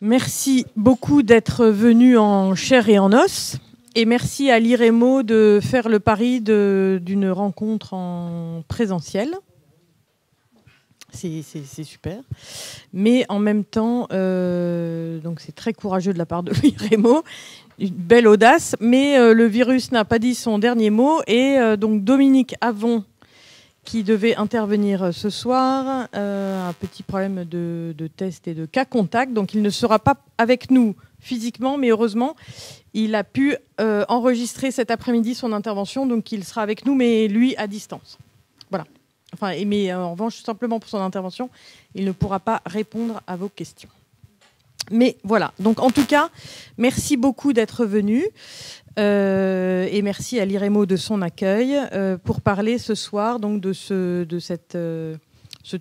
Merci beaucoup d'être venu en chair et en os. Et merci à l'IREMO de faire le pari d'une rencontre en présentiel. C'est super. Mais en même temps, donc c'est très courageux de la part de l'IREMO. Une belle audace. Mais le virus n'a pas dit son dernier mot. Et donc Dominique Avon, qui devait intervenir ce soir, un petit problème de test et de cas contact. Donc il ne sera pas avec nous physiquement, mais heureusement, il a pu enregistrer cet après-midi son intervention. Donc il sera avec nous, mais lui à distance. Voilà. Enfin, mais en revanche, simplement pour son intervention, il ne pourra pas répondre à vos questions. Mais voilà. Donc en tout cas, merci beaucoup d'être venu. Et merci à l'IREMO de son accueil pour parler ce soir donc de ce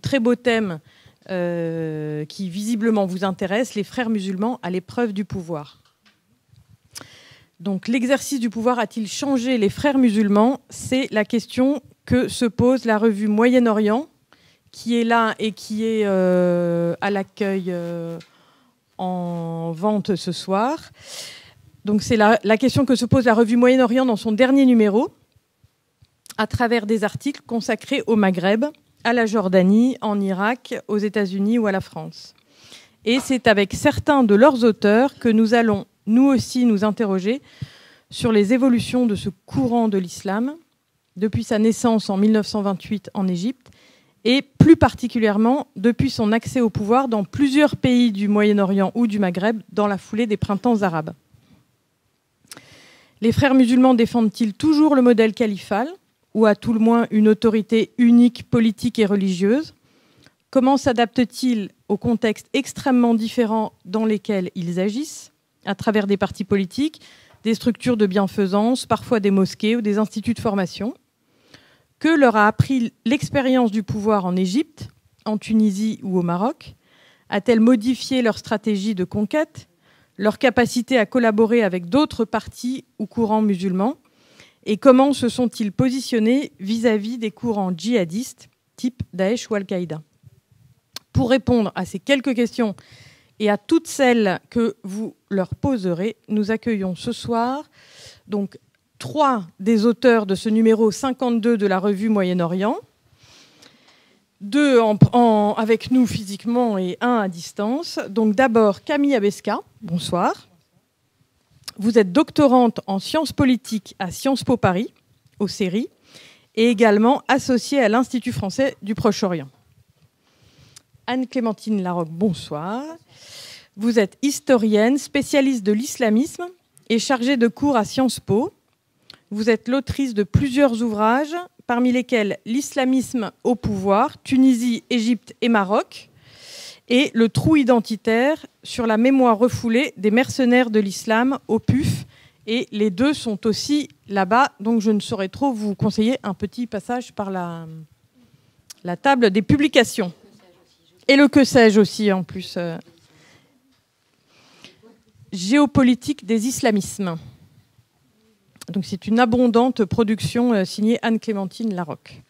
très beau thème qui visiblement vous intéresse, les frères musulmans à l'épreuve du pouvoir. Donc l'exercice du pouvoir a-t-il changé les frères musulmans? C'est la question que se pose la revue Moyen-Orient, qui est là et qui est à l'accueil en vente ce soir. Donc c'est la question que se pose la revue Moyen-Orient dans son dernier numéro, à travers des articles consacrés au Maghreb, à la Jordanie, en Irak, aux États-Unis ou à la France. Et c'est avec certains de leurs auteurs que nous allons, nous aussi, nous interroger sur les évolutions de ce courant de l'islam, depuis sa naissance en 1928 en Égypte, et plus particulièrement depuis son accès au pouvoir dans plusieurs pays du Moyen-Orient ou du Maghreb dans la foulée des printemps arabes. Les frères musulmans défendent-ils toujours le modèle califal, ou à tout le moins une autorité unique politique et religieuse? Comment s'adaptent-ils aux contextes extrêmement différents dans lesquels ils agissent, à travers des partis politiques, des structures de bienfaisance, parfois des mosquées ou des instituts de formation? Que leur a appris l'expérience du pouvoir en Égypte, en Tunisie ou au Maroc? A-t-elle modifié leur stratégie de conquête, leur capacité à collaborer avec d'autres partis ou courants musulmans? Et comment se sont-ils positionnés vis-à-vis des courants djihadistes, type Daesh ou Al-Qaïda? Pour répondre à ces quelques questions et à toutes celles que vous leur poserez, nous accueillons ce soir donc 3 des auteurs de ce numéro 52 de la revue Moyen-Orient, 2 avec nous physiquement et 1 à distance. Donc d'abord Camille Abesca, bonsoir. Vous êtes doctorante en sciences politiques à Sciences Po Paris, au CERI, et également associée à l'Institut français du Proche-Orient. Anne-Clémentine Larocque, bonsoir. Vous êtes historienne, spécialiste de l'islamisme et chargée de cours à Sciences Po. Vous êtes l'autrice de plusieurs ouvrages, parmi lesquels L'islamisme au pouvoir, Tunisie, Égypte et Maroc, et Le trou identitaire sur la mémoire refoulée des mercenaires de l'islam au PUF. Et les deux sont aussi là-bas, donc je ne saurais trop vous conseiller un petit passage par la table des publications. Et le que sais-je aussi, en plus. Géopolitique des islamismes. Donc c'est une abondante production signée Anne-Clémentine Larocque.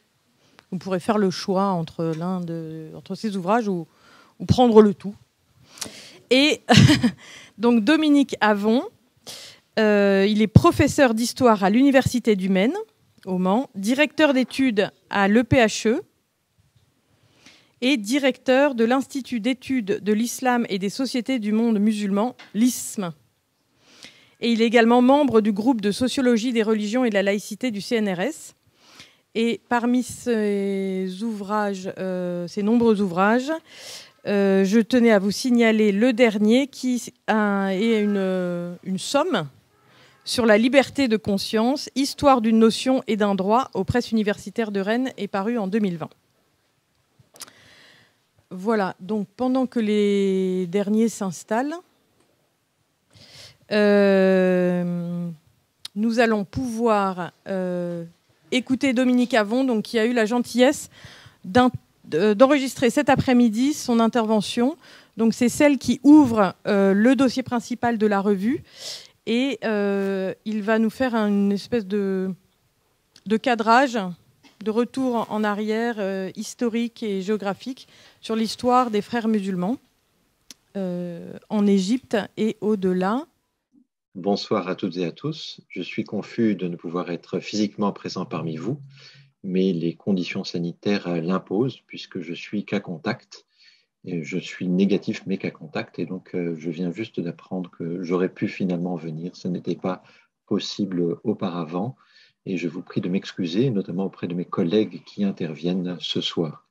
Vous pourrez faire le choix entre ces ouvrages ou prendre le tout. Et donc Dominique Avon, il est professeur d'histoire à l'Université du Maine, au Mans, directeur d'études à l'EPHE et directeur de l'Institut d'études de l'islam et des sociétés du monde musulman, l'ISM. Et il est également membre du groupe de sociologie des religions et de la laïcité du CNRS. Et parmi ces nombreux ouvrages, je tenais à vous signaler le dernier qui est une somme sur la liberté de conscience, histoire d'une notion et d'un droit aux presses universitaires de Rennes, est paru en 2020. Voilà, donc pendant que les derniers s'installent, nous allons pouvoir écouter Dominique Avon, donc, qui a eu la gentillesse d'enregistrer cet après-midi son intervention. Donc c'est celle qui ouvre le dossier principal de la revue. Et il va nous faire une espèce de cadrage, de retour en arrière historique et géographique sur l'histoire des frères musulmans. en Égypte et au-delà. Bonsoir à toutes et à tous. Je suis confus de ne pouvoir être physiquement présent parmi vous, mais les conditions sanitaires l'imposent puisque je suis cas contact. Et je suis négatif mais cas contact et donc je viens juste d'apprendre que j'aurais pu finalement venir. Ce n'était pas possible auparavant et je vous prie de m'excuser, notamment auprès de mes collègues qui interviennent ce soir.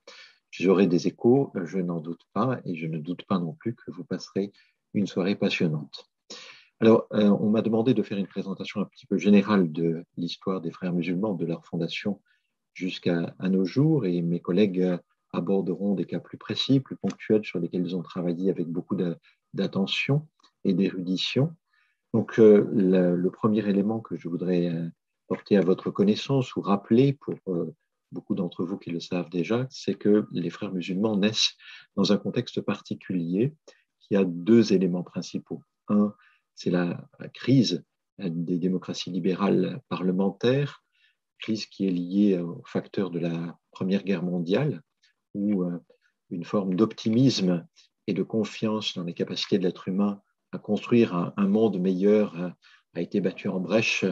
J'aurai des échos, je n'en doute pas et je ne doute pas non plus que vous passerez une soirée passionnante. Alors, on m'a demandé de faire une présentation un petit peu générale de l'histoire des frères musulmans, de leur fondation jusqu'à nos jours, et mes collègues aborderont des cas plus précis, plus ponctuels, sur lesquels ils ont travaillé avec beaucoup d'attention et d'érudition. Donc, le premier élément que je voudrais porter à votre connaissance ou rappeler pour beaucoup d'entre vous qui le savent déjà, c'est que les frères musulmans naissent dans un contexte particulier qui a deux éléments principaux. Un, c'est la crise des démocraties libérales parlementaires, crise qui est liée au facteur de la Première Guerre mondiale, où une forme d'optimisme et de confiance dans les capacités de l'être humain à construire un monde meilleur a été battue en brèche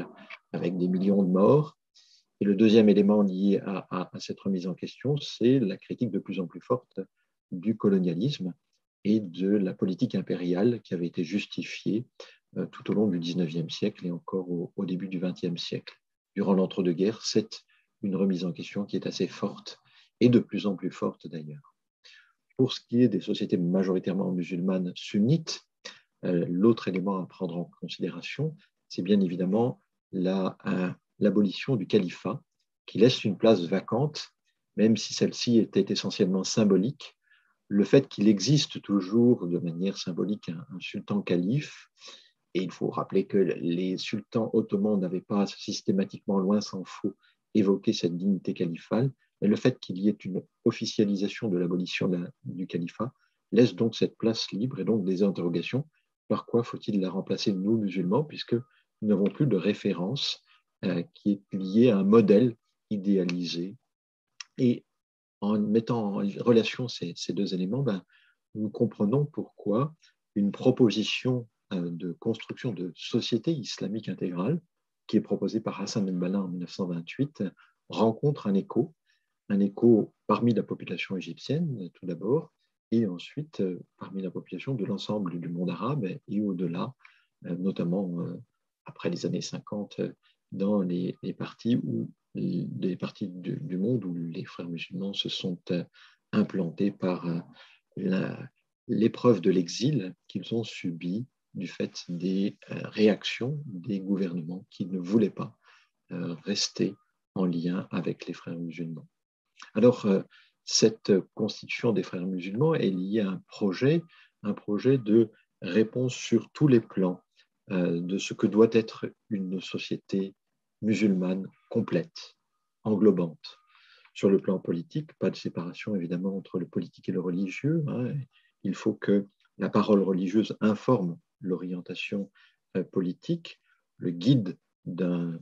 avec des millions de morts. Et le deuxième élément lié à cette remise en question, c'est la critique de plus en plus forte du colonialisme et de la politique impériale qui avait été justifiée tout au long du XIXe siècle et encore au début du XXe siècle. Durant l'entre-deux-guerres, c'est une remise en question qui est assez forte et de plus en plus forte d'ailleurs. Pour ce qui est des sociétés majoritairement musulmanes sunnites, l'autre élément à prendre en considération, c'est bien évidemment l'abolition du califat qui laisse une place vacante, même si celle-ci était essentiellement symbolique. Le fait qu'il existe toujours de manière symbolique un sultan calife, et il faut rappeler que les sultans ottomans n'avaient pas systématiquement, loin s'en faut, évoqué cette dignité califale, mais le fait qu'il y ait une officialisation de l'abolition du califat laisse donc cette place libre et donc des interrogations. Par quoi faut-il la remplacer, nous, musulmans, puisque nous n'avons plus de référence qui est liée à un modèle idéalisé. Et en mettant en relation ces deux éléments, nous comprenons pourquoi une proposition de construction de société islamique intégrale, qui est proposée par Hassan al-Banna en 1928, rencontre un écho parmi la population égyptienne, tout d'abord, et ensuite parmi la population de l'ensemble du monde arabe et au-delà, notamment après les années 50, dans les parties du monde où les frères musulmans se sont implantés par l'épreuve de l'exil qu'ils ont subi du fait des réactions des gouvernements qui ne voulaient pas rester en lien avec les frères musulmans. Alors, cette constitution des frères musulmans est liée à un projet de réponse sur tous les plans de ce que doit être une société musulmane complète, englobante. Sur le plan politique, pas de séparation évidemment entre le politique et le religieux. Il faut que la parole religieuse informe l'orientation politique, le guide d'un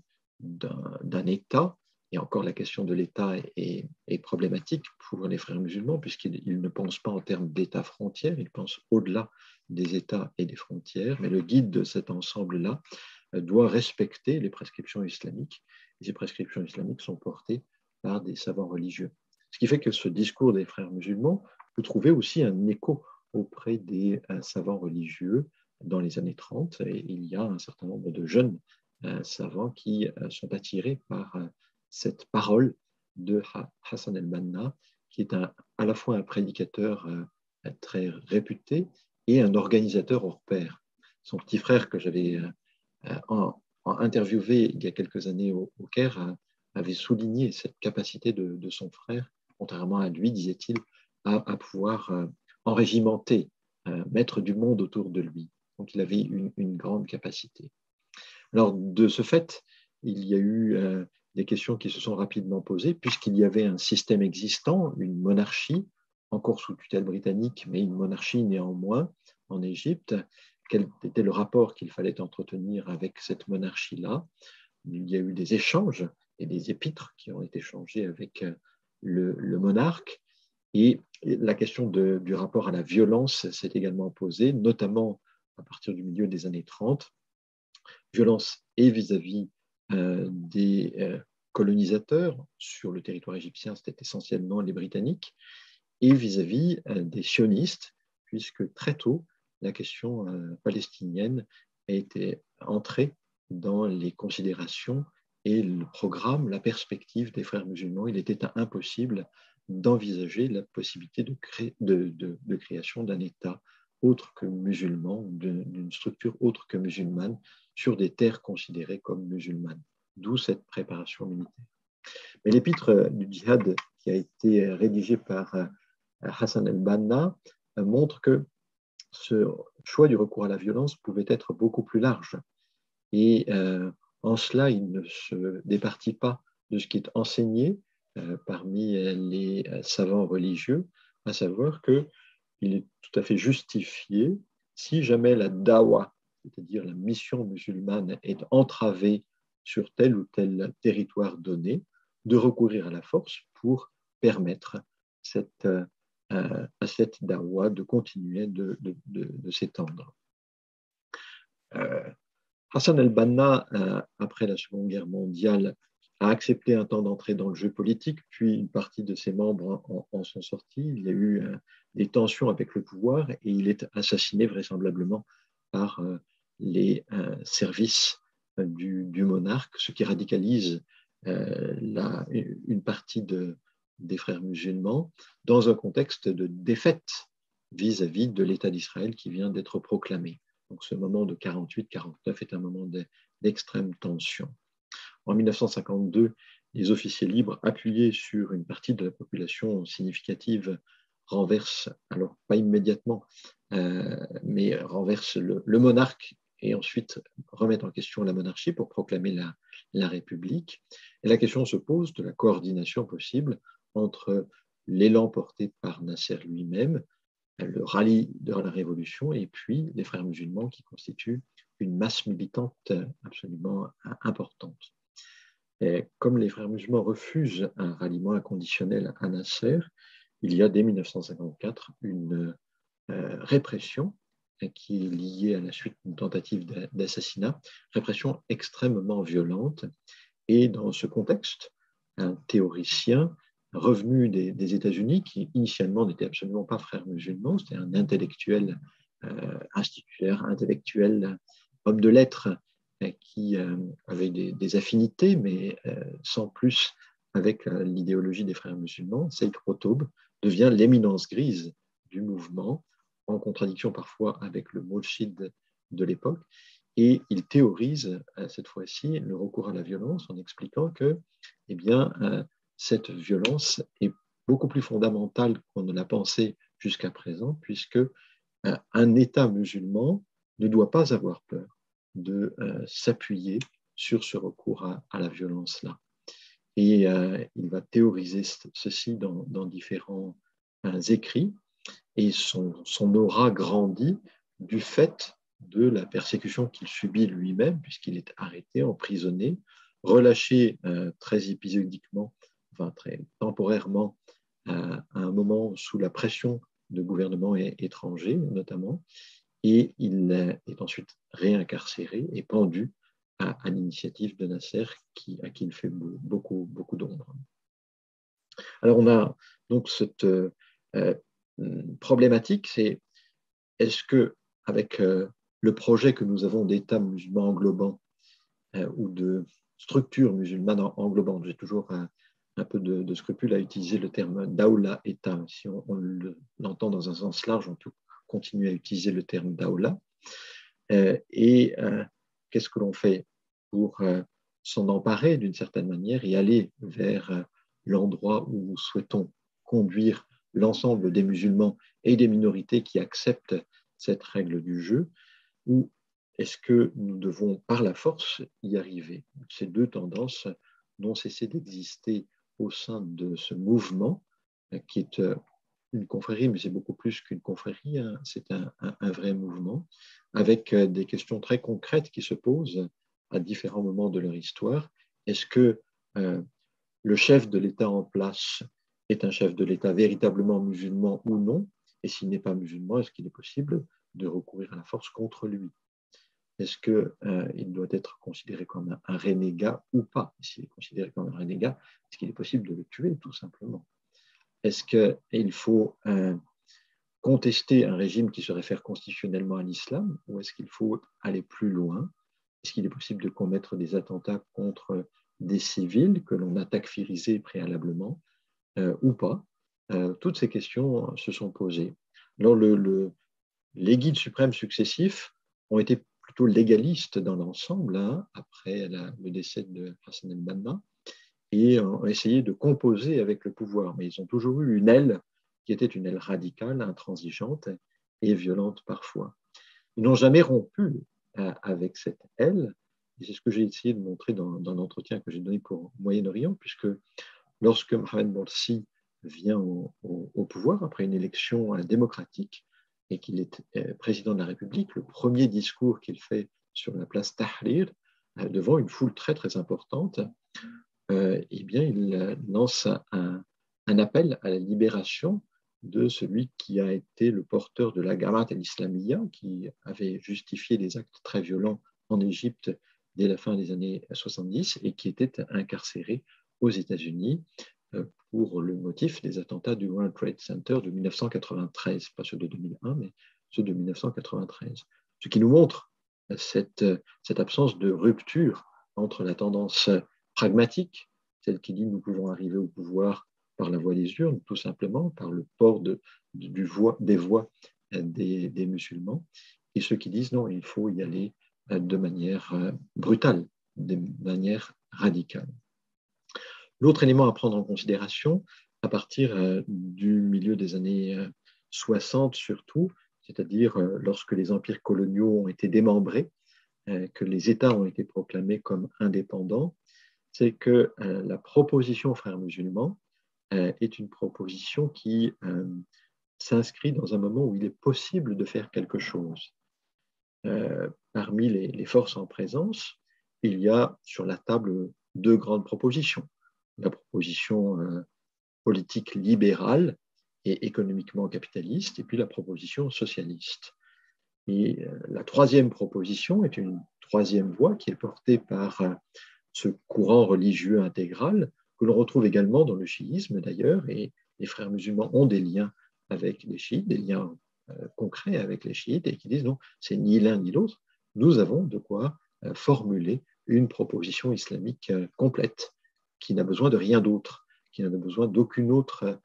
État. Et encore, la question de l'État est problématique pour les frères musulmans, puisqu'ils ne pensent pas en termes d'État-frontière, ils pensent au-delà des États et des frontières. Mais le guide de cet ensemble-là doit respecter les prescriptions islamiques. Et ces prescriptions islamiques sont portées par des savants religieux. Ce qui fait que ce discours des frères musulmans peut trouver aussi un écho auprès des savants religieux dans les années 30. Et il y a un certain nombre de jeunes savants qui sont attirés par cette parole de Hassan al-Banna, qui est à la fois un prédicateur très réputé et un organisateur hors pair. Son petit frère que j'avais interviewé il y a quelques années au Caire avait souligné cette capacité de son frère, contrairement à lui, disait-il, à pouvoir enrégimenter, mettre du monde autour de lui. Donc il avait une grande capacité. Alors de ce fait, il y a eu des questions qui se sont rapidement posées, puisqu'il y avait un système existant, une monarchie, encore sous tutelle britannique, mais une monarchie néanmoins en Égypte. Quel était le rapport qu'il fallait entretenir avec cette monarchie-là? Il y a eu des échanges et des épîtres qui ont été échangés avec le monarque. Et la question du rapport à la violence s'est également posée, notamment à partir du milieu des années 30. Violence et vis-à-vis des colonisateurs sur le territoire égyptien, c'était essentiellement les Britanniques, et vis-à-vis des sionistes, puisque très tôt, la question palestinienne a été entrée dans les considérations et le programme, la perspective des frères musulmans. Il était impossible d'envisager la possibilité de création d'un État autre que musulman, d'une structure autre que musulmane, sur des terres considérées comme musulmanes, d'où cette préparation militaire. Mais l'épître du djihad qui a été rédigé par Hassan el-Banna montre que ce choix du recours à la violence pouvait être beaucoup plus large. Et en cela, il ne se départit pas de ce qui est enseigné parmi les savants religieux, à savoir qu'il est tout à fait justifié, si jamais la dawa, c'est-à-dire la mission musulmane, est entravée sur tel ou tel territoire donné, de recourir à la force pour permettre à cette dawa de continuer de s'étendre. Hassan el-Banna, après la Seconde Guerre mondiale, a accepté un temps d'entrer dans le jeu politique, puis une partie de ses membres en sont sortis. Il y a eu des tensions avec le pouvoir et il est assassiné vraisemblablement par les services du monarque, ce qui radicalise une partie des frères musulmans dans un contexte de défaite vis-à-vis de l'État d'Israël qui vient d'être proclamé. Donc ce moment de 48-49 est un moment d'extrême tension. En 1952, les officiers libres, appuyés sur une partie de la population significative, renversent, alors pas immédiatement, mais renversent le monarque et ensuite remettent en question la monarchie pour proclamer la République. Et la question se pose de la coordination possible entre l'élan porté par Nasser lui-même, le rallye de la révolution, et puis les frères musulmans qui constituent une masse militante absolument importante. Et comme les frères musulmans refusent un ralliement inconditionnel à Nasser, il y a dès 1954 une répression qui est liée à la suite d'une tentative d'assassinat, répression extrêmement violente. Et dans ce contexte, un théoricien revenu des États-Unis, qui initialement n'était absolument pas frère musulman, c'était un intellectuel instituteur, intellectuel, homme de lettres, qui avait des affinités, mais sans plus avec l'idéologie des frères musulmans, Saïd Qutb devient l'éminence grise du mouvement, en contradiction parfois avec le Mourchid de l'époque, et il théorise cette fois-ci le recours à la violence en expliquant que eh bien, cette violence est beaucoup plus fondamentale qu'on ne l'a pensé jusqu'à présent, puisque un État musulman ne doit pas avoir peur de s'appuyer sur ce recours à la violence-là. Et il va théoriser ceci dans différents écrits, et son aura grandit du fait de la persécution qu'il subit lui-même, puisqu'il est arrêté, emprisonné, relâché très épisodiquement, enfin très temporairement, à un moment sous la pression de gouvernements étrangers notamment, et il est ensuite réincarcéré et pendu à l'initiative de Nasser, à qui il fait beaucoup d'ombre. Alors on a donc cette problématique, c'est est-ce que avec le projet que nous avons d'État musulman englobant ou de structure musulmane englobante, j'ai toujours un peu de scrupule à utiliser le terme daoula État. Si on l'entend dans un sens large, on peut continuer à utiliser le terme daoula. Qu'est-ce que l'on fait pour s'en emparer d'une certaine manière et aller vers l'endroit où nous souhaitons conduire l'ensemble des musulmans et des minorités qui acceptent cette règle du jeu, ou est-ce que nous devons par la force y arriver? Ces deux tendances n'ont cessé d'exister au sein de ce mouvement qui est une confrérie, mais c'est beaucoup plus qu'une confrérie, hein. C'est un vrai mouvement avec des questions très concrètes qui se posent à différents moments de leur histoire. Est-ce que le chef de l'État en place est un chef de l'État véritablement musulman ou non? Et s'il n'est pas musulman, est-ce qu'il est possible de recourir à la force contre lui? Est-ce qu'il doit être considéré comme un renégat ou pas? S'il est considéré comme un renégat, est-ce qu'il est possible de le tuer, tout simplement? Est-ce qu'il faut contester un régime qui se réfère constitutionnellement à l'islam, ou est-ce qu'il faut aller plus loin? Est-ce qu'il est possible de commettre des attentats contre des civils que l'on a takfirisés préalablement ou pas? Toutes ces questions se sont posées. Alors, les guides suprêmes successifs ont été plutôt légalistes dans l'ensemble, hein, après le décès de Hassan el-Banna, et ont essayé de composer avec le pouvoir. Mais ils ont toujours eu une aile qui était une aile radicale, intransigeante et violente parfois. Ils n'ont jamais rompu avec cette aile, et c'est ce que j'ai essayé de montrer dans l'entretien que j'ai donné pour Moyen-Orient, puisque lorsque Mohamed Morsi vient au pouvoir après une élection démocratique et qu'il est président de la République, le premier discours qu'il fait sur la place Tahrir, devant une foule très très importante, eh bien, il lance un appel à la libération de celui qui a été le porteur de la Jamaat al-Islamiyya, qui avait justifié des actes très violents en Égypte dès la fin des années 70 et qui était incarcéré aux États-Unis pour le motif des attentats du World Trade Center de 1993, pas ceux de 2001, mais ceux de 1993. Ce qui nous montre cette absence de rupture entre la tendance pragmatique, celle qui dit nous pouvons arriver au pouvoir par la voie des urnes, tout simplement, par le port des voix des musulmans, et ceux qui disent non, il faut y aller de manière brutale, de manière radicale. L'autre élément à prendre en considération, à partir du milieu des années 60 surtout, c'est-à-dire lorsque les empires coloniaux ont été démembrés, que les États ont été proclamés comme indépendants, c'est que la proposition frères musulmans est une proposition qui s'inscrit dans un moment où il est possible de faire quelque chose. Parmi les forces en présence, il y a sur la table deux grandes propositions. La proposition politique libérale et économiquement capitaliste, et puis la proposition socialiste. Et la troisième proposition est une troisième voie qui est portée par ce courant religieux intégral que l'on retrouve également dans le chiisme d'ailleurs, et les frères musulmans ont des liens avec les chiites, des liens concrets avec les chiites, et qui disent non, c'est ni l'un ni l'autre, nous avons de quoi formuler une proposition islamique complète, qui n'a besoin de rien d'autre, qui n'a besoin d'aucune autre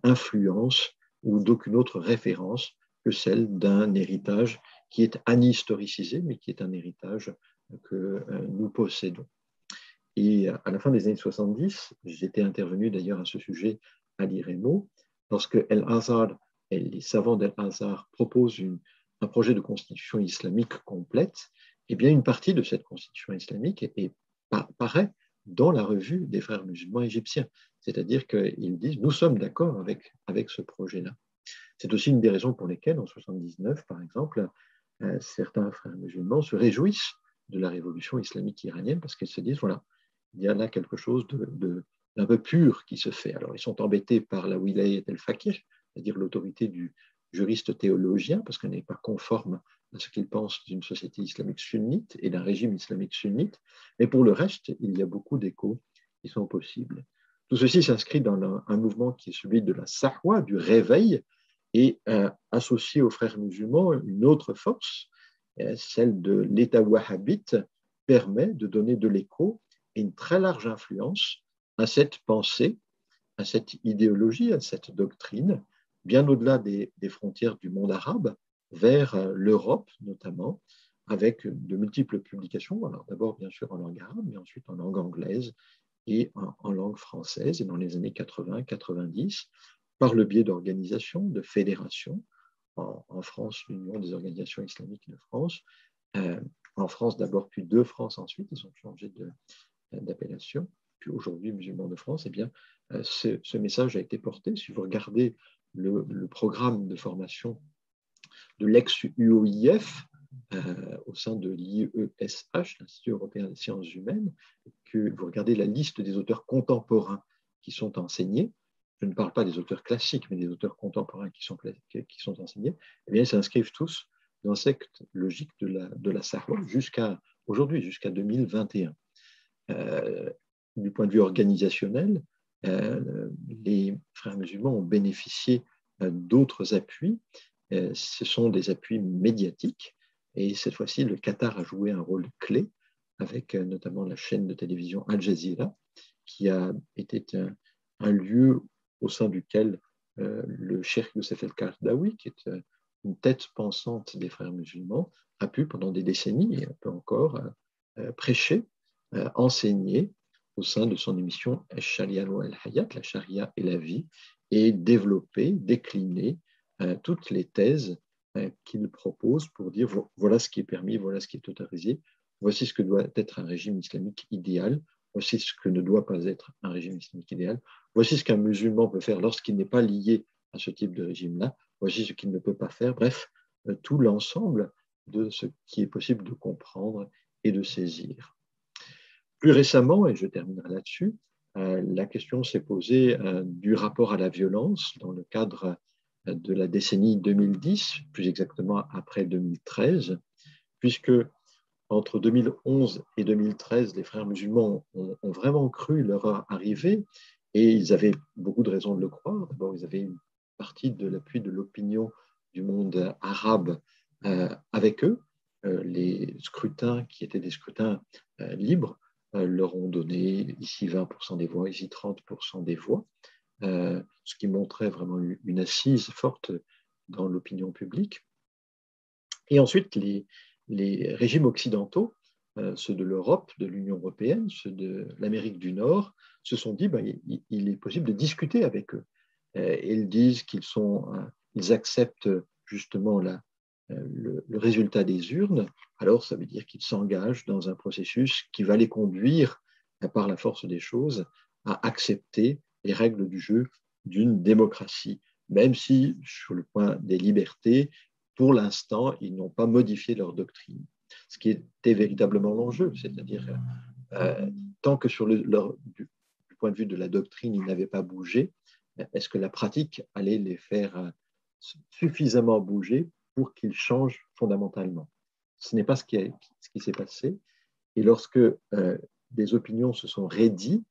influence ou d'aucune autre référence que celle d'un héritage qui est anhistoricisé, mais qui est un héritage que nous possédons. Et à la fin des années 70, j'étais intervenu d'ailleurs à ce sujet à l'IREMO, lorsque El-Azhar et les savants d'El-Azhar proposent un projet de constitution islamique complète, eh bien une partie de cette constitution islamique paraît dans la revue des frères musulmans égyptiens. C'est-à-dire qu'ils disent, nous sommes d'accord avec ce projet-là. C'est aussi une des raisons pour lesquelles, en 1979, par exemple, certains frères musulmans se réjouissent de la révolution islamique iranienne parce qu'ils se disent, voilà, il y a là quelque chose d'un peu pur qui se fait. Alors, ils sont embêtés par la wilayat el-faqih, c'est-à-dire l'autorité du juriste théologien, parce qu'elle n'est pas conforme à ce qu'ils pensent d'une société islamique sunnite et d'un régime islamique sunnite. Mais pour le reste, il y a beaucoup d'échos qui sont possibles. Tout ceci s'inscrit dans un mouvement qui est celui de la sahwa, du réveil, et associé aux frères musulmans, une autre force, celle de l'État wahhabite, permet de donner de l'écho et une très large influence à cette pensée, à cette idéologie, à cette doctrine, bien au-delà des frontières du monde arabe, vers l'Europe notamment, avec de multiples publications, alors d'abord bien sûr en langue arabe, mais ensuite en langue anglaise et en langue française, et dans les années 80-90, par le biais d'organisations, de fédérations, en France, l'Union des organisations islamiques de France, en France d'abord, puis de France ensuite, ils ont changé d'appellation, puis aujourd'hui musulmans de France, eh bien, ce message a été porté. Si vous regardez le programme de formation de l'ex-UOIF au sein de l'IESH, l'Institut européen des sciences humaines, que vous regardez la liste des auteurs contemporains qui sont enseignés, je ne parle pas des auteurs classiques, mais des auteurs contemporains qui sont enseignés, eh bien, ils s'inscrivent tous dans cette logique de la Sahwa jusqu'à aujourd'hui, jusqu'à 2021. Du point de vue organisationnel, les frères musulmans ont bénéficié d'autres appuis. Ce sont des appuis médiatiques. Et cette fois-ci, le Qatar a joué un rôle clé avec notamment la chaîne de télévision Al Jazeera, qui a été un lieu au sein duquel le cheikh Youssef El-Qaradawi, qui est une tête pensante des frères musulmans, a pu pendant des décennies, et un peu encore, prêcher, enseigner au sein de son émission Sharia wa al-Hayat, la charia et la vie, et développer, décliner toutes les thèses qu'il propose pour dire voilà ce qui est permis, voilà ce qui est autorisé, voici ce que doit être un régime islamique idéal, voici ce que ne doit pas être un régime islamique idéal, voici ce qu'un musulman peut faire lorsqu'il n'est pas lié à ce type de régime-là, voici ce qu'il ne peut pas faire, bref, tout l'ensemble de ce qui est possible de comprendre et de saisir. Plus récemment, et je terminerai là-dessus, la question s'est posée du rapport à la violence dans le cadre de la décennie 2010, plus exactement après 2013, puisque entre 2011 et 2013, les frères musulmans ont vraiment cru leur arrivée et ils avaient beaucoup de raisons de le croire. D'abord, ils avaient une partie de l'appui de l'opinion du monde arabe avec eux. Les scrutins, qui étaient des scrutins libres, leur ont donné ici 20% des voix, ici 30% des voix, ce qui montrait vraiment une assise forte dans l'opinion publique. Et ensuite, les régimes occidentaux, ceux de l'Europe, de l'Union européenne, ceux de l'Amérique du Nord, se sont dit il est possible de discuter avec eux. Ils disent ils acceptent justement le résultat des urnes, alors ça veut dire qu'ils s'engagent dans un processus qui va les conduire, par la force des choses, à accepter les règles du jeu d'une démocratie, même si, sur le point des libertés, pour l'instant, ils n'ont pas modifié leur doctrine. Ce qui était véritablement l'enjeu, c'est-à-dire tant que du point de vue de la doctrine, ils n'avaient pas bougé, est-ce que la pratique allait les faire suffisamment bouger pour qu'ils changent fondamentalement? Ce n'est pas ce qui s'est passé. Et lorsque des opinions se sont raidies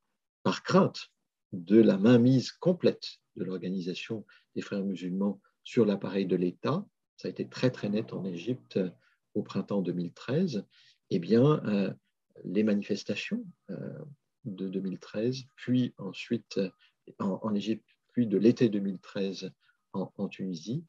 par crainte de la mainmise complète de l'organisation des frères musulmans sur l'appareil de l'État, ça a été très très net en Égypte au printemps 2013, eh bien, les manifestations de 2013, puis ensuite en Égypte, puis de l'été 2013 en Tunisie,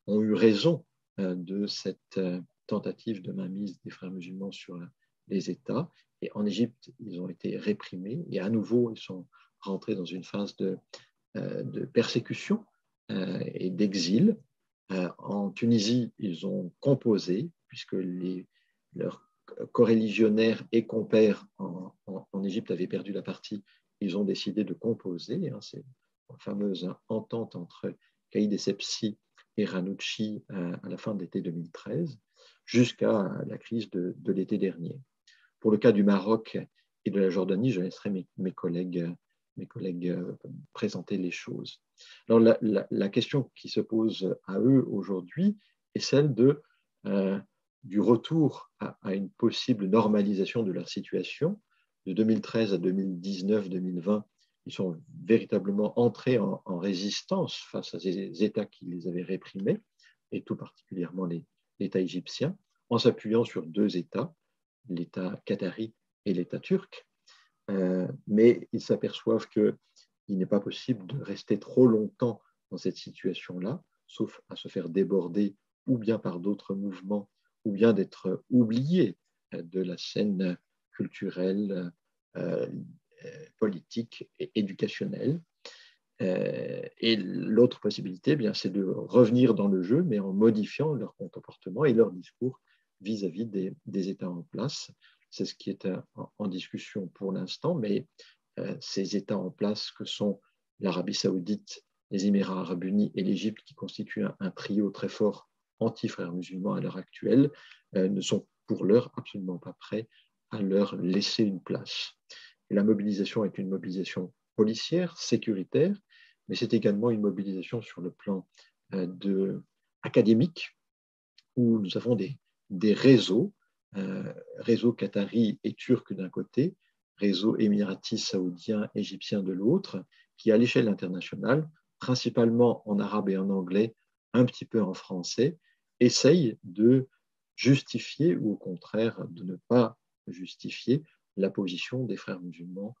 ont eu raison de cette tentative de mainmise des frères musulmans sur les États. Et en Égypte, ils ont été réprimés et à nouveau, ils sont rentrés dans une phase de persécution et d'exil. En Tunisie, ils ont composé, puisque leurs coreligionnaires et compères en Égypte avaient perdu la partie, ils ont décidé de composer. C'est la fameuse entente entre Caïd Essebsi et Ranucci à la fin de l'été 2013, jusqu'à la crise de l'été dernier. Pour le cas du Maroc et de la Jordanie, je laisserai mes collègues présenter les choses. Alors, la question qui se pose à eux aujourd'hui est celle du retour à une possible normalisation de leur situation. De 2013 à 2019-2020, ils sont véritablement entrés en résistance face à ces États qui les avaient réprimés, et tout particulièrement l'État égyptien, en s'appuyant sur deux États, l'État qatari et l'État turc. Mais ils s'aperçoivent qu'il n'est pas possible de rester trop longtemps dans cette situation-là, sauf à se faire déborder ou bien par d'autres mouvements, ou bien d'être oubliés de la scène culturelle, politique et éducationnelle. Et l'autre possibilité, c'est de revenir dans le jeu, mais en modifiant leur comportement et leur discours vis-à-vis des États en place. C'est ce qui est en discussion pour l'instant, mais ces États en place que sont l'Arabie saoudite, les Émirats arabes unis et l'Égypte, qui constituent un trio très fort anti-frères musulmans à l'heure actuelle, ne sont pour l'heure absolument pas prêts à leur laisser une place. Et la mobilisation est une mobilisation policière, sécuritaire, mais c'est également une mobilisation sur le plan académique, où nous avons des réseaux, réseaux qataris et turcs d'un côté, réseaux émiratis, saoudiens, égyptiens de l'autre, qui à l'échelle internationale, principalement en arabe et en anglais, un petit peu en français, essayent de justifier ou au contraire de ne pas justifier la position des frères musulmans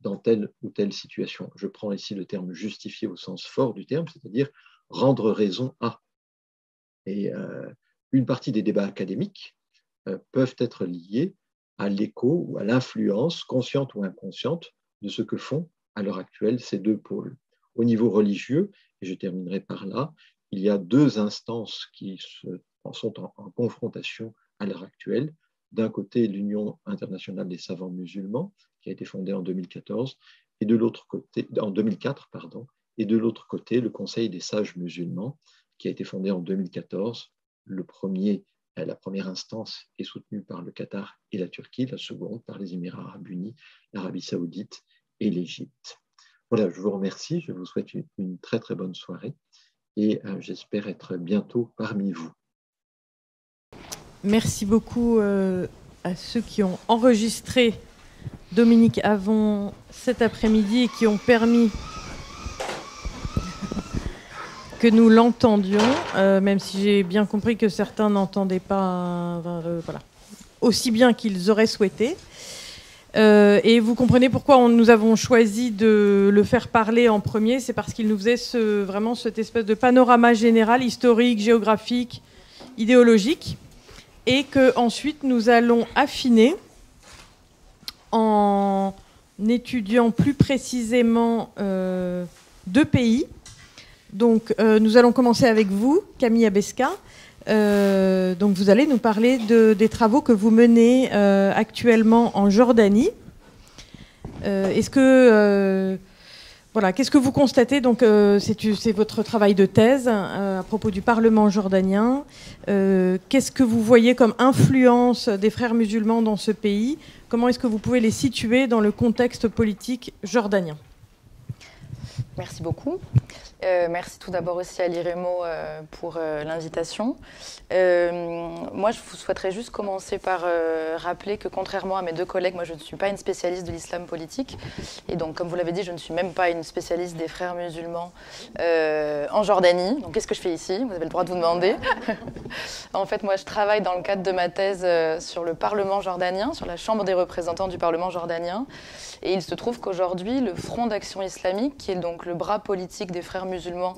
dans telle ou telle situation. Je prends ici le terme justifier au sens fort du terme, c'est-à-dire rendre raison à. Et une partie des débats académiques peuvent être liés à l'écho ou à l'influence consciente ou inconsciente de ce que font à l'heure actuelle ces deux pôles. Au niveau religieux, et je terminerai par là, il y a deux instances qui sont en confrontation à l'heure actuelle. D'un côté, l'Union internationale des savants musulmans, qui a été fondée en 2014, et de l'autre côté, en 2004, pardon, et de l'autre côté, le Conseil des sages musulmans, qui a été fondé en 2014. La première instance est soutenue par le Qatar et la Turquie, la seconde par les Émirats arabes unis, l'Arabie saoudite et l'Égypte. Voilà, je vous remercie, je vous souhaite une très très bonne soirée et j'espère être bientôt parmi vous. Merci beaucoup à ceux qui ont enregistré Dominique Havon cet après-midi et qui ont permis que nous l'entendions, même si j'ai bien compris que certains n'entendaient pas voilà, aussi bien qu'ils auraient souhaité. Et vous comprenez pourquoi nous avons choisi de le faire parler en premier, c'est parce qu'il nous faisait vraiment cette espèce de panorama général, historique, géographique, idéologique, et qu'ensuite nous allons affiner en étudiant plus précisément deux pays. Donc, nous allons commencer avec vous, Camille Abesca. Donc, vous allez nous parler des travaux que vous menez actuellement en Jordanie. Qu'est-ce que vous constatez? Donc, c'est votre travail de thèse à propos du Parlement jordanien. Qu'est-ce que vous voyez comme influence des frères musulmans dans ce pays? Comment est-ce que vous pouvez les situer dans le contexte politique jordanien? Merci beaucoup. Merci tout d'abord aussi à l'IREMO pour l'invitation. Moi, je vous souhaiterais juste commencer par rappeler que contrairement à mes deux collègues, moi je ne suis pas une spécialiste de l'islam politique. Et donc, comme vous l'avez dit, je ne suis même pas une spécialiste des frères musulmans en Jordanie. Donc, qu'est-ce que je fais ici? Vous avez le droit de vous demander. En fait, moi, je travaille dans le cadre de ma thèse sur le Parlement jordanien, sur la Chambre des représentants du Parlement jordanien. Et il se trouve qu'aujourd'hui, le Front d'action islamique, qui est donc le bras politique des frères musulmans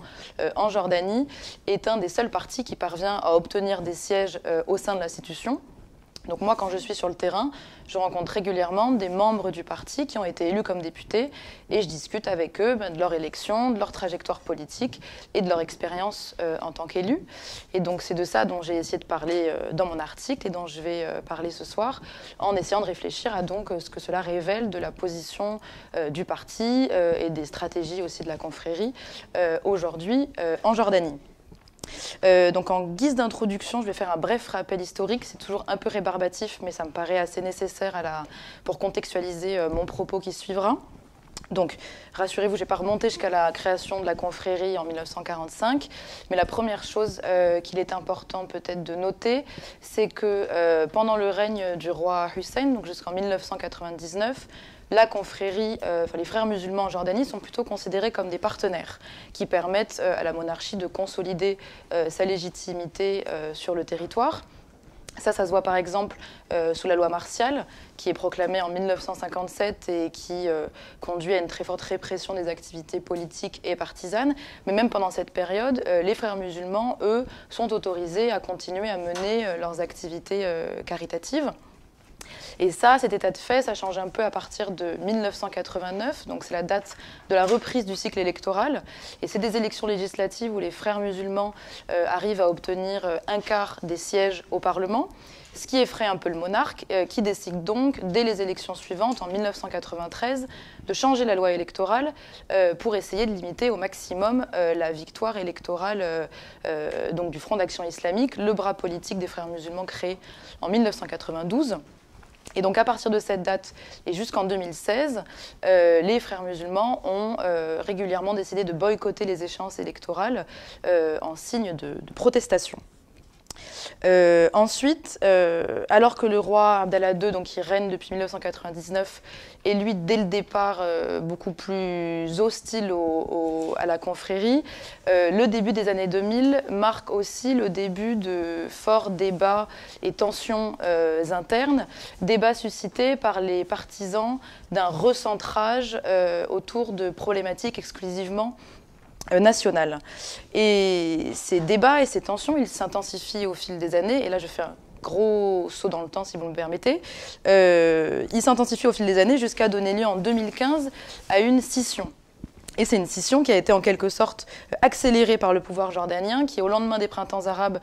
en Jordanie, est un des seuls partis qui parvient à obtenir des sièges au sein de l'institution. Donc moi, quand je suis sur le terrain, je rencontre régulièrement des membres du parti qui ont été élus comme députés et je discute avec eux de leur élection, de leur trajectoire politique et de leur expérience en tant qu'élus. Et donc c'est de ça dont j'ai essayé de parler dans mon article et dont je vais parler ce soir, en essayant de réfléchir à donc ce que cela révèle de la position du parti et des stratégies aussi de la confrérie aujourd'hui en Jordanie. Donc en guise d'introduction, je vais faire un bref rappel historique. C'est toujours un peu rébarbatif, mais ça me paraît assez nécessaire pour contextualiser mon propos qui suivra. Donc, rassurez-vous, je n'ai pas remonté jusqu'à la création de la confrérie en 1945, mais la première chose qu'il est important peut-être de noter, c'est que pendant le règne du roi Hussein, donc jusqu'en 1999, la confrérie, les frères musulmans en Jordanie sont plutôt considérés comme des partenaires qui permettent à la monarchie de consolider sa légitimité sur le territoire. Ça se voit par exemple sous la loi martiale, qui est proclamée en 1957 et qui conduit à une très forte répression des activités politiques et partisanes. Mais même pendant cette période, les frères musulmans, eux, sont autorisés à continuer à mener leurs activités caritatives. Et ça, cet état de fait, ça change un peu à partir de 1989, donc c'est la date de la reprise du cycle électoral. Et c'est des élections législatives où les frères musulmans arrivent à obtenir un quart des sièges au Parlement, ce qui effraie un peu le monarque, qui décide donc, dès les élections suivantes, en 1993, de changer la loi électorale pour essayer de limiter au maximum la victoire électorale donc du Front d'action islamique, le bras politique des frères musulmans créé en 1992. Et donc à partir de cette date et jusqu'en 2016, les frères musulmans ont régulièrement décidé de boycotter les échéances électorales en signe de protestation. Ensuite, alors que le roi Abdallah II, donc, qui règne depuis 1999, est lui dès le départ beaucoup plus hostile à la confrérie, le début des années 2000 marque aussi le début de forts débats et tensions internes, débats suscités par les partisans d'un recentrage autour de problématiques exclusivement nationale. Et ces débats et ces tensions, ils s'intensifient au fil des années. Et là, je fais un gros saut dans le temps, si vous me permettez. Ils s'intensifient au fil des années jusqu'à donner lieu en 2015 à une scission. Et c'est une scission qui a été en quelque sorte accélérée par le pouvoir jordanien, qui au lendemain des printemps arabes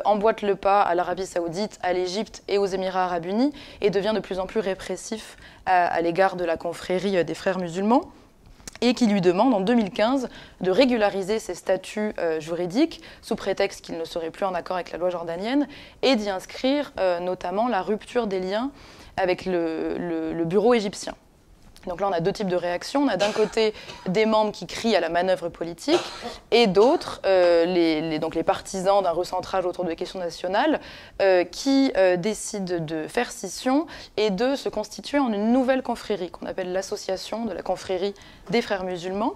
emboîte le pas à l'Arabie saoudite, à l'Égypte et aux Émirats arabes unis, et devient de plus en plus répressif à l'égard de la confrérie des frères musulmans, et qui lui demande en 2015 de régulariser ses statuts juridiques sous prétexte qu'il ne serait plus en accord avec la loi jordanienne et d'y inscrire notamment la rupture des liens avec le bureau égyptien. Donc là, on a deux types de réactions. On a d'un côté des membres qui crient à la manœuvre politique et d'autres, donc les partisans d'un recentrage autour de questions nationales, qui décident de faire scission et de se constituer en une nouvelle confrérie qu'on appelle l'association de la confrérie des frères musulmans.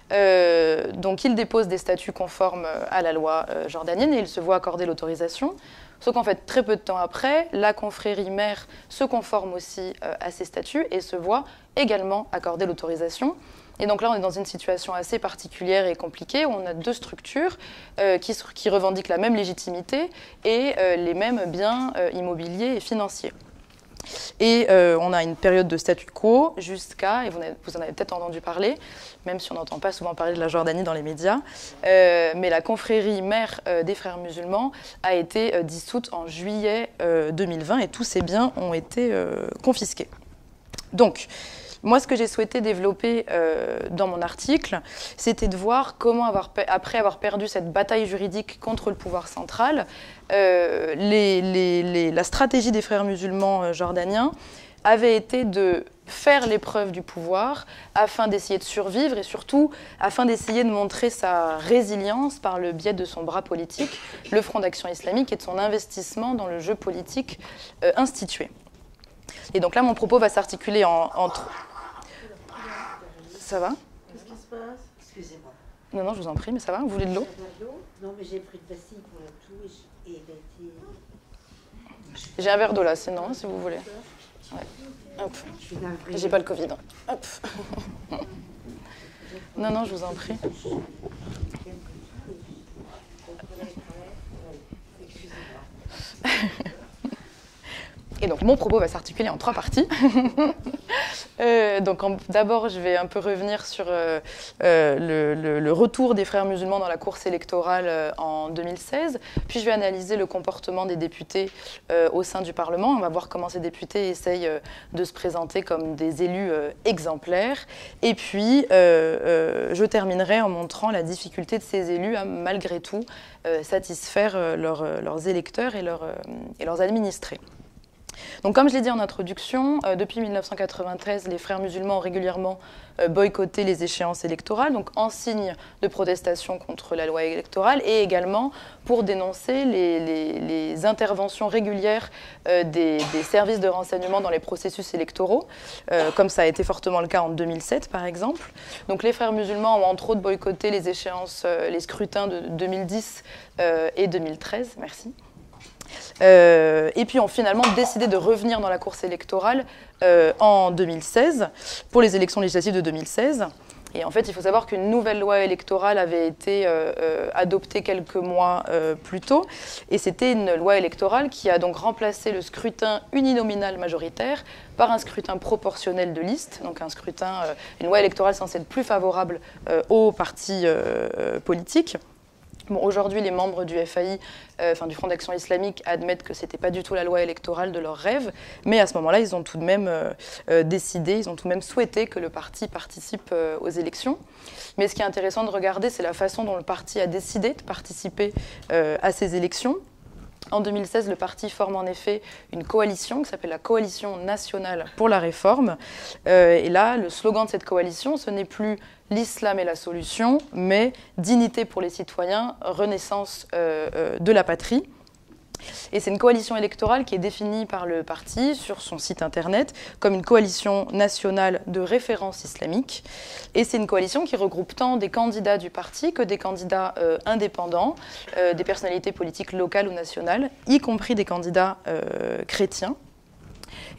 Donc ils déposent des statuts conformes à la loi jordanienne et ils se voient accorder l'autorisation. Sauf qu'en fait, très peu de temps après, la confrérie mère se conforme aussi à ces statuts et se voit également accorder l'autorisation. Et donc là, on est dans une situation assez particulière et compliquée où on a deux structures qui revendiquent la même légitimité et les mêmes biens immobiliers et financiers. Et on a une période de statu quo jusqu'à, et vous en avez peut-être entendu parler, même si on n'entend pas souvent parler de la Jordanie dans les médias, mais la confrérie mère des frères musulmans a été dissoute en juillet 2020 et tous ces biens ont été confisqués. Donc, moi, ce que j'ai souhaité développer dans mon article, c'était de voir comment, après avoir perdu cette bataille juridique contre le pouvoir central, la stratégie des frères musulmans jordaniens avait été de faire l'épreuve du pouvoir afin d'essayer de survivre et surtout afin d'essayer de montrer sa résilience par le biais de son bras politique, le Front d'action islamique, et de son investissement dans le jeu politique institué. Et donc là, mon propos va s'articuler entre... Ça va? Qu'est-ce qui se passe? Excusez-moi. Non, non, je vous en prie, mais ça va? Vous voulez de l'eau? Non, mais j'ai pris de pastille pour la toux et j'ai un verre d'eau là, sinon, si vous voulez. Ouais. Hop. J'ai pas le Covid. Hop. Non, non, je vous en prie. Et donc, mon propos va s'articuler en trois parties. D'abord, je vais un peu revenir sur le retour des frères musulmans dans la course électorale en 2016. Puis, je vais analyser le comportement des députés au sein du Parlement. On va voir comment ces députés essayent de se présenter comme des élus exemplaires. Et puis, je terminerai en montrant la difficulté de ces élus à, malgré tout, satisfaire leurs électeurs et leurs administrés. Donc, comme je l'ai dit en introduction, depuis 1993, les frères musulmans ont régulièrement boycotté les échéances électorales, donc en signe de protestation contre la loi électorale et également pour dénoncer les interventions régulières des services de renseignement dans les processus électoraux, comme ça a été fortement le cas en 2007 par exemple. Donc les frères musulmans ont entre autres boycotté les échéances, les scrutins de 2010 et 2013. Merci. Et puis ont finalement décidé de revenir dans la course électorale en 2016, pour les élections législatives de 2016. Et en fait, il faut savoir qu'une nouvelle loi électorale avait été adoptée quelques mois plus tôt. Et c'était une loi électorale qui a donc remplacé le scrutin uninominal majoritaire par un scrutin proportionnel de liste. Donc une loi électorale censée être plus favorable aux partis politiques. Bon, aujourd'hui, les membres du FAI, du Front d'action islamique, admettent que ce n'était pas du tout la loi électorale de leur rêve, mais à ce moment-là, ils ont tout de même décidé, ils ont tout de même souhaité que le parti participe aux élections. Mais ce qui est intéressant de regarder, c'est la façon dont le parti a décidé de participer à ces élections. En 2016, le parti forme en effet une coalition qui s'appelle la Coalition nationale pour la réforme. Et là, le slogan de cette coalition, ce n'est plus « l'islam est la solution », mais « dignité pour les citoyens, renaissance de la patrie ». Et c'est une coalition électorale qui est définie par le parti sur son site internet comme une coalition nationale de référence islamique. Et c'est une coalition qui regroupe tant des candidats du parti que des candidats indépendants, des personnalités politiques locales ou nationales, y compris des candidats chrétiens.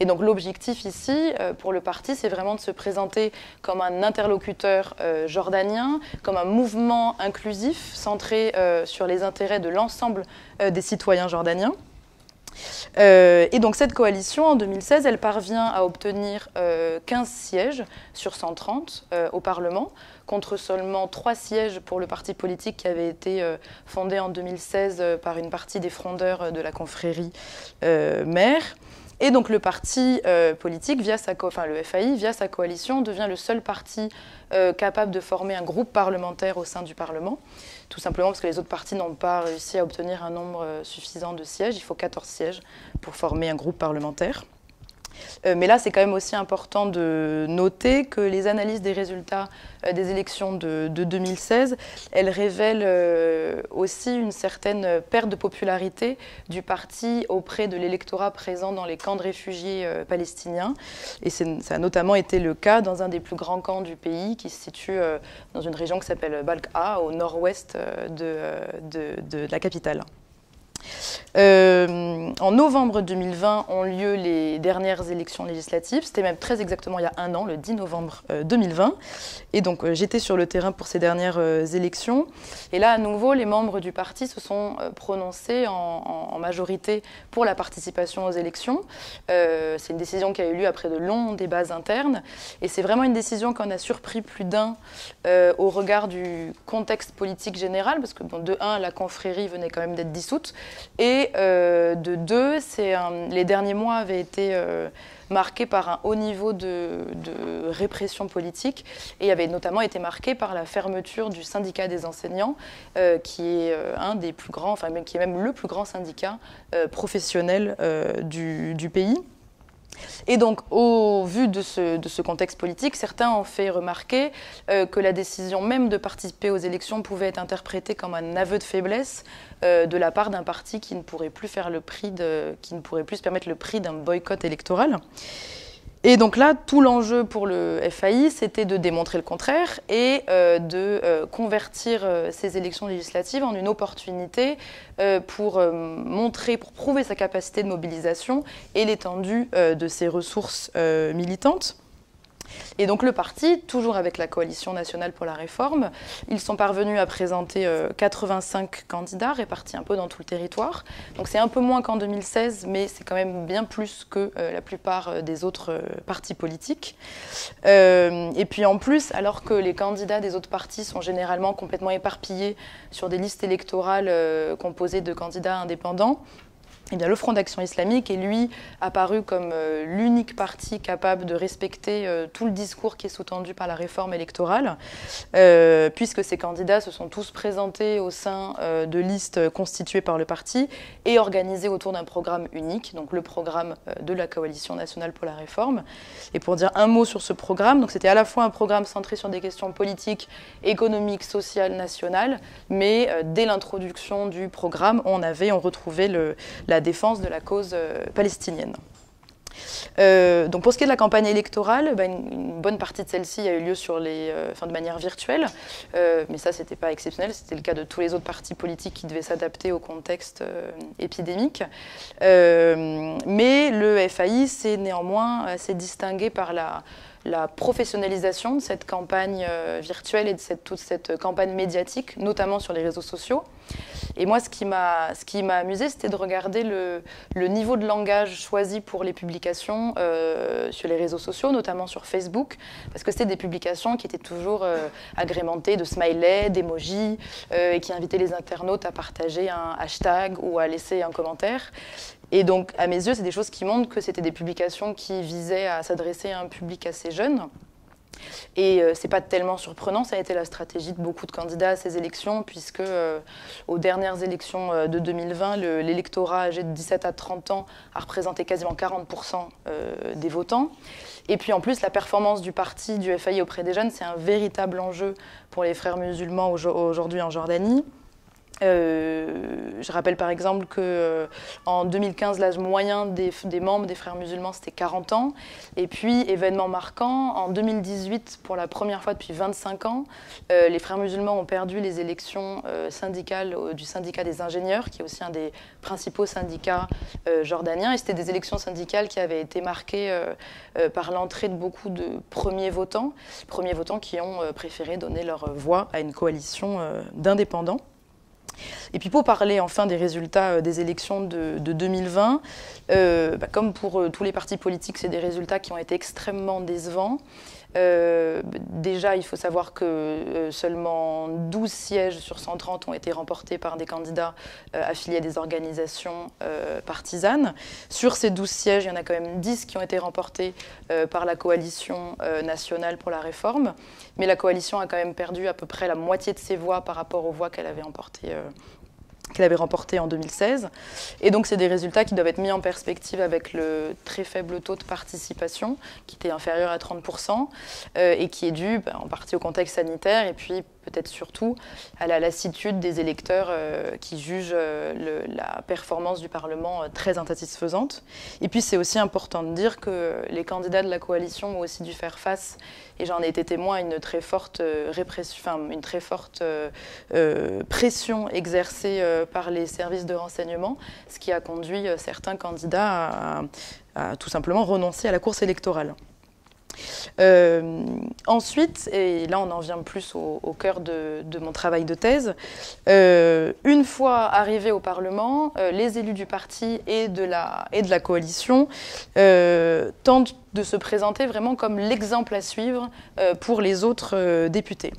Et donc l'objectif ici, pour le parti, c'est vraiment de se présenter comme un interlocuteur jordanien, comme un mouvement inclusif centré sur les intérêts de l'ensemble des citoyens jordaniens. Et donc cette coalition, en 2016, elle parvient à obtenir 15 sièges sur 130 au Parlement, contre seulement 3 sièges pour le parti politique qui avait été fondé en 2016 par une partie des frondeurs de la confrérie mère. Et donc le parti politique, le FAI, via sa coalition, devient le seul parti capable de former un groupe parlementaire au sein du Parlement, tout simplement parce que les autres partis n'ont pas réussi à obtenir un nombre suffisant de sièges. Il faut 14 sièges pour former un groupe parlementaire. Mais là, c'est quand même aussi important de noter que les analyses des résultats des élections de 2016, elles révèlent aussi une certaine perte de popularité du parti auprès de l'électorat présent dans les camps de réfugiés palestiniens. Et ça a notamment été le cas dans un des plus grands camps du pays, qui se situe dans une région qui s'appelle Balqa, au nord-ouest de la capitale. En novembre 2020 ont lieu les dernières élections législatives. C'était même très exactement il y a un an, le 10 novembre 2020. Et donc j'étais sur le terrain pour ces dernières élections. Et là, à nouveau, les membres du parti se sont prononcés en majorité pour la participation aux élections. C'est une décision qui a eu lieu après de longs débats internes. Et c'est vraiment une décision qu'on a surpris plus d'un au regard du contexte politique général, parce que bon, de un, la confrérie venait quand même d'être dissoute. Et de deux, les derniers mois avaient été marqués par un haut niveau de répression politique et avaient notamment été marqués par la fermeture du syndicat des enseignants, qui est un des plus grands, enfin qui est même le plus grand syndicat professionnel du pays. Et donc, au vu de ce contexte politique, certains ont fait remarquer que la décision même de participer aux élections pouvait être interprétée comme un aveu de faiblesse de la part d'un parti qui ne pourrait plus se permettre le prix d'un boycott électoral. Et donc là, tout l'enjeu pour le FAI, c'était de démontrer le contraire et de convertir ces élections législatives en une opportunité pour prouver sa capacité de mobilisation et l'étendue de ses ressources militantes. Et donc le parti, toujours avec la Coalition nationale pour la réforme, ils sont parvenus à présenter 85 candidats répartis un peu dans tout le territoire. Donc c'est un peu moins qu'en 2016, mais c'est quand même bien plus que la plupart des autres partis politiques. Et puis en plus, alors que les candidats des autres partis sont généralement complètement éparpillés sur des listes électorales composées de candidats indépendants, eh bien, le Front d'Action islamique est, lui, apparu comme l'unique parti capable de respecter tout le discours qui est sous-tendu par la réforme électorale, puisque ces candidats se sont tous présentés au sein de listes constituées par le parti et organisées autour d'un programme unique, donc le programme de la Coalition nationale pour la réforme. Et pour dire un mot sur ce programme, donc c'était à la fois un programme centré sur des questions politiques, économiques, sociales, nationales, mais dès l'introduction du programme, on retrouvait la défense de la cause palestinienne. Donc pour ce qui est de la campagne électorale, une bonne partie de celle-ci a eu lieu de manière virtuelle, mais ça c'était pas exceptionnel, c'était le cas de tous les autres partis politiques qui devaient s'adapter au contexte épidémique. Mais le FAI s'est néanmoins assez distingué par la professionnalisation de cette campagne virtuelle et de toute cette campagne médiatique, notamment sur les réseaux sociaux. Et moi, ce qui m'a amusé, c'était de regarder le niveau de langage choisi pour les publications sur les réseaux sociaux, notamment sur Facebook, parce que c'était des publications qui étaient toujours agrémentées de smileys, d'emojis, et qui invitaient les internautes à partager un hashtag ou à laisser un commentaire. Et donc, à mes yeux, c'est des choses qui montrent que c'était des publications qui visaient à s'adresser à un public assez jeune. Et ce n'est pas tellement surprenant, ça a été la stratégie de beaucoup de candidats à ces élections, puisque aux dernières élections de 2020, l'électorat âgé de 17 à 30 ans a représenté quasiment 40% des votants. Et puis en plus, la performance du parti, du FAI auprès des jeunes, c'est un véritable enjeu pour les frères musulmans aujourd'hui en Jordanie. Je rappelle par exemple qu'en 2015, l'âge moyen des membres des frères musulmans, c'était 40 ans. Et puis, événement marquant, en 2018, pour la première fois depuis 25 ans, les frères musulmans ont perdu les élections syndicales du syndicat des ingénieurs, qui est aussi un des principaux syndicats jordaniens. Et c'était des élections syndicales qui avaient été marquées par l'entrée de beaucoup de premiers votants qui ont préféré donner leur voix à une coalition d'indépendants. Et puis pour parler enfin des résultats des élections de 2020, comme pour tous les partis politiques, c'est des résultats qui ont été extrêmement décevants. Déjà, il faut savoir que seulement 12 sièges sur 130 ont été remportés par des candidats affiliés à des organisations partisanes. Sur ces 12 sièges, il y en a quand même 10 qui ont été remportés par la coalition nationale pour la réforme. Mais la coalition a quand même perdu à peu près la moitié de ses voix par rapport aux voix qu'elle avait remporté en 2016. Et donc, c'est des résultats qui doivent être mis en perspective avec le très faible taux de participation, qui était inférieur à 30%, et qui est dû en partie au contexte sanitaire, et puis peut-être surtout à la lassitude des électeurs qui jugent la performance du Parlement très insatisfaisante. Et puis, c'est aussi important de dire que les candidats de la coalition ont aussi dû faire face, et j'en ai été témoin, à une très forte pression exercée par les services de renseignement, ce qui a conduit certains candidats à tout simplement renoncer à la course électorale. Ensuite, et là on en vient plus au cœur de mon travail de thèse, une fois arrivés au Parlement, les élus du parti et de la coalition tentent de se présenter vraiment comme l'exemple à suivre pour les autres députés.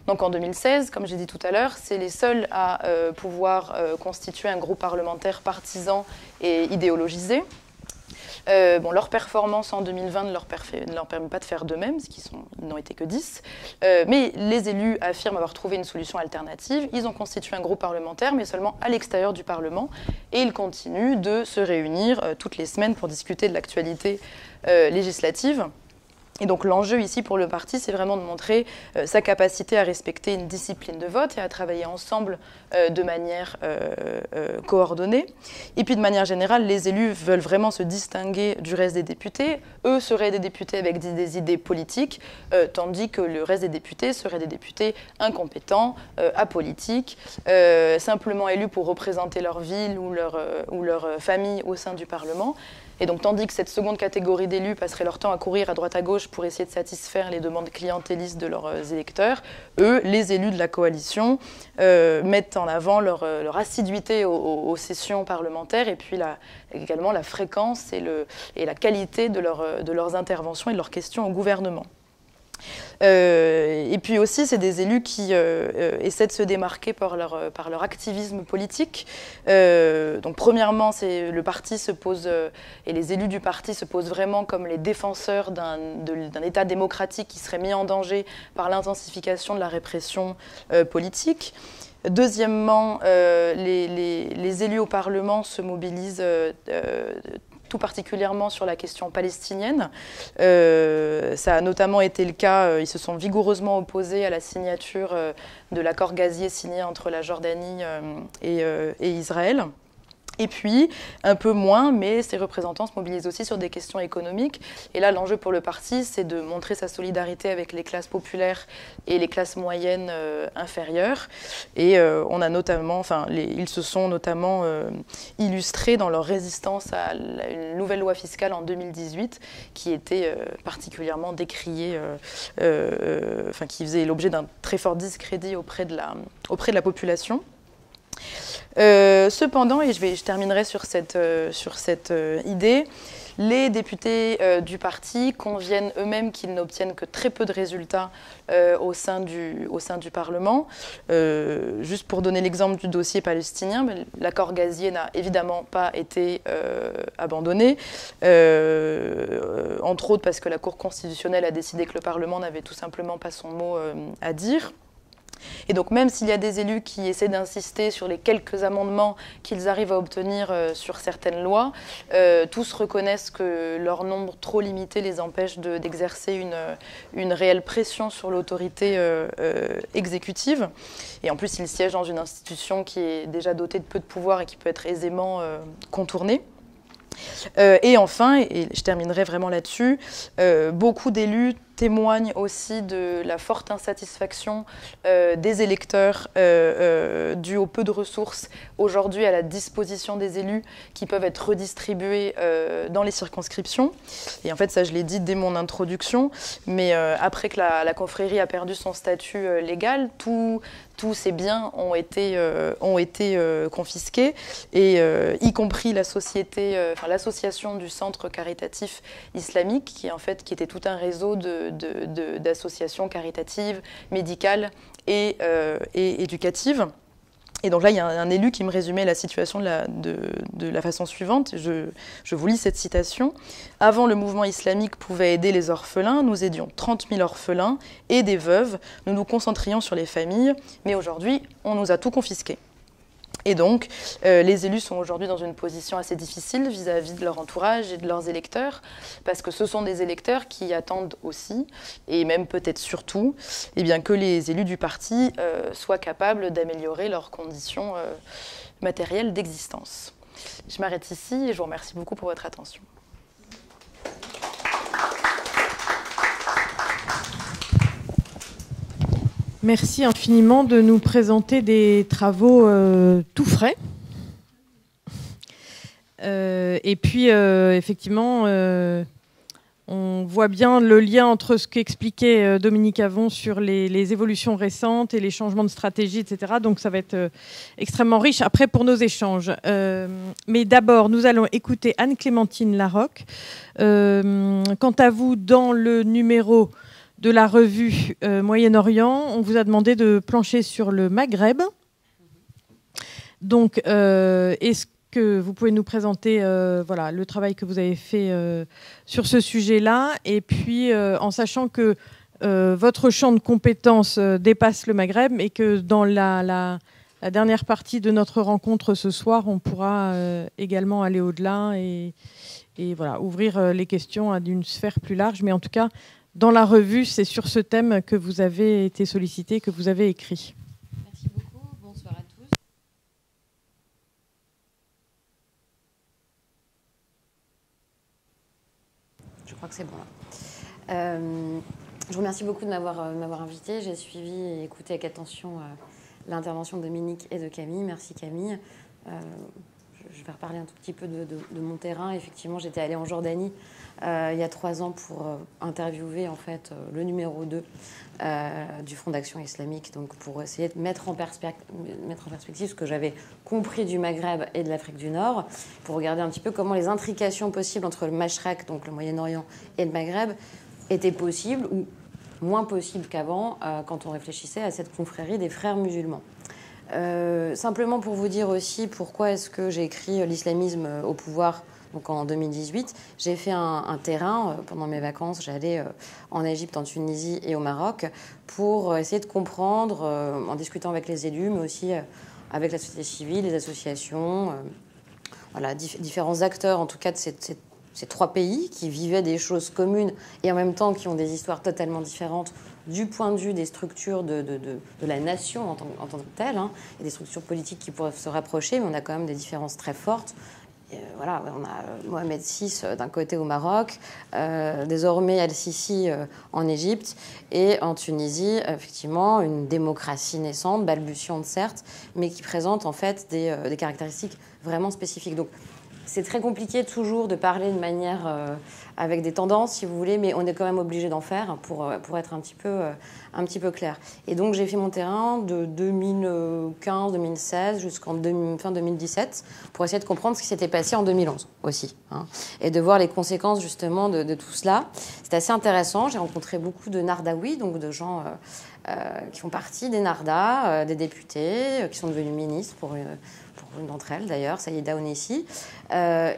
Donc en 2016, comme j'ai dit tout à l'heure, c'est les seuls à pouvoir constituer un groupe parlementaire partisan et idéologisé. Leur performance en 2020 ne leur permet pas de faire de même, parce qu'ils n'ont été que 10. Mais les élus affirment avoir trouvé une solution alternative. Ils ont constitué un groupe parlementaire, mais seulement à l'extérieur du Parlement. Et ils continuent de se réunir toutes les semaines pour discuter de l'actualité législative. Et donc l'enjeu ici pour le parti, c'est vraiment de montrer sa capacité à respecter une discipline de vote et à travailler ensemble de manière coordonnée. Et puis de manière générale, les élus veulent vraiment se distinguer du reste des députés. Eux seraient des députés avec des idées politiques, tandis que le reste des députés seraient des députés incompétents, apolitiques, simplement élus pour représenter leur ville ou leur famille au sein du Parlement. Et donc, tandis que cette seconde catégorie d'élus passerait leur temps à courir à droite à gauche pour essayer de satisfaire les demandes clientélistes de leurs électeurs, eux, les élus de la coalition, mettent en avant leur assiduité aux sessions parlementaires et puis également la fréquence et la qualité de leurs interventions et de leurs questions au gouvernement. Et puis aussi, c'est des élus qui essaient de se démarquer par leur activisme politique. Donc, premièrement, le parti se pose, et les élus du parti se posent vraiment comme les défenseurs d'un État démocratique qui serait mis en danger par l'intensification de la répression politique. Deuxièmement, les élus au Parlement se mobilisent tout particulièrement sur la question palestinienne. Ça a notamment été le cas, ils se sont vigoureusement opposés à la signature de l'accord gazier signé entre la Jordanie et Israël. Et puis, un peu moins, mais ces représentants se mobilisent aussi sur des questions économiques. Et là, l'enjeu pour le parti, c'est de montrer sa solidarité avec les classes populaires et les classes moyennes inférieures. Et ils se sont notamment illustrés dans leur résistance à une nouvelle loi fiscale en 2018, qui était particulièrement décriée, qui faisait l'objet d'un très fort discrédit auprès de la population. Cependant, et je terminerai sur cette idée, Les députés du parti conviennent eux-mêmes qu'ils n'obtiennent que très peu de résultats au sein du Parlement. Juste pour donner l'exemple du dossier palestinien, l'accord gazier n'a évidemment pas été abandonné, entre autres parce que la Cour constitutionnelle a décidé que le Parlement n'avait tout simplement pas son mot à dire. Et donc même s'il y a des élus qui essaient d'insister sur les quelques amendements qu'ils arrivent à obtenir sur certaines lois, tous reconnaissent que leur nombre trop limité les empêche d'exercer une réelle pression sur l'autorité exécutive. Et en plus, ils siègent dans une institution qui est déjà dotée de peu de pouvoir et qui peut être aisément contournée. Et enfin, et je terminerai vraiment là-dessus, beaucoup d'élus témoignent aussi de la forte insatisfaction des électeurs due au peu de ressources aujourd'hui à la disposition des élus qui peuvent être redistribuées dans les circonscriptions. Et en fait, ça je l'ai dit dès mon introduction, mais après que la confrérie a perdu son statut légal, tous ces biens ont été confisqués, et y compris l'association du Centre caritatif islamique, qui était tout un réseau d'associations caritatives, médicales et éducatives. Et donc là, il y a un élu qui me résumait la situation de la façon suivante. Je vous lis cette citation. « Avant, le mouvement islamique pouvait aider les orphelins. Nous aidions 30 000 orphelins et des veuves. Nous nous concentrions sur les familles. Mais aujourd'hui, on nous a tout confisqué. » Et donc, les élus sont aujourd'hui dans une position assez difficile vis-à-vis de leur entourage et de leurs électeurs, parce que ce sont des électeurs qui attendent aussi, et même peut-être surtout, eh bien, que les élus du parti soient capables d'améliorer leurs conditions matérielles d'existence. Je m'arrête ici et je vous remercie beaucoup pour votre attention. Merci infiniment de nous présenter des travaux tout frais. Et puis, effectivement, on voit bien le lien entre ce qu'expliquait Dominique Avon sur les évolutions récentes et les changements de stratégie, etc. Donc, ça va être extrêmement riche après pour nos échanges. Mais d'abord, nous allons écouter Anne-Clémentine Larocque. Quant à vous, dans le numéro de la revue Moyen-Orient, on vous a demandé de plancher sur le Maghreb. Donc, est-ce que vous pouvez nous présenter le travail que vous avez fait sur ce sujet-là, et puis en sachant que votre champ de compétences dépasse le Maghreb, et que dans la dernière partie de notre rencontre ce soir, on pourra également aller au-delà et ouvrir les questions à une sphère plus large. Mais en tout cas, dans la revue, c'est sur ce thème que vous avez été sollicité, que vous avez écrit. Merci beaucoup. Bonsoir à tous. Je crois que c'est bon là. Je vous remercie beaucoup de m'avoir invité. J'ai suivi et écouté avec attention l'intervention de Dominique et de Camille. Merci Camille. Je vais reparler un tout petit peu de mon terrain. Effectivement, j'étais allée en Jordanie il y a 3 ans pour interviewer en fait le numéro 2 du Front d'Action Islamique, donc pour essayer de mettre en perspective ce que j'avais compris du Maghreb et de l'Afrique du Nord, pour regarder un petit peu comment les intrications possibles entre le Mashrek, donc le Moyen-Orient, et le Maghreb étaient possibles ou moins possibles qu'avant quand on réfléchissait à cette confrérie des frères musulmans. Simplement pour vous dire aussi pourquoi est-ce que j'ai écrit l'islamisme au pouvoir. Donc en 2018, j'ai fait un terrain pendant mes vacances. J'allais en Égypte, en Tunisie et au Maroc pour essayer de comprendre, en discutant avec les élus, mais aussi avec la société civile, les associations, différents acteurs, en tout cas de ces 3 pays qui vivaient des choses communes et en même temps qui ont des histoires totalement différentes du point de vue des structures de la nation en tant que telle, hein, et des structures politiques qui pourraient se rapprocher, mais on a quand même des différences très fortes. On a Mohamed VI d'un côté au Maroc, désormais El-Sisi en Égypte, et en Tunisie, effectivement, une démocratie naissante, balbutiante certes, mais qui présente en fait des caractéristiques vraiment spécifiques. Donc, c'est très compliqué toujours de parler de manière avec des tendances, si vous voulez, mais on est quand même obligé d'en faire pour être un petit peu clair. Et donc, j'ai fait mon terrain de 2015-2016 jusqu'en fin 2017 pour essayer de comprendre ce qui s'était passé en 2011 aussi, hein, et de voir les conséquences justement de tout cela. C'est assez intéressant. J'ai rencontré beaucoup de Nardaouis, donc de gens qui font partie des Nardas, des députés, qui sont devenus ministres pour une d'entre elles d'ailleurs, Saïda Ounessi,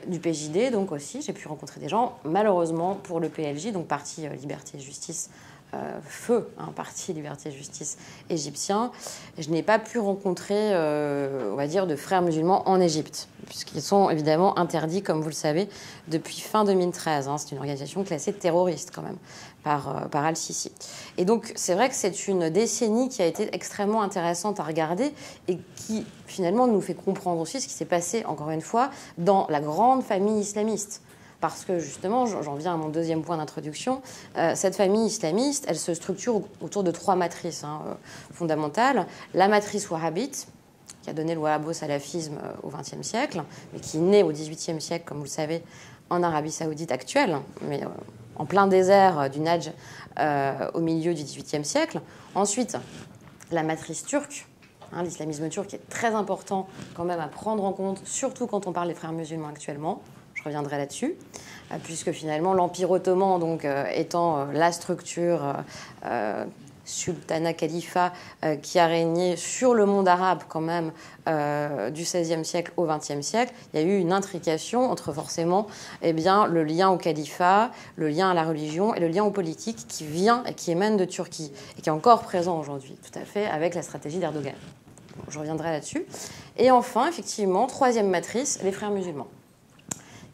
du PJD donc aussi. J'ai pu rencontrer des gens, malheureusement pour le PLJ, donc Parti Liberté et Justice, feu, hein, Parti Liberté et Justice égyptien. Je n'ai pas pu rencontrer, on va dire, de frères musulmans en Égypte, puisqu'ils sont évidemment interdits, comme vous le savez, depuis fin 2013. Hein. C'est une organisation classée terroriste quand même par Al-Sisi. Et donc, c'est vrai que c'est une décennie qui a été extrêmement intéressante à regarder et qui, finalement, nous fait comprendre aussi ce qui s'est passé, encore une fois, dans la grande famille islamiste. Parce que, justement, j'en viens à mon deuxième point d'introduction, cette famille islamiste, elle se structure autour de 3 matrices fondamentales. La matrice wahhabite, qui a donné le wahhabo-salafisme au XXe siècle, mais qui naît au XVIIIe siècle, comme vous le savez, en Arabie saoudite actuelle, mais en plein désert du Nadj au milieu du XVIIIe siècle. Ensuite, la matrice turque, hein, l'islamisme turc est très important quand même à prendre en compte, surtout quand on parle des frères musulmans actuellement. Je reviendrai là-dessus, puisque finalement l'Empire ottoman, donc, étant la structure sultanat califat qui a régné sur le monde arabe quand même du XVIe siècle au XXe siècle, il y a eu une intrication entre forcément le lien au califat, le lien à la religion et le lien au politique qui vient et qui émane de Turquie et qui est encore présent aujourd'hui, tout à fait, avec la stratégie d'Erdogan. Je reviendrai là-dessus. Et enfin, effectivement, 3e matrice, les frères musulmans.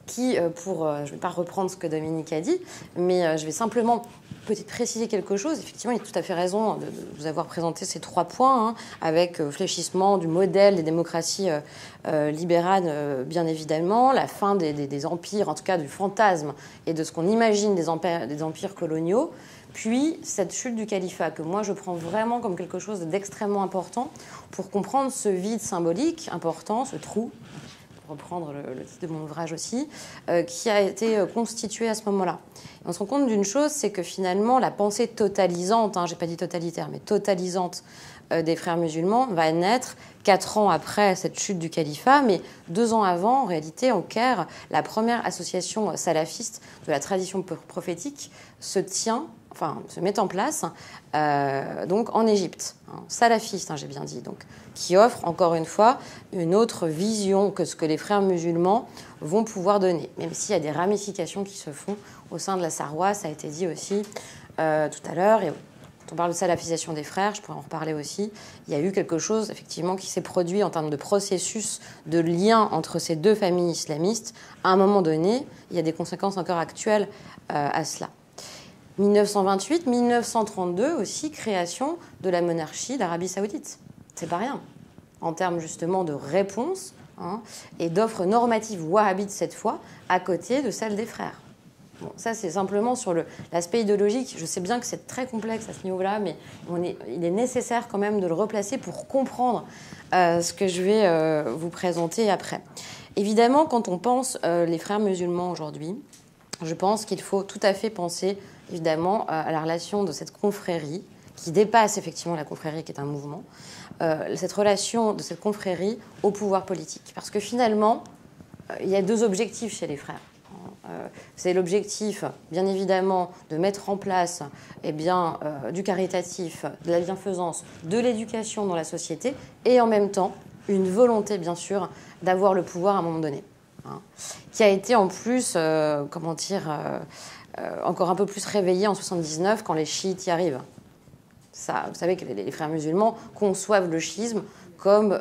Qui, je ne vais pas reprendre ce que Dominique a dit, mais je vais simplement peut-être préciser quelque chose. Effectivement, il a tout à fait raison de vous avoir présenté ces 3 points, hein, avec fléchissement du modèle des démocraties libérales, bien évidemment, la fin des empires, en tout cas du fantasme et de ce qu'on imagine des empires coloniaux, puis cette chute du califat, que moi je prends vraiment comme quelque chose d'extrêmement important pour comprendre ce vide symbolique important, ce trou, reprendre le titre de mon ouvrage aussi, qui a été constitué à ce moment-là. Et on se rend compte d'une chose, c'est que finalement, la pensée totalisante, hein, j'ai pas dit totalitaire, mais totalisante des frères musulmans va naître 4 ans après cette chute du califat, mais 2 ans avant, en réalité, au Caire, la première association salafiste de la tradition prophétique se met en place donc en Égypte, hein, salafiste, hein, j'ai bien dit, donc, qui offre encore une fois une autre vision que ce que les frères musulmans vont pouvoir donner, même s'il y a des ramifications qui se font au sein de la Sarwa, ça a été dit aussi tout à l'heure. Et quand on parle de salafisation des frères, je pourrais en reparler aussi, il y a eu quelque chose effectivement qui s'est produit en termes de processus de lien entre ces 2 familles islamistes. À un moment donné, il y a des conséquences encore actuelles à cela. 1928, 1932 aussi, création de la monarchie d'Arabie saoudite. C'est pas rien. En termes justement de réponse, hein, et d'offres normatives wahhabites cette fois, à côté de celle des frères. Bon, ça, c'est simplement sur l'aspect idéologique. Je sais bien que c'est très complexe à ce niveau-là, mais il est nécessaire quand même de le replacer pour comprendre ce que je vais vous présenter après. Évidemment, quand on pense les frères musulmans aujourd'hui, je pense qu'il faut tout à fait penser évidemment à la relation de cette confrérie qui dépasse effectivement la confrérie qui est un mouvement, cette relation de cette confrérie au pouvoir politique. Parce que finalement, il y a 2 objectifs chez les frères. C'est l'objectif, bien évidemment, de mettre en place du caritatif, de la bienfaisance, de l'éducation dans la société, et en même temps, une volonté, bien sûr, d'avoir le pouvoir à un moment donné. Hein, qui a été en plus, encore un peu plus réveillé en 79 quand les chiites y arrivent. Ça, vous savez que les frères musulmans conçoivent le chiisme comme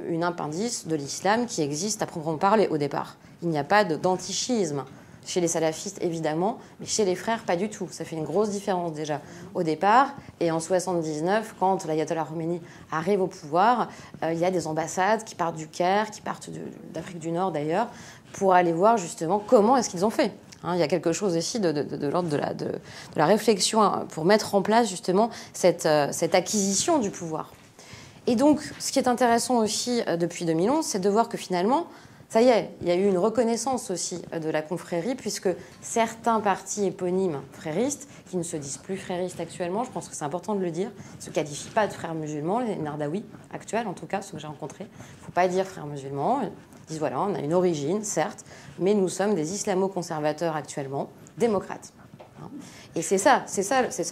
une appendice de l'islam qui existe à proprement parler au départ. Il n'y a pas d'antichisme. Chez les salafistes, évidemment, mais chez les frères, pas du tout. Ça fait une grosse différence déjà au départ. Et en 79, quand l'ayatollah Khomeini arrive au pouvoir, il y a des ambassades qui partent du Caire, qui partent d'Afrique du Nord d'ailleurs, pour aller voir justement comment est-ce qu'ils ont fait. Hein, il y a quelque chose aussi de l'ordre de la réflexion pour mettre en place justement cette acquisition du pouvoir. Et donc, ce qui est intéressant aussi depuis 2011, c'est de voir que finalement, ça y est, il y a eu une reconnaissance aussi de la confrérie, puisque certains partis éponymes fréristes, qui ne se disent plus fréristes actuellement, je pense que c'est important de le dire, ne se qualifient pas de frères musulmans, les Nardaouis actuels en tout cas, ceux que j'ai rencontrés. Il ne faut pas dire frères musulmans, ils disent voilà, on a une origine, certes, mais nous sommes des islamo-conservateurs actuellement, démocrates. Et c'est ça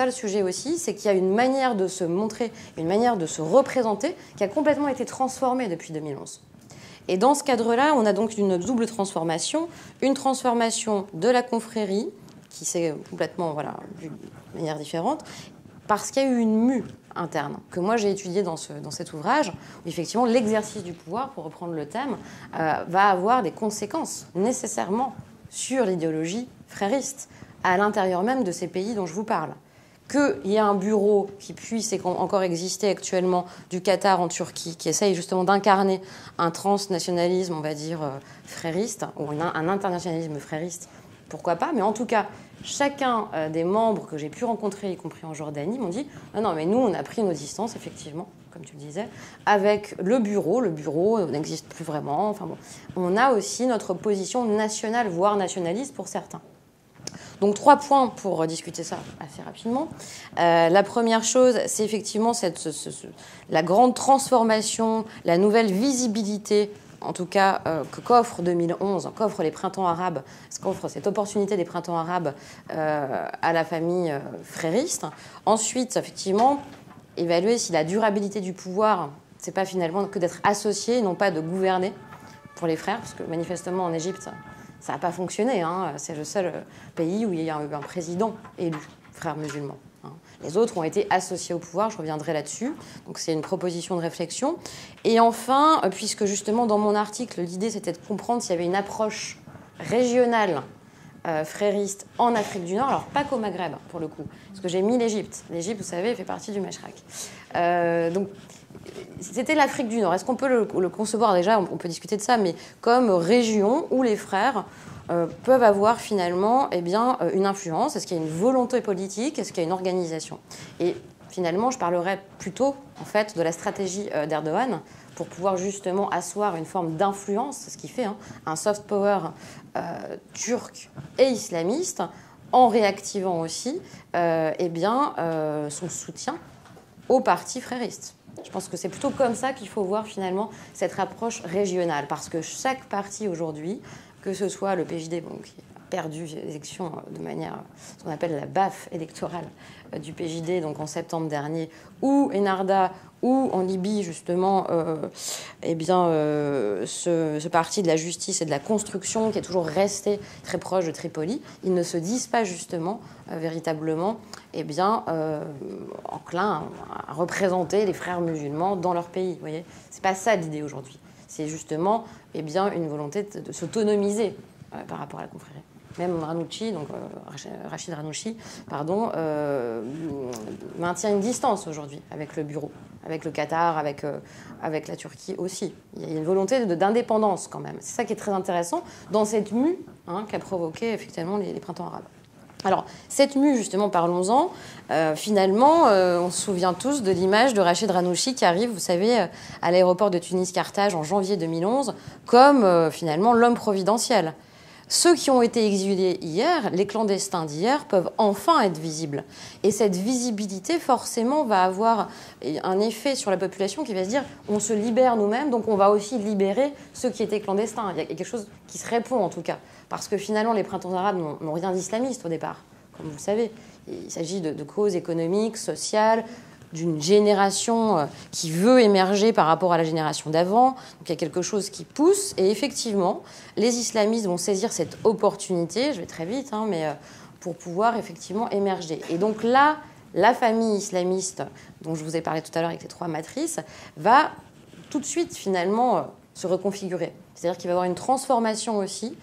le sujet aussi, c'est qu'il y a une manière de se montrer, une manière de se représenter qui a complètement été transformée depuis 2011. Et dans ce cadre-là, on a donc une double transformation. Une transformation de la confrérie, qui s'est complètement vue de manière différente, parce qu'il y a eu une mue interne, que moi j'ai étudiée dans cet ouvrage, où effectivement l'exercice du pouvoir, pour reprendre le thème, va avoir des conséquences nécessairement sur l'idéologie frériste, à l'intérieur même de ces pays dont je vous parle. Qu'il y ait un bureau qui puisse encore exister actuellement du Qatar en Turquie, qui essaye justement d'incarner un transnationalisme, on va dire, frériste, ou un internationalisme frériste, pourquoi pas, mais en tout cas, chacun des membres que j'ai pu rencontrer, y compris en Jordanie, m'ont dit « Non, mais nous, on a pris nos distances, effectivement, comme tu le disais, avec le bureau n'existe plus vraiment, enfin bon, on a aussi notre position nationale, voire nationaliste pour certains. » Donc 3 points pour discuter ça assez rapidement. La première chose, c'est effectivement la grande transformation, la nouvelle visibilité, en tout cas que qu'offre 2011, qu'offre les printemps arabes, qu'offre cette opportunité des printemps arabes à la famille frériste. Ensuite, effectivement, évaluer si la durabilité du pouvoir, c'est pas finalement que d'être associé, non pas de gouverner pour les frères, parce que manifestement en Égypte, ça n'a pas fonctionné. C'est le seul pays où il y a eu un président élu, frère musulman. Les autres ont été associés au pouvoir, je reviendrai là-dessus. Donc c'est une proposition de réflexion. Et enfin, puisque justement dans mon article, l'idée c'était de comprendre s'il y avait une approche régionale frériste en Afrique du Nord, alors pas qu'au Maghreb pour le coup, parce que j'ai mis l'Égypte. L'Égypte, vous savez, fait partie du Mashrek. Donc c'était l'Afrique du Nord. Est-ce qu'on peut le concevoir déjà, on peut discuter de ça, mais comme région où les frères peuvent avoir finalement une influence? Est-ce qu'il y a une volonté politique? Est-ce qu'il y a une organisation? Et finalement, je parlerai plutôt en fait, de la stratégie d'Erdogan pour pouvoir justement asseoir une forme d'influence, c'est ce qu'il fait, un soft power turc et islamiste, en réactivant aussi son soutien au parti frériste. Je pense que c'est plutôt comme ça qu'il faut voir finalement cette approche régionale, parce que chaque parti aujourd'hui, que ce soit le PJD, qui a perdu les élections de manière, ce qu'on appelle la baffe électorale du PJD, donc en septembre dernier, ou Enarda, ou en Libye justement, ce parti de la justice et de la construction qui est toujours resté très proche de Tripoli, ils ne se disent pas justement véritablement enclins à représenter les frères musulmans dans leur pays. Vous voyez, c'est pas ça l'idée aujourd'hui. C'est justement une volonté de s'autonomiser par rapport à la confrérie. Même Ranouchi, donc Rachid Ranouchi, maintient une distance aujourd'hui avec le bureau, avec le Qatar, avec la Turquie aussi. Il y a une volonté d'indépendance quand même. C'est ça qui est très intéressant dans cette mue qu'a provoqué effectivement les printemps arabes. Alors, cette mue, justement, parlons-en. Finalement, on se souvient tous de l'image de Rachid Ranouchi qui arrive, vous savez, à l'aéroport de Tunis-Carthage en janvier 2011, comme finalement l'homme providentiel. Ceux qui ont été exilés hier, les clandestins d'hier, peuvent enfin être visibles. Et cette visibilité, forcément, va avoir un effet sur la population qui va se dire on se libère nous-mêmes, donc on va aussi libérer ceux qui étaient clandestins. Il y a quelque chose qui se répond, en tout cas. Parce que finalement, les printemps arabes n'ont rien d'islamiste au départ, comme vous le savez. Il s'agit de causes économiques, sociales, d'une génération qui veut émerger par rapport à la génération d'avant. Donc il y a quelque chose qui pousse. Et effectivement, les islamistes vont saisir cette opportunité, je vais très vite, pour pouvoir effectivement émerger. Et donc là, la famille islamiste, dont je vous ai parlé tout à l'heure avec les 3 matrices, va tout de suite finalement se reconfigurer. C'est-à-dire qu'il va y avoir une transformation aussi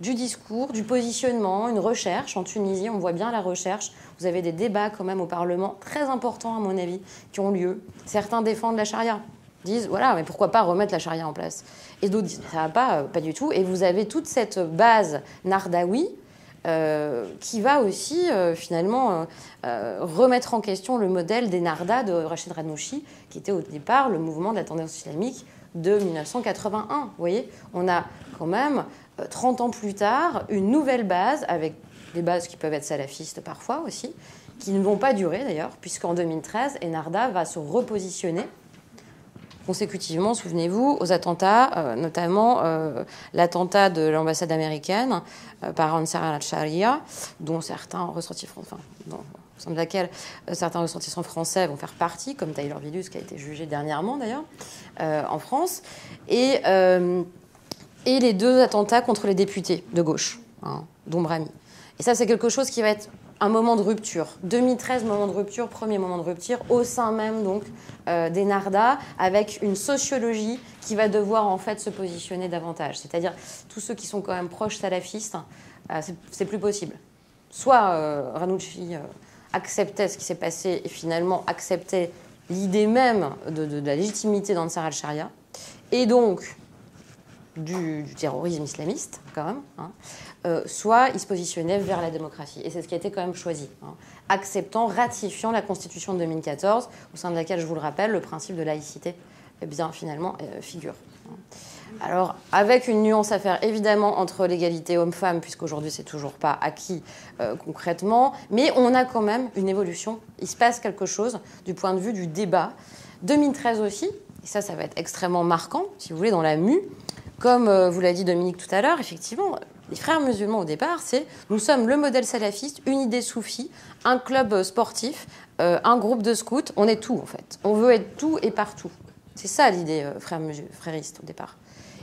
du discours, du positionnement, une recherche. En Tunisie, on voit bien la recherche. Vous avez des débats quand même au Parlement, très importants à mon avis, qui ont lieu. Certains défendent la charia, disent, voilà, mais pourquoi pas remettre la charia en place? Et d'autres disent, ça va pas du tout. Et vous avez toute cette base nardaoui qui va aussi finalement remettre en question le modèle des Nardas de Rachid Ranouchi, qui était au départ le mouvement de la tendance islamique de 1981. Vous voyez, on a quand même 30 ans plus tard une nouvelle base, avec des bases qui peuvent être salafistes parfois aussi, qui ne vont pas durer d'ailleurs, puisqu'en 2013, Ennahdha va se repositionner consécutivement, souvenez-vous, aux attentats, notamment l'attentat de l'ambassade américaine par Ansar al-Sharia, dont certains ressortissants, au sein de laquelle certains ressortissants français vont faire partie, comme Tyler Villus, qui a été jugé dernièrement d'ailleurs, en France, et les 2 attentats contre les députés de gauche, dont Brahmi. Et ça, c'est quelque chose qui va être un moment de rupture. 2013, moment de rupture, premier moment de rupture, au sein même donc d'Ennahdha, avec une sociologie qui va devoir en fait se positionner davantage. C'est-à-dire, tous ceux qui sont quand même proches salafistes, c'est plus possible. Soit Ranucci acceptait ce qui s'est passé et finalement acceptait l'idée même de la légitimité d'Ansar al-Sharia, et donc du terrorisme islamiste, quand même, soit il se positionnait vers la démocratie. Et c'est ce qui a été quand même choisi, acceptant, ratifiant la Constitution de 2014, au sein de laquelle, je vous le rappelle, le principe de laïcité, finalement, figure. Alors, avec une nuance à faire, évidemment, entre l'égalité homme-femme, puisqu'aujourd'hui, c'est toujours pas acquis concrètement, mais on a quand même une évolution. Il se passe quelque chose du point de vue du débat. 2013 aussi, et ça va être extrêmement marquant, si vous voulez, dans la mue. Comme vous l'a dit Dominique tout à l'heure, effectivement, les frères musulmans au départ, c'est nous sommes le modèle salafiste, une idée soufie, un club sportif, un groupe de scouts, on est tout en fait. On veut être tout et partout. C'est ça l'idée frériste au départ.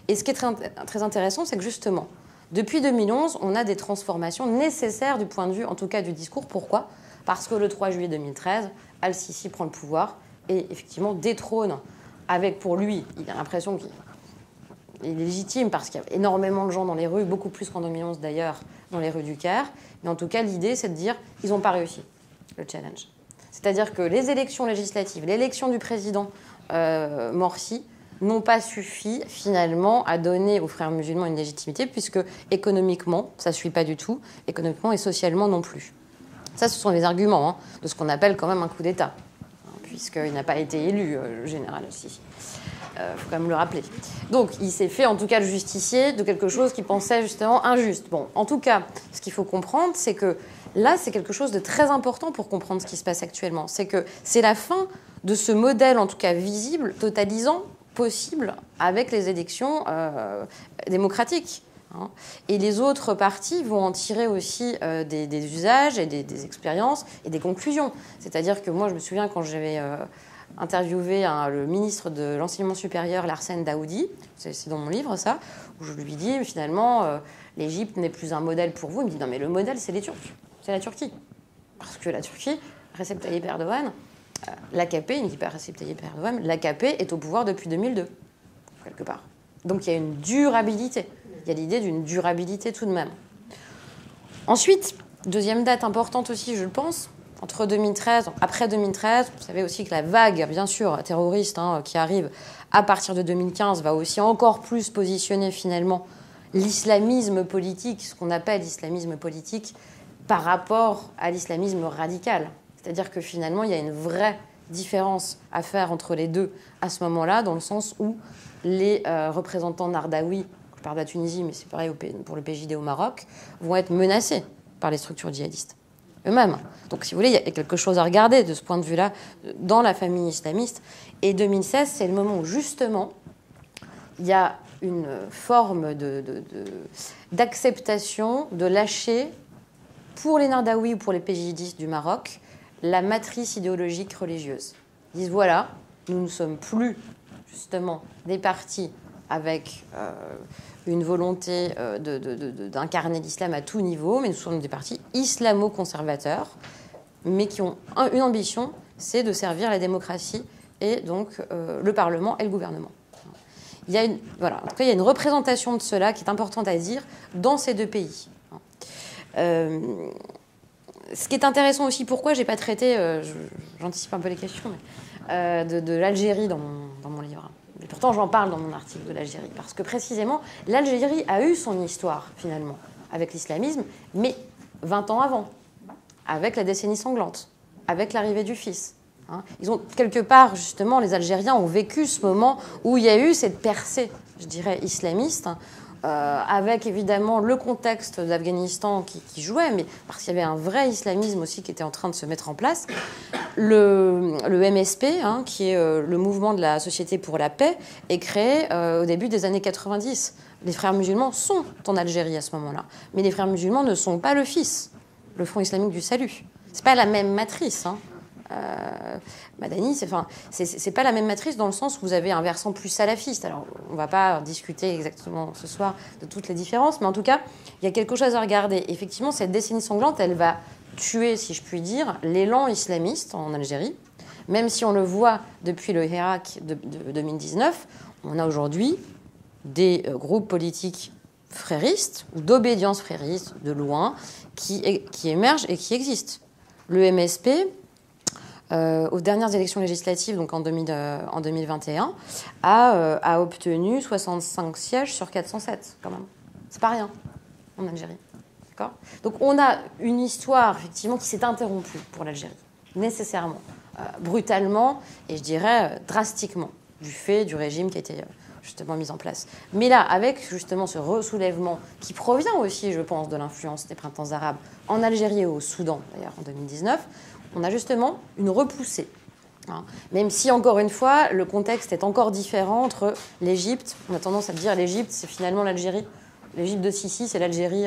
Et ce qui est très, très intéressant, c'est que justement, depuis 2011, on a des transformations nécessaires du point de vue, en tout cas du discours. Pourquoi ? Parce que le 3 juillet 2013, Al-Sisi prend le pouvoir et effectivement détrône, avec pour lui, il a l'impression qu'il est légitime parce qu'il y a énormément de gens dans les rues, beaucoup plus qu'en 2011 d'ailleurs, dans les rues du Caire. Mais en tout cas, l'idée, c'est de dire ils n'ont pas réussi le challenge. C'est-à-dire que les élections législatives, l'élection du président Morsi, n'ont pas suffi finalement à donner aux frères musulmans une légitimité, puisque économiquement, ça ne suit pas du tout, économiquement et socialement non plus. Ça, ce sont les arguments de ce qu'on appelle quand même un coup d'État, puisqu'il n'a pas été élu, le général aussi. Faut quand même le rappeler. Donc, il s'est fait en tout cas le justicier de quelque chose qu'il pensait justement injuste. Bon, en tout cas, ce qu'il faut comprendre, c'est que là, c'est quelque chose de très important pour comprendre ce qui se passe actuellement. C'est que c'est la fin de ce modèle, en tout cas visible, totalisant, possible, avec les élections démocratiques. Et les autres partis vont en tirer aussi des usages et des expériences et des conclusions. C'est-à-dire que moi, je me souviens quand j'avais interviewé le ministre de l'enseignement supérieur, Larsen Daoudi, c'est dans mon livre ça, où je lui dis finalement l'Égypte n'est plus un modèle pour vous. Il me dit non mais le modèle c'est les Turcs, c'est la Turquie. Parce que la Turquie, Recep Tayyip Erdogan, l'AKP, il ne dit pas Recep Tayyip Erdogan, l'AKP est au pouvoir depuis 2002, quelque part. Donc il y a une durabilité. Il y a l'idée d'une durabilité tout de même. Ensuite, deuxième date importante aussi, je le pense, entre 2013, après 2013, vous savez aussi que la vague, bien sûr, terroriste qui arrive à partir de 2015 va aussi encore plus positionner finalement l'islamisme politique, ce qu'on appelle l'islamisme politique, par rapport à l'islamisme radical. C'est-à-dire que finalement, il y a une vraie différence à faire entre les deux à ce moment-là, dans le sens où les représentants nardaouis, je parle de la Tunisie, mais c'est pareil pour le PJD au Maroc, vont être menacés par les structures djihadistes eux-mêmes. Donc, si vous voulez, il y a quelque chose à regarder de ce point de vue-là dans la famille islamiste. Et 2016, c'est le moment où, justement, il y a une forme d'acceptation, de lâcher, pour les nardaouis ou pour les PJDistes du Maroc, la matrice idéologique religieuse. Ils disent, voilà, nous ne sommes plus, justement, des partis avec une volonté d'incarner l'islam à tout niveau, mais nous sommes des partis islamo-conservateurs, mais qui ont une ambition, c'est de servir la démocratie et donc le Parlement et le gouvernement. Il y a voilà, en tout cas, il y a une représentation de cela qui est importante à dire dans ces deux pays. Ce qui est intéressant aussi, pourquoi je n'ai pas traité, j'anticipe un peu les questions, mais, de l'Algérie dans mon livre. Et pourtant, j'en parle dans mon article de l'Algérie, parce que précisément, l'Algérie a eu son histoire, finalement, avec l'islamisme, mais 20 ans avant, avec la décennie sanglante, avec l'arrivée du fils, Hein. Ils ont, quelque part, justement, les Algériens ont vécu ce moment où il y a eu cette percée, je dirais, islamiste, avec évidemment le contexte d'Afghanistan qui jouait, mais parce qu'il y avait un vrai islamisme aussi qui était en train de se mettre en place. Le MSP, hein, qui est le mouvement de la Société pour la paix, est créé au début des années 90. Les frères musulmans sont en Algérie à ce moment-là, mais les frères musulmans ne sont pas le FIS, le Front islamique du salut. C'est pas la même matrice. Hein. Madani, c'est pas la même matrice dans le sens où vous avez un versant plus salafiste. Alors, on va pas discuter exactement ce soir de toutes les différences, mais en tout cas, il y a quelque chose à regarder. Effectivement, cette décennie sanglante, elle va tuer, si je puis dire, l'élan islamiste en Algérie. Même si on le voit depuis le Hirak de 2019, on a aujourd'hui des groupes politiques fréristes ou d'obédience frériste de loin qui émergent et qui existent. Le MSP, aux dernières élections législatives, donc en 2021, a obtenu 65 sièges sur 407, quand même. C'est pas rien, en Algérie. D'accord ? Donc on a une histoire, effectivement, qui s'est interrompue pour l'Algérie, nécessairement, brutalement, et je dirais drastiquement, du fait du régime qui a été justement mis en place. Mais là, avec justement ce ressoulèvement, qui provient aussi, je pense, de l'influence des printemps arabes en Algérie et au Soudan, d'ailleurs, en 2019, on a justement une repoussée. Hein. Même si, encore une fois, le contexte est encore différent entre l'Égypte. On a tendance à dire l'Égypte, c'est finalement l'Algérie. L'Égypte de Sisi, c'est l'Algérie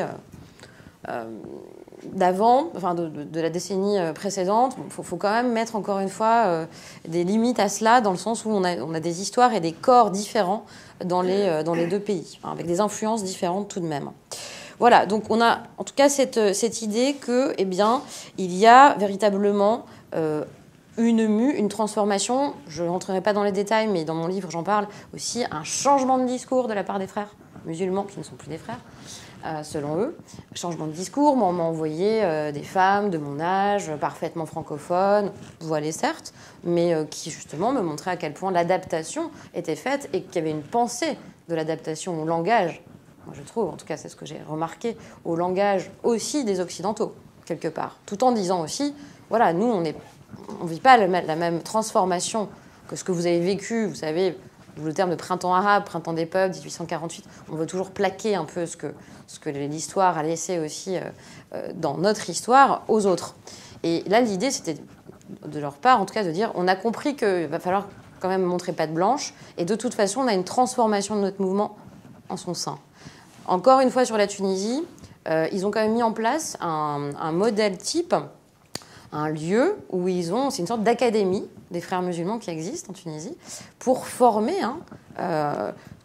d'avant, enfin de la décennie précédente. Il faut quand même mettre, encore une fois, des limites à cela, dans le sens où on a des histoires et des corps différents dans les deux pays, hein, avec des influences différentes tout de même. Voilà, donc on a en tout cas cette idée que, eh bien, il y a véritablement une transformation. Je ne rentrerai pas dans les détails, mais dans mon livre, j'en parle aussi, un changement de discours de la part des frères musulmans, qui ne sont plus des frères, selon eux. Changement de discours, on m'a envoyé des femmes de mon âge, parfaitement francophones, voilées certes, mais qui justement me montraient à quel point l'adaptation était faite et qu'il y avait une pensée de l'adaptation au langage. Moi, je trouve, en tout cas, c'est ce que j'ai remarqué, au langage aussi des Occidentaux, quelque part. Tout en disant aussi, voilà, nous, on ne vit pas la même transformation que ce que vous avez vécu. Vous savez, le terme de printemps arabe, printemps des peuples, 1848, on veut toujours plaquer un peu ce que l'histoire a laissé aussi dans notre histoire aux autres. Et là, l'idée, c'était, de leur part, en tout cas, de dire, on a compris qu'il va falloir quand même montrer patte blanche, et de toute façon, on a une transformation de notre mouvement en son sein. Encore une fois, sur la Tunisie, ils ont quand même mis en place un modèle type, un lieu où c'est une sorte d'académie des frères musulmans qui existe en Tunisie, pour former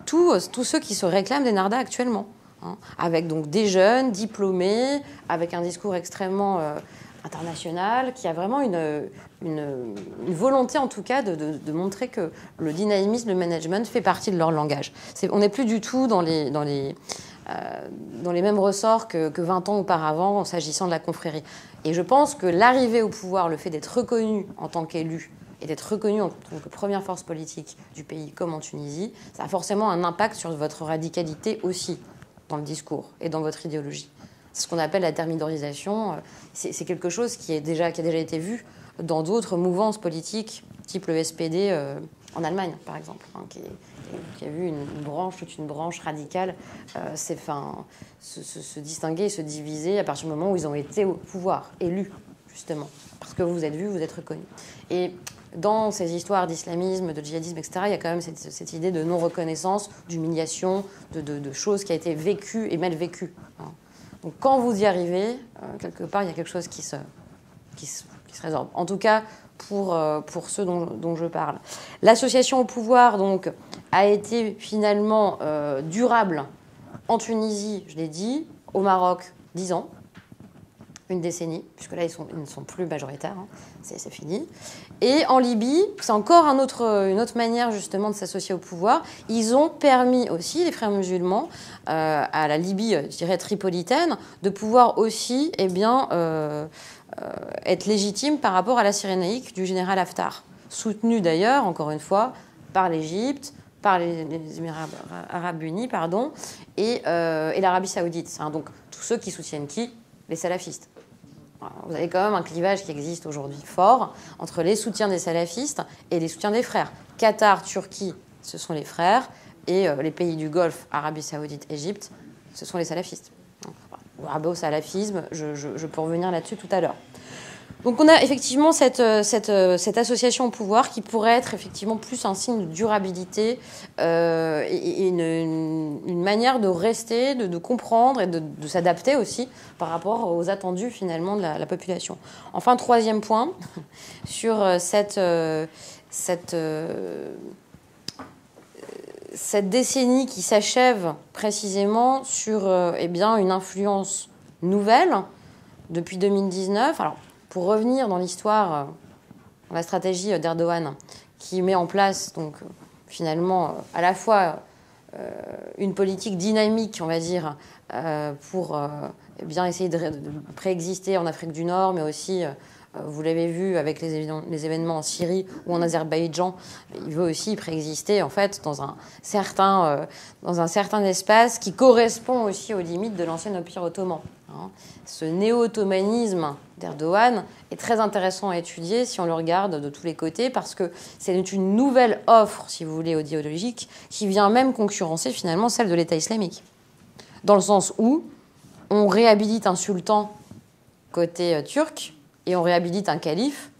tous ceux qui se réclament des Nardas actuellement, hein, avec donc des jeunes diplômés, avec un discours extrêmement international, qui a vraiment une volonté, en tout cas, de montrer que le dynamisme, le management fait partie de leur langage. On n'est plus du tout dans les mêmes ressorts que 20 ans auparavant, s'agissant de la confrérie. Et je pense que l'arrivée au pouvoir, le fait d'être reconnu en tant qu'élu et d'être reconnu en tant que première force politique du pays, comme en Tunisie, ça a forcément un impact sur votre radicalité aussi, dans le discours et dans votre idéologie. C'est ce qu'on appelle la thermidorisation. C'est quelque chose qui a déjà été vu dans d'autres mouvances politiques, type le SPD en Allemagne, par exemple, hein, qui a vu toute une branche radicale se distinguer et se diviser à partir du moment où ils ont été au pouvoir, élus, justement. Parce que vous êtes vus, vous êtes reconnus. Et dans ces histoires d'islamisme, de djihadisme, etc., il y a quand même cette idée de non-reconnaissance, d'humiliation, de choses qui a été vécues et mal vécues. Hein. Donc quand vous y arrivez, quelque part, il y a quelque chose qui se résorbe. En tout cas, pour ceux dont je parle. L'association au pouvoir, donc, a été finalement durable en Tunisie, je l'ai dit, au Maroc, 10 ans, une décennie, puisque là, ils ne sont plus majoritaires, hein, c'est fini. Et en Libye, c'est encore une autre manière, justement, de s'associer au pouvoir. Ils ont permis aussi, les frères musulmans, à la Libye, je dirais, tripolitaine, de pouvoir aussi, être légitime par rapport à la Cyrénaïque du général Haftar, soutenu d'ailleurs, encore une fois, par l'Égypte, par les Émirats arabes unis, et l'Arabie saoudite. Hein, donc tous ceux qui soutiennent qui ? Les salafistes. Vous avez quand même un clivage qui existe aujourd'hui fort entre les soutiens des salafistes et les soutiens des frères. Qatar, Turquie, ce sont les frères, et les pays du Golfe, Arabie Saoudite, Égypte, ce sont les salafistes. Le arabo-salafisme, je peux revenir là-dessus tout à l'heure. Donc on a effectivement cette association au pouvoir qui pourrait être effectivement plus un signe de durabilité et une manière de rester, de comprendre et de s'adapter aussi par rapport aux attendus finalement de la population. Enfin, troisième point, sur cette décennie qui s'achève précisément sur une influence nouvelle depuis 2019. Alors, pour revenir dans l'histoire, la stratégie d'Erdogan, qui met en place donc finalement à la fois une politique dynamique, on va dire, pour essayer de préexister en Afrique du Nord, mais aussi, vous l'avez vu avec les événements en Syrie ou en Azerbaïdjan, il veut aussi préexister en fait dans un certain espace qui correspond aussi aux limites de l'ancien empire ottoman. Ce néo-ottomanisme d'Erdogan est très intéressant à étudier si on le regarde de tous les côtés, parce que c'est une nouvelle offre, si vous voulez, idéologique, qui vient même concurrencer finalement celle de l'État islamique. Dans le sens où on réhabilite un sultan côté turc et on réhabilite un calife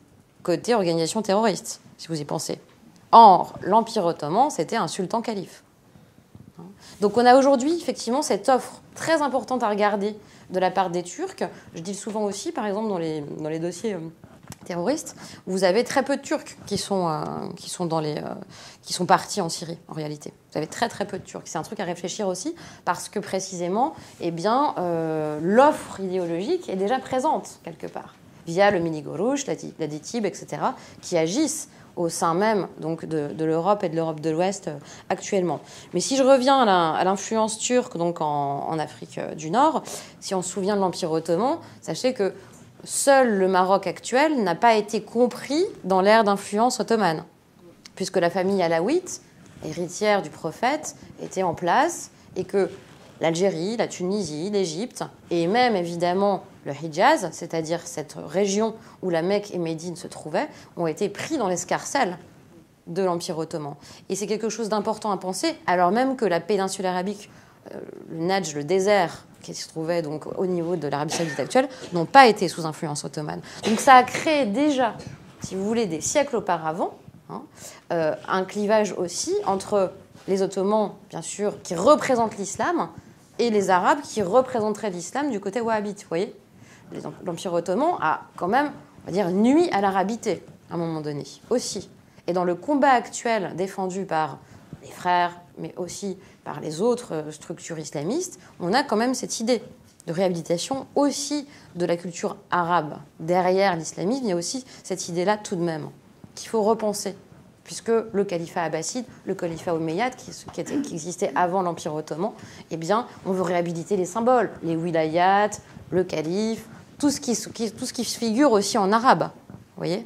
côté organisation terroriste, si vous y pensez. Or, l'Empire ottoman, c'était un sultan-calife. Donc on a aujourd'hui effectivement cette offre très importante à regarder de la part des Turcs. Je dis souvent aussi, par exemple, dans les dossiers terroristes, vous avez très peu de Turcs qui sont partis en Syrie, en réalité. Vous avez très très peu de Turcs. C'est un truc à réfléchir aussi, parce que précisément, l'offre idéologique est déjà présente quelque part, via le Mini-Gorouch, la DİTİB, etc., qui agissent au sein même donc, de l'Europe et de l'Europe de l'Ouest actuellement. Mais si je reviens à l'influence turque donc en Afrique du Nord, si on se souvient de l'Empire ottoman, sachez que seul le Maroc actuel n'a pas été compris dans l'ère d'influence ottomane, puisque la famille alaouite, héritière du prophète, était en place, et que l'Algérie, la Tunisie, l'Égypte, et même évidemment le Hijaz, c'est-à-dire cette région où la Mecque et Médine se trouvaient, ont été pris dans l'escarcelle de l'Empire ottoman. Et c'est quelque chose d'important à penser, alors même que la péninsule arabique, le Nadj, le désert, qui se trouvait donc au niveau de l'Arabie saoudite actuelle, n'ont pas été sous influence ottomane. Donc ça a créé déjà, si vous voulez, des siècles auparavant, un clivage aussi entre les Ottomans, bien sûr, qui représentent l'islam, et les Arabes qui représenteraient l'islam du côté wahhabite. Vous voyez, l'Empire ottoman a quand même, on va dire, nui à l'arabité à un moment donné aussi. Et dans le combat actuel défendu par les frères, mais aussi par les autres structures islamistes, on a quand même cette idée de réhabilitation aussi de la culture arabe. Derrière l'islamisme, il y a aussi cette idée-là tout de même qu'il faut repenser, puisque le califat abbasside, le califat omeyyade, qui existait avant l'Empire ottoman, eh bien, on veut réhabiliter les symboles, les wilayats, le calife, tout ce qui figure aussi en arabe. Vous voyez ?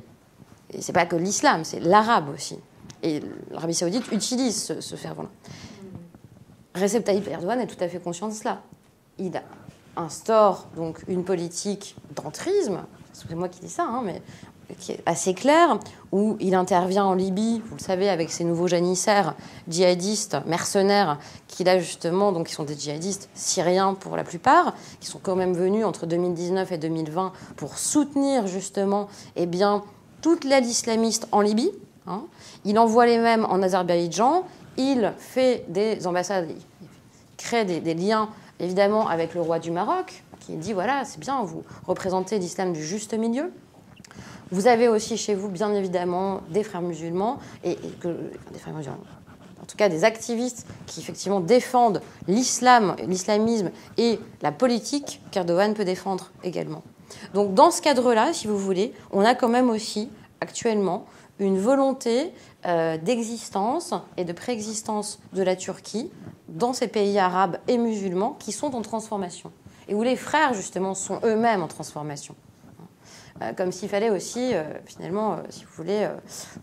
Et c'est pas que l'islam, c'est l'arabe aussi. Et l'Arabie saoudite utilise ce fervent-là. Recep Tayyip Erdogan est tout à fait conscient de cela. Il instaure donc une politique d'entrisme, c'est moi qui dis ça, mais qui est assez claire, où il intervient en Libye, vous le savez, avec ses nouveaux janissaires djihadistes, mercenaires, qui là justement, donc qui sont des djihadistes syriens pour la plupart, qui sont quand même venus entre 2019 et 2020 pour soutenir justement toute l'aide islamiste en Libye. Il envoie les mêmes en Azerbaïdjan, il fait des ambassades, il crée des liens évidemment avec le roi du Maroc, qui dit voilà, c'est bien, vous représentez l'islam du juste milieu. Vous avez aussi chez vous, bien évidemment, des frères musulmans, des frères musulmans, en tout cas des activistes qui effectivement défendent l'islamisme et la politique qu'Erdogan peut défendre également. Donc dans ce cadre-là, si vous voulez, on a quand même aussi actuellement une volonté d'existence et de préexistence de la Turquie dans ces pays arabes et musulmans qui sont en transformation, et où les frères justement sont eux-mêmes en transformation. Comme s'il fallait aussi, finalement, si vous voulez,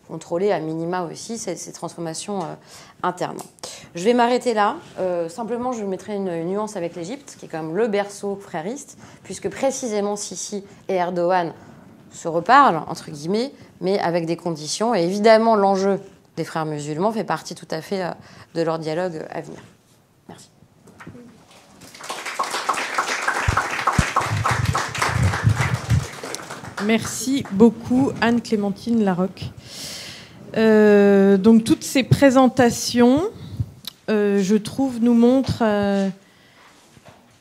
contrôler à minima aussi ces transformations internes. Je vais m'arrêter là. Simplement, je mettrai une nuance avec l'Égypte, qui est quand même le berceau frériste, puisque précisément Sisi et Erdogan se reparlent, entre guillemets, mais avec des conditions. Et évidemment, l'enjeu des frères musulmans fait partie tout à fait de leur dialogue à venir. Merci. Merci beaucoup, Anne-Clémentine Larocque. Donc, toutes ces présentations, je trouve, nous montrent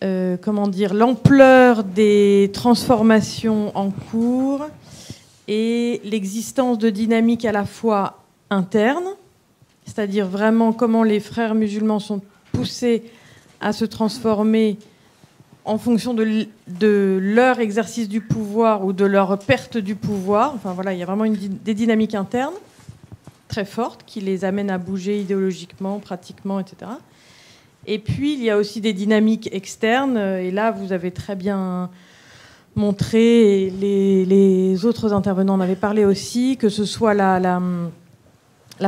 l'ampleur des transformations en cours et l'existence de dynamiques à la fois internes, c'est-à-dire vraiment comment les frères musulmans sont poussés à se transformer en fonction de leur exercice du pouvoir ou de leur perte du pouvoir. Enfin voilà, il y a vraiment des dynamiques internes très fortes qui les amènent à bouger idéologiquement, pratiquement, etc. Et puis, il y a aussi des dynamiques externes. Et là, vous avez très bien montré, et les autres intervenants en avaient parlé aussi, que ce soit la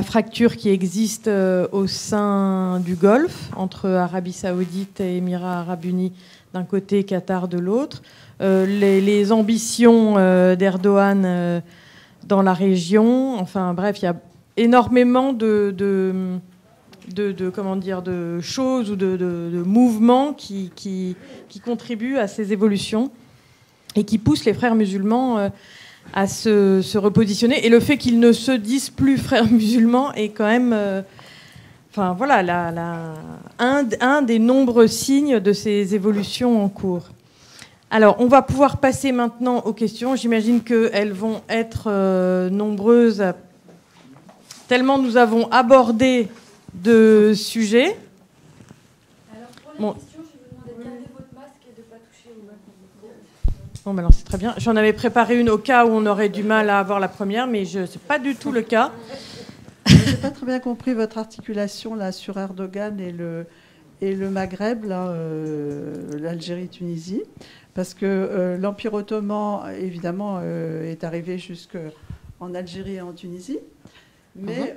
fracture qui existe au sein du Golfe, entre Arabie Saoudite et Émirats Arabes Unis d'un côté, Qatar de l'autre, les ambitions d'Erdogan dans la région. Enfin bref, il y a énormément de choses ou de mouvements qui contribuent à ces évolutions et qui poussent les frères musulmans à se repositionner. Et le fait qu'ils ne se disent plus frères musulmans est quand même un des nombreux signes de ces évolutions en cours. Alors, on va pouvoir passer maintenant aux questions. J'imagine qu'elles vont être nombreuses, tellement nous avons abordé de sujets. Alors, pour les questions, je vais vous demander de garder votre masque et de ne pas toucher au masque. Bon, ben alors c'est très bien. J'en avais préparé une au cas où on aurait du mal à avoir la première, mais ce n'est pas du tout le cas. Je n'ai pas très bien compris votre articulation là, sur Erdogan et le Maghreb, l'Algérie-Tunisie, parce que l'Empire ottoman, évidemment, est arrivé jusqu'en Algérie et en Tunisie, mais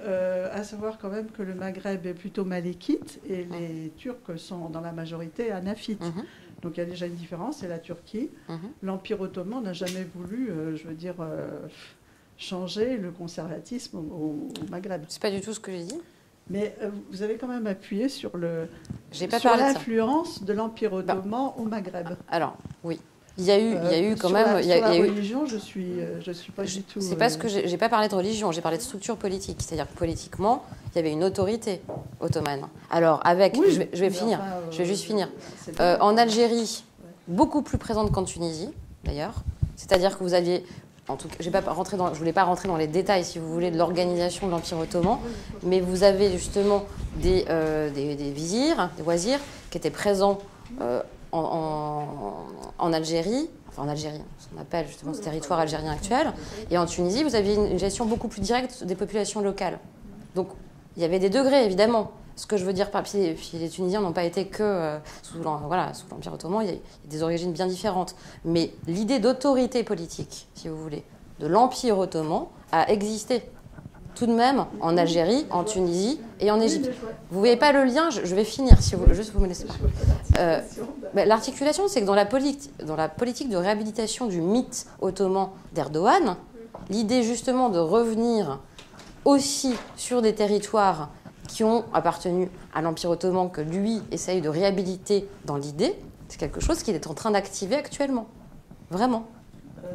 à savoir quand même que le Maghreb est plutôt malékite et les Turcs sont dans la majorité hanafites. Donc il y a déjà une différence, c'est la Turquie. L'Empire ottoman n'a jamais voulu, changer le conservatisme au Maghreb. C'est pas du tout ce que j'ai dit. Mais vous avez quand même appuyé sur sur l'influence de l'Empire ottoman au Maghreb. Alors, oui. Il y a eu quand même... Sur la religion, je suis pas du tout... C'est parce que j'ai pas parlé de religion, j'ai parlé de structure politique. C'est-à-dire que politiquement, il y avait une autorité ottomane. Alors, avec... Oui, je vais finir. Je vais juste finir. En Algérie, beaucoup plus présente qu'en Tunisie, d'ailleurs. C'est-à-dire que vous aviez... En tout cas, je ne voulais pas rentrer dans les détails, si vous voulez, de l'organisation de l'Empire ottoman, mais vous avez justement des vizirs, des wazirs, qui étaient présents en Algérie, enfin en Algérie, ce qu'on appelle justement ce territoire algérien actuel, et en Tunisie, vous aviez une gestion beaucoup plus directe des populations locales. Donc, il y avait des degrés, évidemment. Ce que je veux dire, puis les Tunisiens n'ont pas été que sous l'Empire ottoman, il y a des origines bien différentes. Mais l'idée d'autorité politique, si vous voulez, de l'Empire ottoman a existé tout de même en Algérie, en Tunisie et en Égypte. Vous ne voyez pas le lien, je vais finir, si vous, juste vous me laissez pas. L'articulation, c'est que dans la politique de réhabilitation du mythe ottoman d'Erdogan, l'idée justement de revenir aussi sur des territoires qui ont appartenu à l'Empire ottoman, que lui essaye de réhabiliter dans l'idée, c'est quelque chose qu'il est en train d'activer actuellement. Vraiment.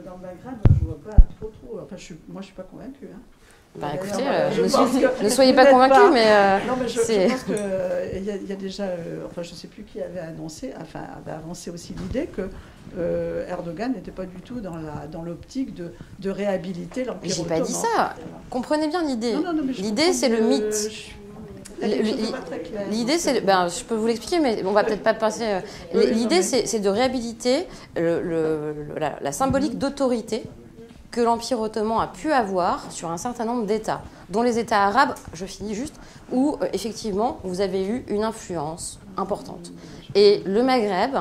Dans le Maghreb, je ne vois pas trop. Enfin, moi, je ne suis pas convaincue. Hein. Bah, écoutez, ne soyez pas convaincus, mais... non, mais je pense qu'il y a déjà... je ne sais plus qui avait avancé aussi l'idée que Erdogan n'était pas du tout dans l'optique de réhabiliter l'Empire ottoman. Mais j'ai pas dit ça. Comprenez bien l'idée. L'idée, c'est le mythe. L'idée, c'est... je peux vous l'expliquer, mais on va peut-être pas passer... L'idée, c'est de réhabiliter la symbolique d'autorité que l'Empire ottoman a pu avoir sur un certain nombre d'États, dont les États arabes, je finis juste, où effectivement, vous avez eu une influence importante. Et le Maghreb,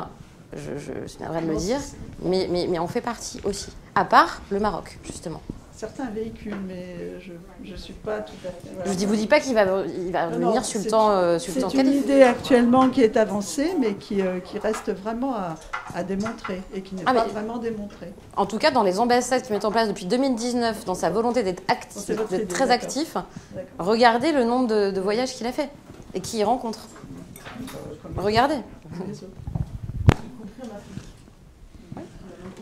je suis navrée de le dire, mais on fait partie aussi, à part le Maroc, justement. certains véhicules, mais je ne suis pas tout à fait... Voilà. Je ne vous dis pas qu'il va revenir sur le temps C'est une idée actuellement qui est avancée, mais qui reste vraiment à démontrer, et qui n'est pas vraiment démontrée. En tout cas, dans les ambassades qui mettent en place depuis 2019, dans sa volonté d'être très actif, regardez le nombre de voyages qu'il a fait et qui y rencontre. Regardez.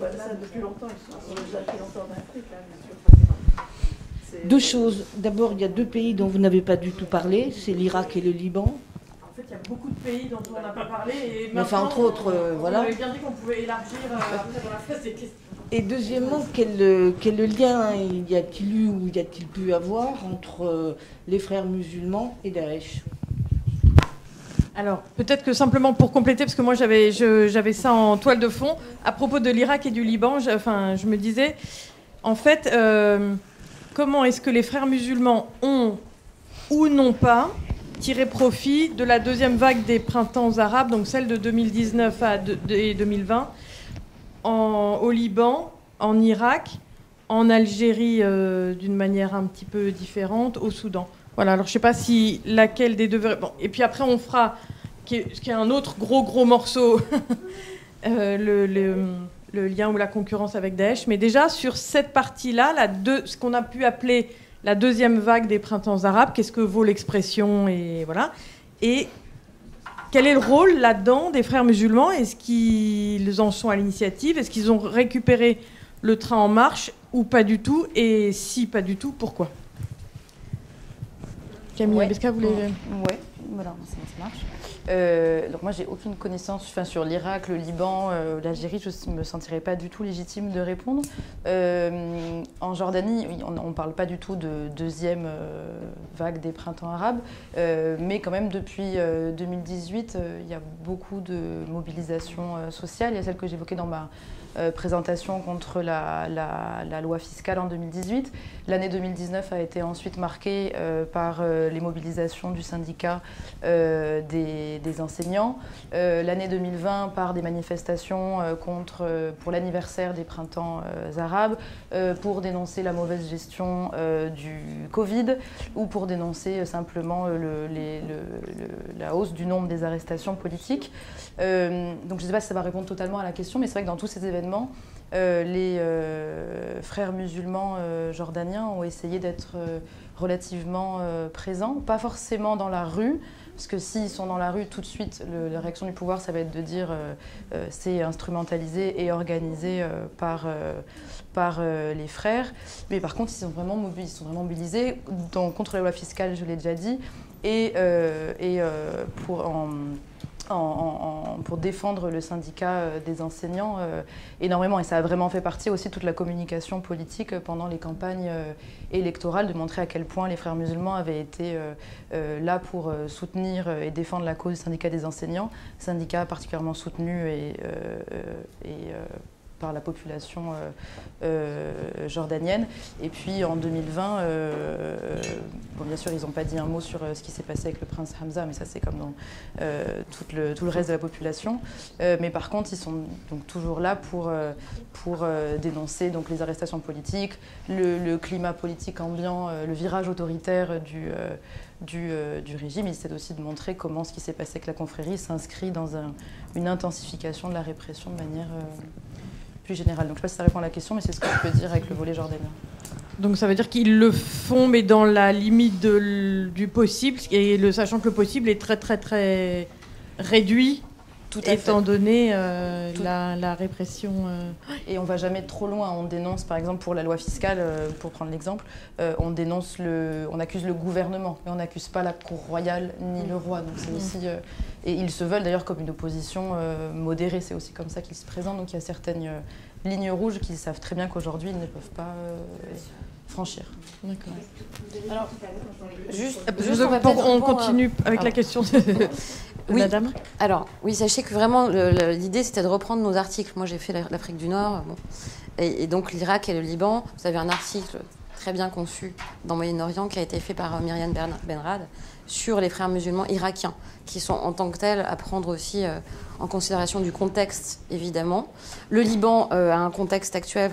Ça, depuis longtemps, ils sont déjà depuis longtemps en Afrique, bien sûr. Deux choses. D'abord, il y a deux pays dont vous n'avez pas du tout parlé, c'est l'Irak et le Liban. En fait, il y a beaucoup de pays dont on n'a pas parlé. Et enfin, entre autres, voilà. On avait bien dit qu'on pouvait élargir après dans la phase des questions. Et deuxièmement, quel lien y a-t-il eu ou y a-t-il pu avoir entre les frères musulmans et Daesh ? Alors, peut-être que simplement pour compléter, parce que moi j'avais ça en toile de fond, à propos de l'Irak et du Liban, je me disais, en fait, comment est-ce que les frères musulmans ont ou n'ont pas tiré profit de la deuxième vague des printemps arabes, donc celle de 2019 et 2020, au Liban, en Irak, en Algérie d'une manière un petit peu différente, au Soudan. Voilà, alors je ne sais pas si laquelle des deux... Bon, et puis après, on fera, qui est un autre gros morceau, le lien ou la concurrence avec Daesh. Mais déjà, sur cette partie-là, ce qu'on a pu appeler la deuxième vague des printemps arabes, qu'est-ce que vaut l'expression et voilà. Et quel est le rôle là-dedans des frères musulmans? Est-ce qu'ils en sont à l'initiative? Est-ce qu'ils ont récupéré le train en marche ou pas du tout? Et si pas du tout, pourquoi? Camille Abesca, vous voulez... Oui, voilà, ça marche. Donc moi, j'ai aucune connaissance sur l'Irak, le Liban, l'Algérie. Je ne me sentirais pas du tout légitime de répondre. En Jordanie, on ne parle pas du tout de deuxième vague des printemps arabes, mais quand même depuis 2018, il y a beaucoup de mobilisations sociales. Il y a celle que j'évoquais dans ma présentation contre la loi fiscale en 2018. L'année 2019 a été ensuite marquée par les mobilisations du syndicat des enseignants. L'année 2020 par des manifestations pour l'anniversaire des printemps arabes, pour dénoncer la mauvaise gestion du Covid ou pour dénoncer simplement la hausse du nombre des arrestations politiques. Donc je ne sais pas si ça va répondre totalement à la question, mais c'est vrai que dans tous ces événements, les frères musulmans jordaniens ont essayé d'être relativement présents, pas forcément dans la rue, parce que s'ils sont dans la rue, tout de suite, la réaction du pouvoir, ça va être de dire c'est instrumentalisé et organisé par les frères. Mais par contre, ils sont vraiment mobilisés contre la loi fiscale, je l'ai déjà dit, et pour défendre le syndicat des enseignants énormément. Et ça a vraiment fait partie aussi de toute la communication politique pendant les campagnes électorales, de montrer à quel point les frères musulmans avaient été là pour soutenir et défendre la cause du syndicat des enseignants, syndicat particulièrement soutenu par la population jordanienne. Et puis en 2020, bien sûr, ils n'ont pas dit un mot sur ce qui s'est passé avec le prince Hamza, mais ça c'est comme dans tout le reste de la population. Mais par contre, ils sont donc toujours là pour dénoncer donc, les arrestations politiques, le climat politique ambiant, le virage autoritaire du régime. Ils essaient aussi de montrer comment ce qui s'est passé avec la confrérie s'inscrit dans une intensification de la répression de manière plus générale. Donc je ne sais pas si ça répond à la question, mais c'est ce que je peux dire avec le volet jordanien. Donc ça veut dire qu'ils le font, mais dans la limite du possible, et sachant que le possible est très très très réduit, étant donné la répression. Et on ne va jamais trop loin. On dénonce, par exemple, pour la loi fiscale, pour prendre l'exemple, on accuse le gouvernement, mais on n'accuse pas la cour royale ni le roi. Donc c'est aussi, et ils se veulent d'ailleurs comme une opposition modérée. C'est aussi comme ça qu'ils se présentent. Donc il y a certaines lignes rouges qu'ils savent très bien qu'aujourd'hui ils ne peuvent pas franchir. D'accord. Alors, on continue avec la question de madame. Alors, oui, sachez que vraiment, l'idée, c'était de reprendre nos articles. Moi, j'ai fait l'Afrique du Nord, et donc l'Irak et le Liban. Vous avez un article très bien conçu dans Moyen-Orient qui a été fait par Myriam Benrad sur les frères musulmans irakiens, qui sont en tant que tels à prendre aussi en considération du contexte, évidemment. Le Liban a un contexte actuel,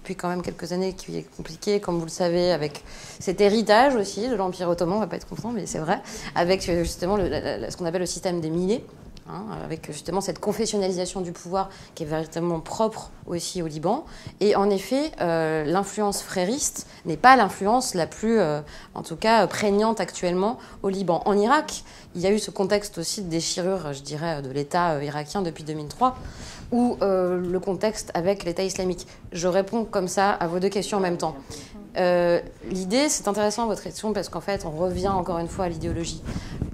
depuis quand même quelques années qui est compliqué, comme vous le savez, avec cet héritage aussi de l'Empire ottoman, on ne va pas être content, mais c'est vrai, avec justement ce qu'on appelle le système des millets, hein, avec justement cette confessionnalisation du pouvoir qui est véritablement propre aussi au Liban. Et en effet, l'influence frériste n'est pas l'influence la plus, en tout cas, prégnante actuellement au Liban. En Irak, il y a eu ce contexte aussi de déchirure, je dirais, de l'État irakien depuis 2003, ou le contexte avec l'État islamique. Je réponds comme ça à vos deux questions en même temps. L'idée, c'est intéressant votre question, parce qu'en fait, on revient encore une fois à l'idéologie.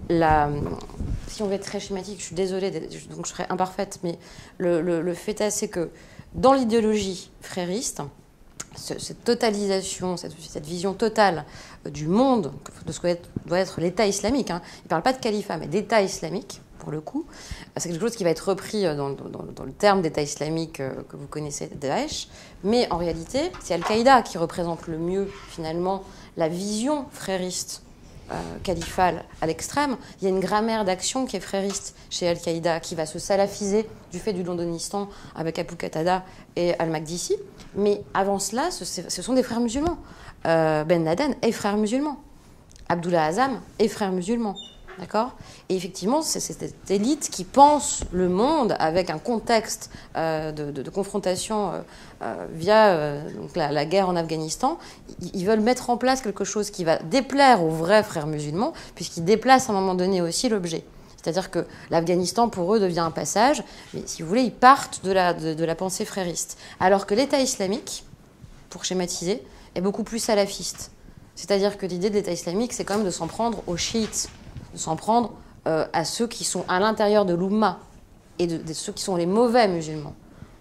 Si on veut être très schématique, je suis désolée, donc je serai imparfaite, mais le fait est, c'est que dans l'idéologie frériste, cette totalisation, cette vision totale du monde, de ce que doit être l'État islamique, hein, il ne parle pas de califat, mais d'État islamique, pour le coup, c'est quelque chose qui va être repris dans le terme d'État islamique que vous connaissez, Daesh, mais en réalité, c'est Al-Qaïda qui représente le mieux, finalement, la vision frériste califale à l'extrême. Il y a une grammaire d'action qui est frériste chez Al-Qaïda, qui va se salafiser du fait du londonistan avec Abu Qatada et Al-Makdisi. Mais avant cela, ce sont des frères musulmans. Ben Laden est frère musulman. Abdullah Azzam est frère musulman. D'accord ? Et effectivement, c'est cette élite qui pense le monde avec un contexte de confrontation via donc la guerre en Afghanistan. Ils veulent mettre en place quelque chose qui va déplaire aux vrais frères musulmans, puisqu'ils déplacent à un moment donné aussi l'objet. C'est-à-dire que l'Afghanistan, pour eux, devient un passage, mais si vous voulez, ils partent de la pensée frériste. Alors que l'État islamique, pour schématiser, est beaucoup plus salafiste. C'est-à-dire que l'idée de l'État islamique, c'est quand même de s'en prendre aux chiites, de s'en prendre à ceux qui sont à l'intérieur de l'Oumma et de ceux qui sont les mauvais musulmans.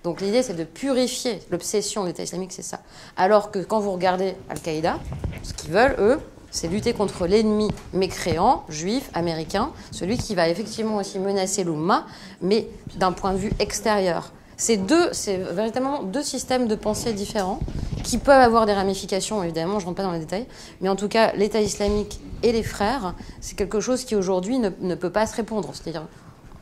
Donc l'idée, c'est de purifier. L'obsession de l'État islamique, c'est ça. Alors que quand vous regardez Al-Qaïda, ce qu'ils veulent, eux, c'est lutter contre l'ennemi mécréant, juif, américain, celui qui va effectivement aussi menacer l'Oumma, mais d'un point de vue extérieur. C'est véritablement deux systèmes de pensée différents qui peuvent avoir des ramifications, évidemment, je ne rentre pas dans les détails, mais en tout cas, l'État islamique et les frères, c'est quelque chose qui aujourd'hui ne peut pas se répondre. C'est-à-dire,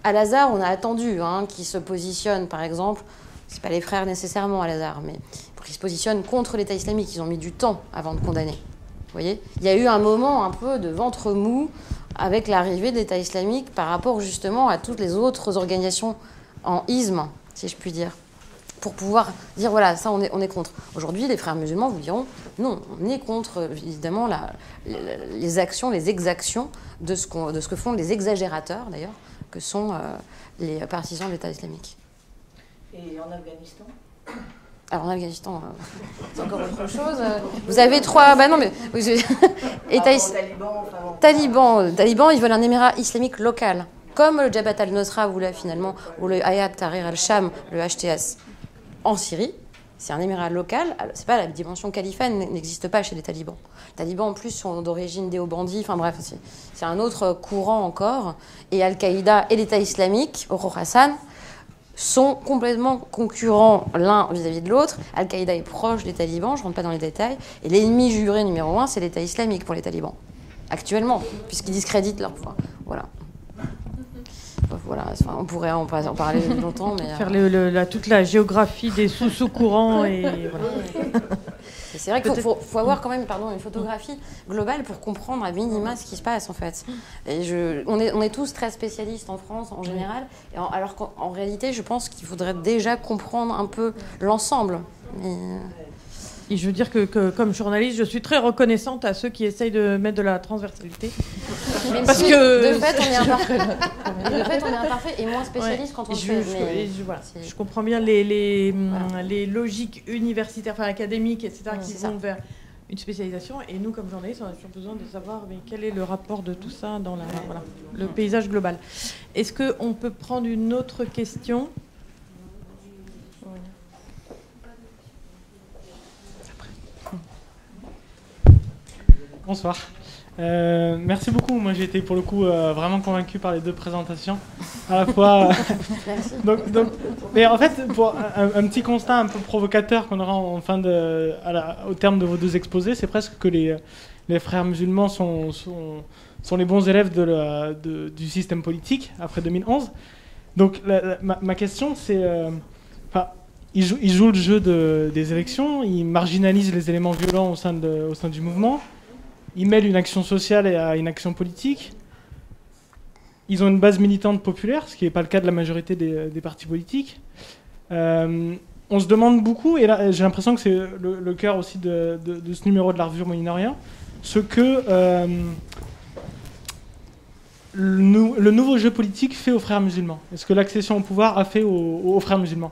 Al-Azhar, on a attendu qu'ils se positionnent, par exemple, c'est pas les frères nécessairement Al-Azhar, mais pour qu'ils se positionnent contre l'État islamique, ils ont mis du temps avant de condamner. Vous voyez ? Il y a eu un moment un peu de ventre mou avec l'arrivée de l'État islamique par rapport justement à toutes les autres organisations en isme, si je puis dire, pour pouvoir dire, voilà, ça, on est contre. Aujourd'hui, les frères musulmans vous diront, non, on est contre, évidemment, les actions, les exactions de ce que font les exagérateurs, d'ailleurs, que sont les partisans de l'État islamique. Et en Afghanistan ? Alors, en Afghanistan, c'est encore autre chose. Vous avez trois... Bah non, mais... Talibans, ils veulent un émirat islamique local. Comme le Jabhat al-Nusra voulait finalement, ou le Hayat Tahrir al-Sham, le HTS, en Syrie, c'est un émirat local. C'est pas la dimension califat n'existe pas chez les talibans. Les talibans en plus sont d'origine déobandie. Enfin bref, c'est un autre courant encore. Et Al-Qaïda et l'État islamique, au Khorasan, sont complètement concurrents l'un vis-à-vis de l'autre. Al-Qaïda est proche des talibans, je ne rentre pas dans les détails. Et l'ennemi juré numéro 1, c'est l'État islamique pour les talibans. Actuellement, puisqu'ils discréditent leur foi. Voilà. Voilà, on pourrait en parler longtemps, mais... Faire toute la géographie des sous-courants et voilà. Et c'est vrai qu'il faut avoir quand même une photographie globale pour comprendre à minima ce qui se passe en fait. Et on est tous très spécialistes en France en général, alors qu'en réalité je pense qu'il faudrait déjà comprendre un peu l'ensemble. Et je veux dire que comme journaliste, je suis très reconnaissante à ceux qui essayent de mettre de la transversalité. Même parce que de fait, on est imparfait et moins spécialiste quand on le fait. Je comprends bien les logiques universitaires, académiques, etc., qui vont vers une spécialisation. Et nous, comme journalistes, on a toujours besoin de savoir quel est le rapport de tout ça dans le paysage global. Est-ce qu'on peut prendre une autre question ? Bonsoir. Merci beaucoup. Moi, j'ai été pour le coup vraiment convaincu par les deux présentations. À la fois. Mais en fait, pour un petit constat un peu provocateur qu'on aura au terme de vos deux exposés, c'est presque que les frères musulmans sont les bons élèves du système politique après 2011. Donc, ma question, c'est. il joue le jeu des élections, il marginalise les éléments violents au sein du mouvement, il mêle une action sociale à une action politique. Ils ont une base militante populaire, ce qui n'est pas le cas de la majorité des partis politiques. On se demande beaucoup, et là j'ai l'impression que c'est le cœur aussi de ce numéro de la revue Moyen-Orient, ce que le nouveau jeu politique fait aux frères musulmans. Et ce que l'accession au pouvoir a fait aux frères musulmans.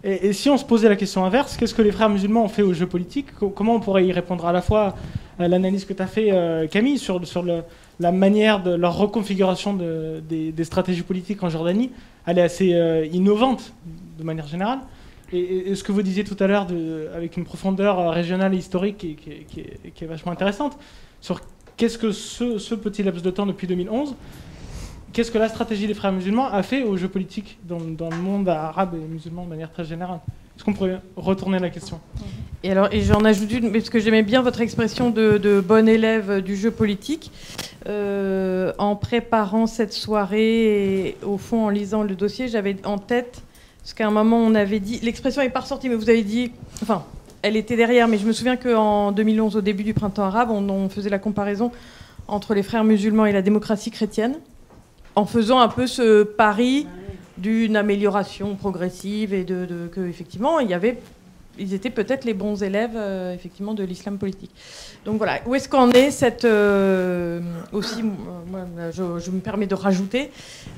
Et si on se posait la question inverse, qu'est-ce que les frères musulmans ont fait au jeu politique? Comment on pourrait y répondre? À la fois à l'analyse que tu as fait, Camille, sur la manière de leur reconfiguration des stratégies politiques en Jordanie, elle est assez innovante de manière générale. Et ce que vous disiez tout à l'heure, avec une profondeur régionale et historique qui est vachement intéressante, sur qu'est-ce que ce petit laps de temps depuis 2011, qu'est-ce que la stratégie des frères musulmans a fait au jeu politique dans le monde arabe et musulman de manière très générale? Est-ce qu'on pourrait retourner la question? Et j'en ajoute une, parce que j'aimais bien votre expression de bon élève du jeu politique. En préparant cette soirée et au fond en lisant le dossier, j'avais en tête ce qu'à un moment on avait dit, l'expression n'est pas ressortie, mais vous avez dit, enfin, elle était derrière, mais je me souviens qu'en 2011, au début du printemps arabe, on faisait la comparaison entre les frères musulmans et la démocratie chrétienne, en faisant un peu ce pari d'une amélioration progressive et que effectivement ils étaient peut-être les bons élèves effectivement de l'islam politique. Donc voilà, où est-ce qu'en est cette aussi, moi, je me permets de rajouter,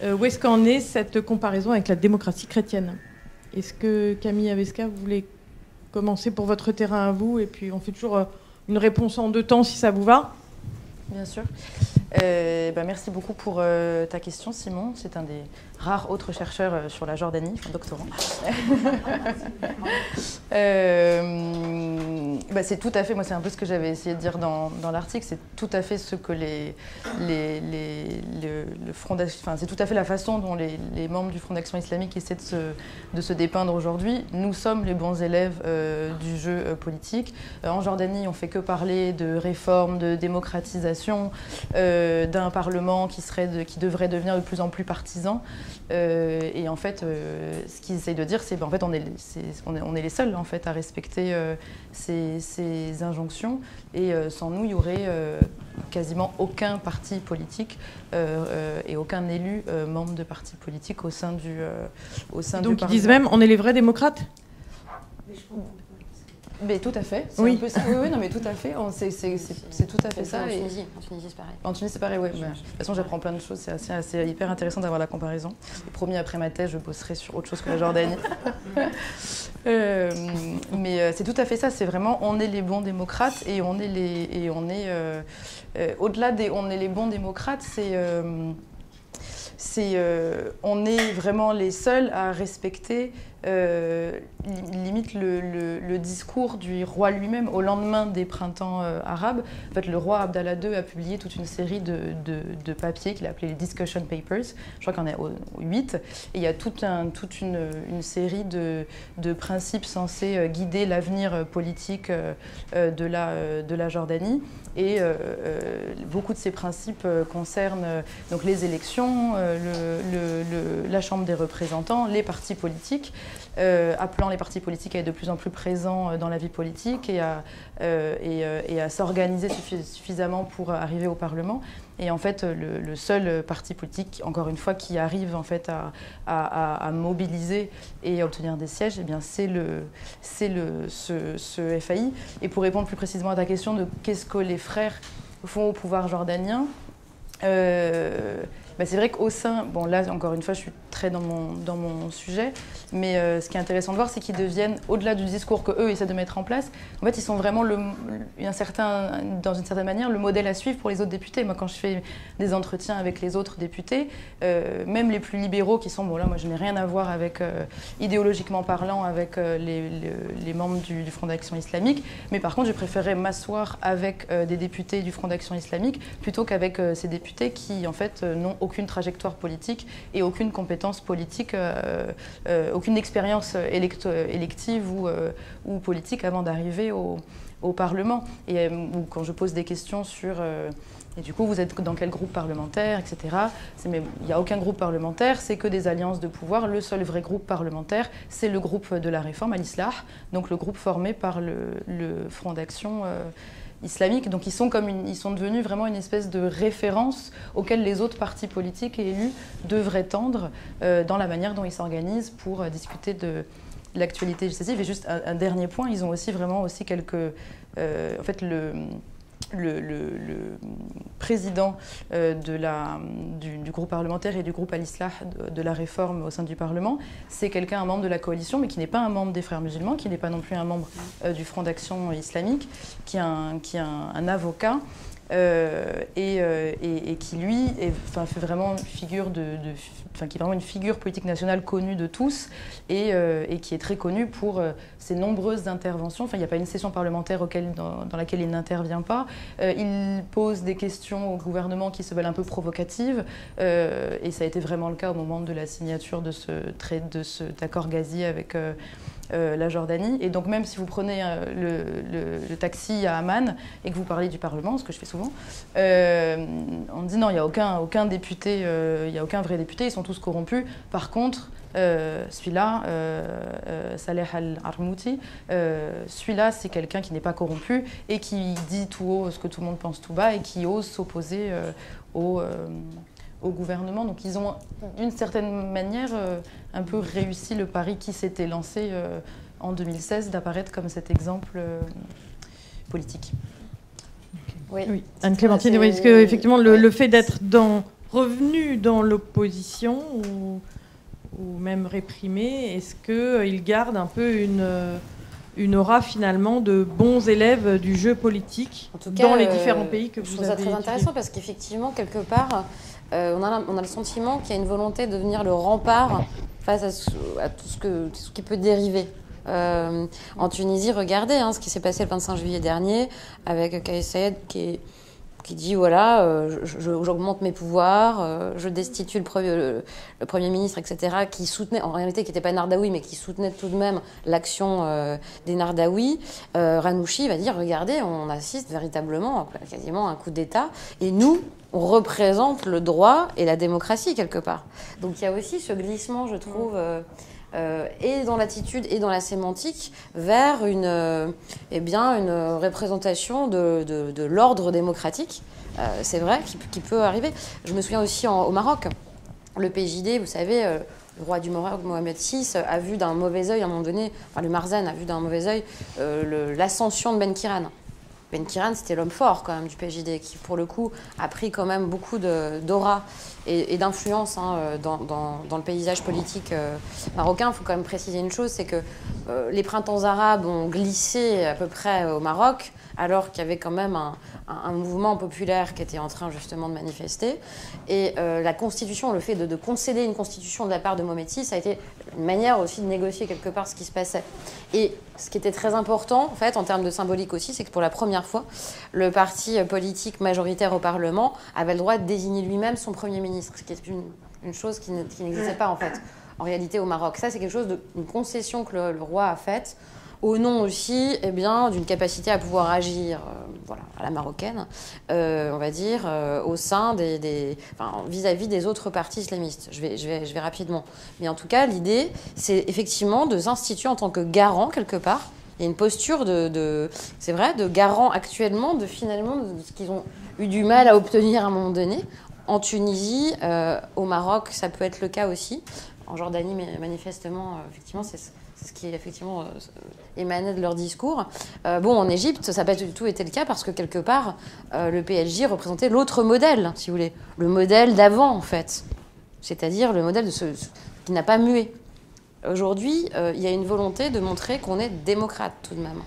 où est-ce qu'en est cette comparaison avec la démocratie chrétienne? Est-ce que Camille Aveska, vous voulez commencer pour votre terrain à vous, et puis on fait toujours une réponse en 2 temps si ça vous va? Bien sûr. Merci beaucoup pour ta question, Simon. C'est un des rares autres chercheurs sur la Jordanie, enfin doctorant. C'est tout à fait, moi c'est un peu ce que j'avais essayé de dire dans l'article, c'est tout à fait ce que le Front d'Action, enfin c'est tout à fait la façon dont les membres du Front d'Action islamique essaient de se dépeindre aujourd'hui. Nous sommes les bons élèves du jeu politique. En Jordanie, on ne fait que parler de réforme, de démocratisation, d'un parlement qui devrait devenir de plus en plus partisan. Et en fait, ce qu'ils essayent de dire, c'est qu'en fait, on est les seuls en fait, à respecter ces injonctions. Et sans nous, il y aurait quasiment aucun parti politique et aucun élu membre de parti politique au sein du parlement. Donc ils disent même, on est les vrais démocrates? Mais tout à fait, c'est oui. Un peu ça. Oui, non, mais tout à fait, c'est tout à fait ça. En Tunisie, c'est pareil. En Tunisie, c'est pareil, oui. De toute façon, j'apprends plein de choses, c'est hyper intéressant d'avoir la comparaison. Et promis, après ma thèse, je bosserai sur autre chose que la Jordanie. Mais c'est tout à fait ça, c'est vraiment, on est les bons démocrates et on est au-delà des on est les bons démocrates, on est vraiment les seuls à respecter limite le discours du roi lui-même au lendemain des printemps arabes. En fait, le roi Abdallah II a publié toute une série de papiers qu'il a appelés les Discussion Papers. Je crois qu'il y en a 8. Et il y a toute une série de principes censés guider l'avenir politique de la Jordanie. Et beaucoup de ces principes concernent donc les élections, la Chambre des représentants, les partis politiques, appelant les partis politiques à être de plus en plus présents dans la vie politique et à s'organiser suffisamment pour arriver au Parlement. Et en fait, le seul parti politique, encore une fois, qui arrive en fait à mobiliser et à obtenir des sièges, eh bien, c'est ce FAI. Et pour répondre plus précisément à ta question de qu'est-ce que les frères font au pouvoir jordanien, c'est vrai qu'au sein, bon là encore une fois je suis très dans mon sujet, mais ce qui est intéressant de voir c'est qu'ils deviennent, au-delà du discours qu'eux essaient de mettre en place, en fait ils sont vraiment dans une certaine manière le modèle à suivre pour les autres députés. Moi quand je fais des entretiens avec les autres députés, même les plus libéraux qui sont, bon là moi je n'ai rien à voir avec, idéologiquement parlant, avec les membres du Front d'Action islamique, mais par contre je préférerais m'asseoir avec des députés du Front d'Action islamique plutôt qu'avec ces députés qui en fait n'ont aucune trajectoire politique et aucune compétence politique, aucune expérience élective ou politique avant d'arriver au Parlement. Et ou quand je pose des questions sur... et du coup, vous êtes dans quel groupe parlementaire, etc. Mais il n'y a aucun groupe parlementaire, c'est que des alliances de pouvoir. Le seul vrai groupe parlementaire, c'est le groupe de la réforme, Al-Islah, donc le groupe formé par le Front d'action islamique. Donc ils sont devenus vraiment une espèce de référence auquel les autres partis politiques et élus devraient tendre dans la manière dont ils s'organisent pour discuter de l'actualité législative. Et juste un dernier point, ils ont aussi vraiment aussi quelques... en fait, le président du groupe parlementaire et du groupe Al-Islah de la réforme au sein du Parlement, c'est quelqu'un, un membre de la coalition, mais qui n'est pas un membre des Frères musulmans, qui n'est pas non plus un membre du Front d'action islamique, qui est un avocat. Et qui lui fait vraiment figure qui est vraiment une figure politique nationale connue de tous et qui est très connu pour ses nombreuses interventions. Enfin, il n'y a pas une session parlementaire dans laquelle il n'intervient pas. Il pose des questions au gouvernement qui se veulent un peu provocatives et ça a été vraiment le cas au moment de la signature de cet accord gazier avec la Jordanie. Et donc même si vous prenez le taxi à Amman et que vous parlez du Parlement, ce que je fais souvent, on dit non, il n'y a aucun député, il n'y a aucun vrai député, ils sont tous corrompus. Par contre, celui-là, Saleh Al-Armouti, celui-là c'est quelqu'un qui n'est pas corrompu et qui dit tout haut ce que tout le monde pense tout bas et qui ose s'opposer au gouvernement. Donc ils ont d'une certaine manière un peu réussi le pari qui s'était lancé en 2016 d'apparaître comme cet exemple politique. Oui. Anne-Clémentine, est-ce que effectivement le fait d'être revenu dans l'opposition ou même réprimé, est-ce qu'il garde un peu une aura finalement de bons élèves du jeu politique dans les différents pays que vous avez étudiés? Je trouve ça très intéressant parce qu'effectivement, quelque part, on a le sentiment qu'il y a une volonté de devenir le rempart face à tout ce qui peut dériver. En Tunisie, regardez ce qui s'est passé le 25 juillet dernier avec Kais Saied qui dit voilà, j'augmente mes pouvoirs, je destitue le Premier ministre, etc., qui soutenait, en réalité qui n'était pas Nardaoui, mais qui soutenait tout de même l'action des Nardaouis. Ranouchi va dire regardez, on assiste véritablement quasiment à un coup d'État, et nous, on représente le droit et la démocratie quelque part. Donc il y a aussi ce glissement, je trouve, et dans l'attitude et dans la sémantique vers une représentation de l'ordre démocratique. C'est vrai qui peut arriver. Je me souviens aussi au Maroc, le PJD, vous savez, le roi du Maroc, Mohamed VI, a vu d'un mauvais œil à un moment donné, enfin le Marzen a vu d'un mauvais œil l'ascension de Ben Kiran. Ben Kiran, c'était l'homme fort quand même du PJD, qui pour le coup a pris quand même beaucoup d'aura et d'influence dans le paysage politique marocain. Il faut quand même préciser une chose, c'est que les printemps arabes ont glissé à peu près au Maroc, alors qu'il y avait quand même un mouvement populaire qui était en train justement de manifester. Et la constitution, le fait de concéder une constitution de la part de Mohamed VI, ça a été une manière aussi de négocier quelque part ce qui se passait. Et ce qui était très important, en fait, en termes de symbolique aussi, c'est que pour la première fois, le parti politique majoritaire au Parlement avait le droit de désigner lui-même son Premier ministre, ce qui est une chose qui n'existait pas, en fait, en réalité, au Maroc. Ça, c'est quelque chose une concession que le roi a faite, au nom aussi d'une capacité à pouvoir agir à la marocaine, on va dire, au sein vis-à-vis des autres partis islamistes. Je vais rapidement. Mais en tout cas, l'idée, c'est effectivement de s'instituer en tant que garant, quelque part. Il y a une posture c'est vrai, de garant actuellement, de ce qu'ils ont eu du mal à obtenir à un moment donné. En Tunisie, au Maroc, ça peut être le cas aussi. En Jordanie, mais manifestement, effectivement, c'est ce qui effectivement émanait de leur discours. En Égypte, ça n'a pas du tout été le cas parce que quelque part, le PLJ représentait l'autre modèle, si vous voulez, le modèle d'avant en fait, c'est-à-dire le modèle qui n'a pas mué. Aujourd'hui, il y a une volonté de montrer qu'on est démocrate tout de même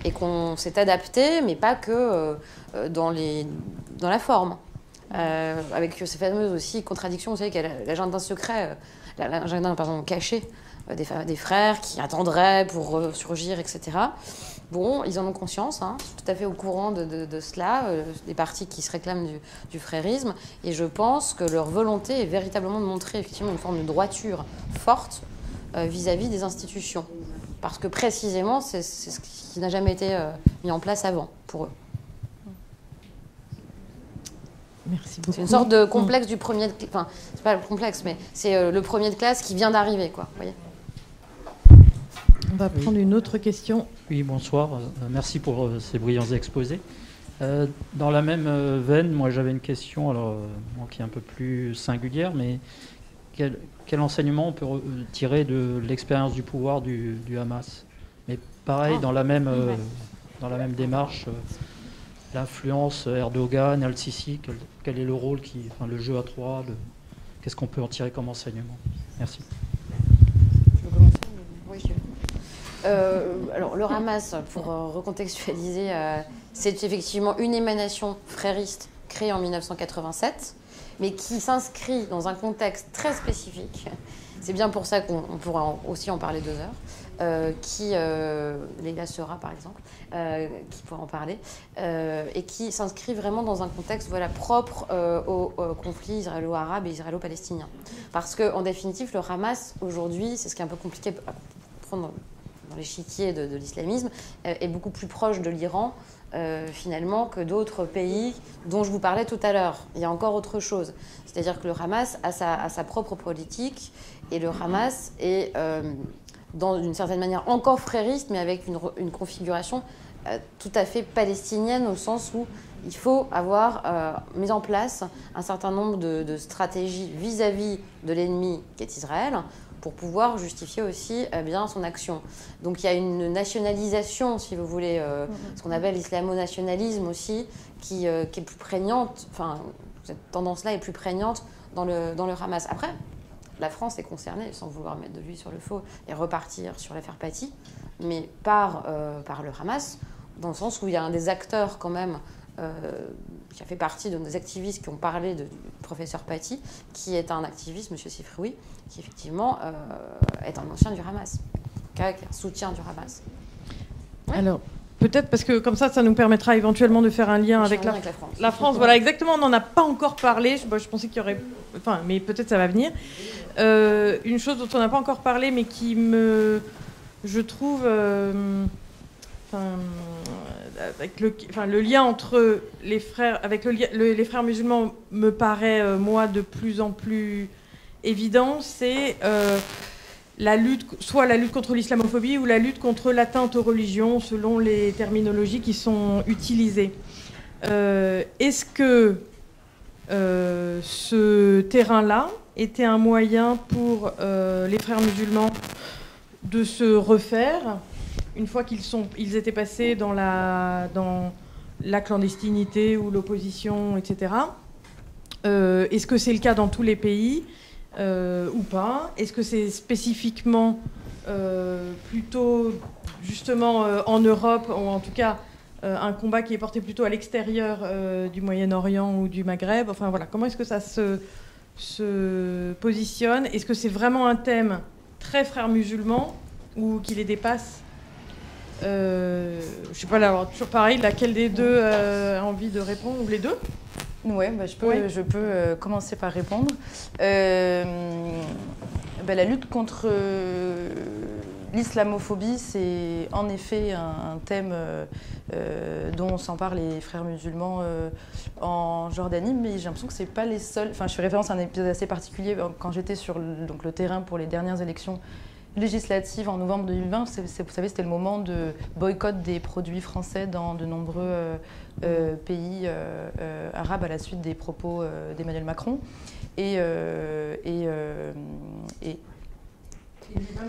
et qu'on s'est adapté, mais pas que dans la forme. Avec ces fameuses aussi contradictions, vous savez qu'il y a l'agenda secret, l'agenda caché des frères qui attendraient pour surgir, etc. Bon, ils en ont conscience, tout à fait au courant de cela, des partis qui se réclament du frérisme, et je pense que leur volonté est véritablement de montrer effectivement une forme de droiture forte vis-à-vis des institutions. parce que précisément, c'est ce qui n'a jamais été mis en place avant pour eux. Merci beaucoup. C'est une sorte de complexe du premier de classe. Enfin, c'est pas le complexe, mais c'est le premier de classe qui vient d'arriver, quoi. Vous voyez ? On va prendre une autre question. Oui, bonsoir. Merci pour ces brillants exposés. Dans la même veine, moi j'avais une question alors, qui est un peu plus singulière, mais quel enseignement on peut tirer de l'expérience du pouvoir du Hamas? Mais pareil, dans la même démarche, l'influence Erdogan, Al-Sisi, quel est le rôle, le jeu à trois, qu'est-ce qu'on peut en tirer comme enseignement? Merci. Je peux commencer? Oui, alors, le Hamas, pour recontextualiser, c'est effectivement une émanation frériste créée en 1987, mais qui s'inscrit dans un contexte très spécifique. C'est bien pour ça qu'on pourra aussi en parler 2 heures. Leila Sera, par exemple, qui pourra en parler, et qui s'inscrit vraiment dans un contexte propre au conflit israélo-arabe et israélo-palestinien. Parce qu'en définitive, le Hamas, aujourd'hui, c'est ce qui est un peu compliqué à comprendre dans l'échiquier de l'islamisme, est beaucoup plus proche de l'Iran, finalement, que d'autres pays dont je vous parlais tout à l'heure. Il y a encore autre chose. C'est-à-dire que le Hamas a sa propre politique, et le Hamas est, d'une certaine manière, encore frériste, mais avec une configuration tout à fait palestinienne, au sens où il faut avoir mis en place un certain nombre de stratégies vis-à-vis de l'ennemi qui est Israël, pour pouvoir justifier aussi bien son action. Donc il y a une nationalisation, si vous voulez, ce qu'on appelle l'islamo-nationalisme aussi, qui est plus prégnante, enfin, cette tendance-là est plus prégnante dans le Hamas. Après, la France est concernée, sans vouloir mettre de l'huile sur le feu et repartir sur l'affaire Paty, mais par le Hamas, dans le sens où il y a un des acteurs quand même qui a fait partie de nos activistes qui ont parlé du professeur Paty, qui est un activiste, M. Sifrioui, qui effectivement est un ancien du Hamas, qui a soutien du Hamas. Ouais. Alors, peut-être parce que comme ça nous permettra éventuellement de faire un lien avec la France. La France, voilà, exactement, on n'en a pas encore parlé. Je pensais qu'il y aurait... Enfin, mais peut-être ça va venir. Une chose dont on n'a pas encore parlé, mais qui je trouve... avec le lien entre les frères, avec les frères musulmans me paraît, moi, de plus en plus évident, c'est soit la lutte contre l'islamophobie ou la lutte contre l'atteinte aux religions, selon les terminologies qui sont utilisées. Est-ce que ce terrain-là était un moyen pour les frères musulmans de se refaire une fois qu'ils étaient passés dans la clandestinité ou l'opposition, etc. Est-ce que c'est le cas dans tous les pays ou pas? Est-ce que c'est spécifiquement plutôt justement en Europe, ou en tout cas un combat qui est porté plutôt à l'extérieur du Moyen-Orient ou du Maghreb? Enfin voilà, comment est-ce que ça se positionne? Est-ce que c'est vraiment un thème très frères musulmans ou qui les dépasse? Je sais pas, là, toujours pareil, laquelle des deux a envie de répondre, ou les deux? Oui, je peux commencer par répondre. La lutte contre l'islamophobie, c'est en effet un thème dont s'emparent les frères musulmans en Jordanie, mais j'ai l'impression que c'est pas les seuls. Enfin, je fais référence à un épisode assez particulier quand j'étais sur le terrain pour les dernières élections législative en novembre 2020, vous savez, c'était le moment de boycott des produits français dans de nombreux pays arabes à la suite des propos d'Emmanuel Macron. Et même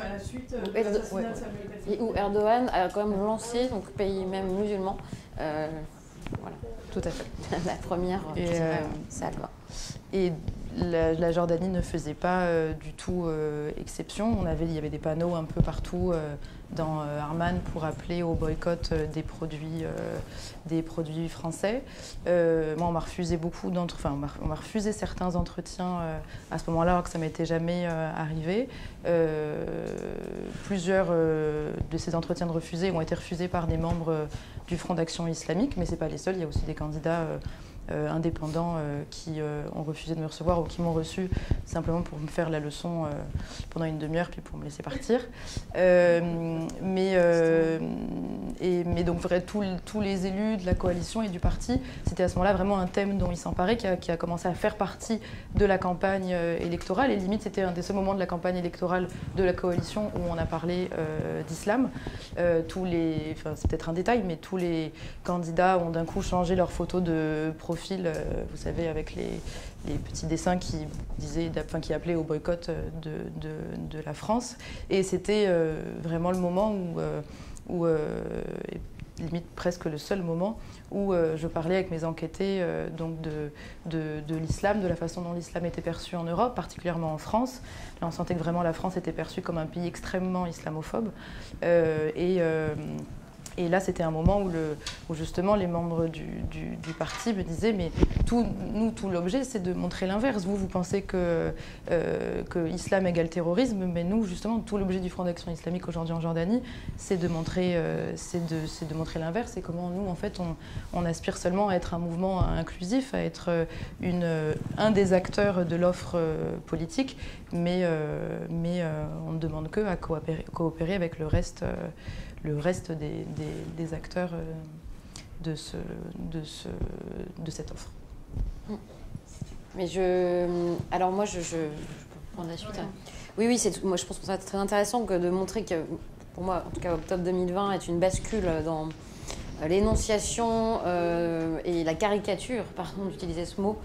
à la suite où Erdogan a quand même lancé, donc pays même musulman, voilà, tout à fait. la première salve. Et la Jordanie ne faisait pas du tout exception. Il y avait des panneaux un peu partout dans Amman pour appeler au boycott des produits français. Moi, on m'a refusé on m'a refusé certains entretiens à ce moment-là, alors que ça m'était jamais arrivé. Plusieurs de ces entretiens de refusés ont été refusés par des membres du Front d'Action Islamique, mais c'est pas les seuls. Il y a aussi des candidats indépendants qui ont refusé de me recevoir ou qui m'ont reçu simplement pour me faire la leçon pendant une demi-heure puis pour me laisser partir. Mais donc tous les élus de la coalition et du parti, c'était à ce moment-là vraiment un thème dont ils s'emparaient, qui a commencé à faire partie de la campagne électorale. Et limite, c'était un des seuls moments de la campagne électorale de la coalition où on a parlé d'islam. C'est peut-être un détail, mais tous les candidats ont d'un coup changé leur photo de profil, vous savez, avec les petits dessins qui appelaient au boycott de la France. Et c'était vraiment le moment où limite presque le seul moment où je parlais avec mes enquêtés donc de l'islam, de la façon dont l'islam était perçu en Europe, particulièrement en France. Là, on sentait que vraiment la France était perçue comme un pays extrêmement islamophobe. Et là, c'était un moment où justement les membres du parti me disaient « mais tout l'objet, c'est de montrer l'inverse. Vous pensez que islam égale terrorisme, mais nous, justement, tout l'objet du Front d'action islamique aujourd'hui en Jordanie, c'est de montrer l'inverse. Et comment nous, en fait, on aspire seulement à être un mouvement inclusif, à être un des acteurs de l'offre politique, mais on ne demande que à coopérer avec le reste des acteurs de cette offre. Mais alors moi, je peux prendre la suite. Hein. Oui, moi je pense que c'est très intéressant de montrer que, pour moi, en tout cas, octobre 2020 est une bascule dans l'énonciation et la caricature, pardon d'utiliser ce mot,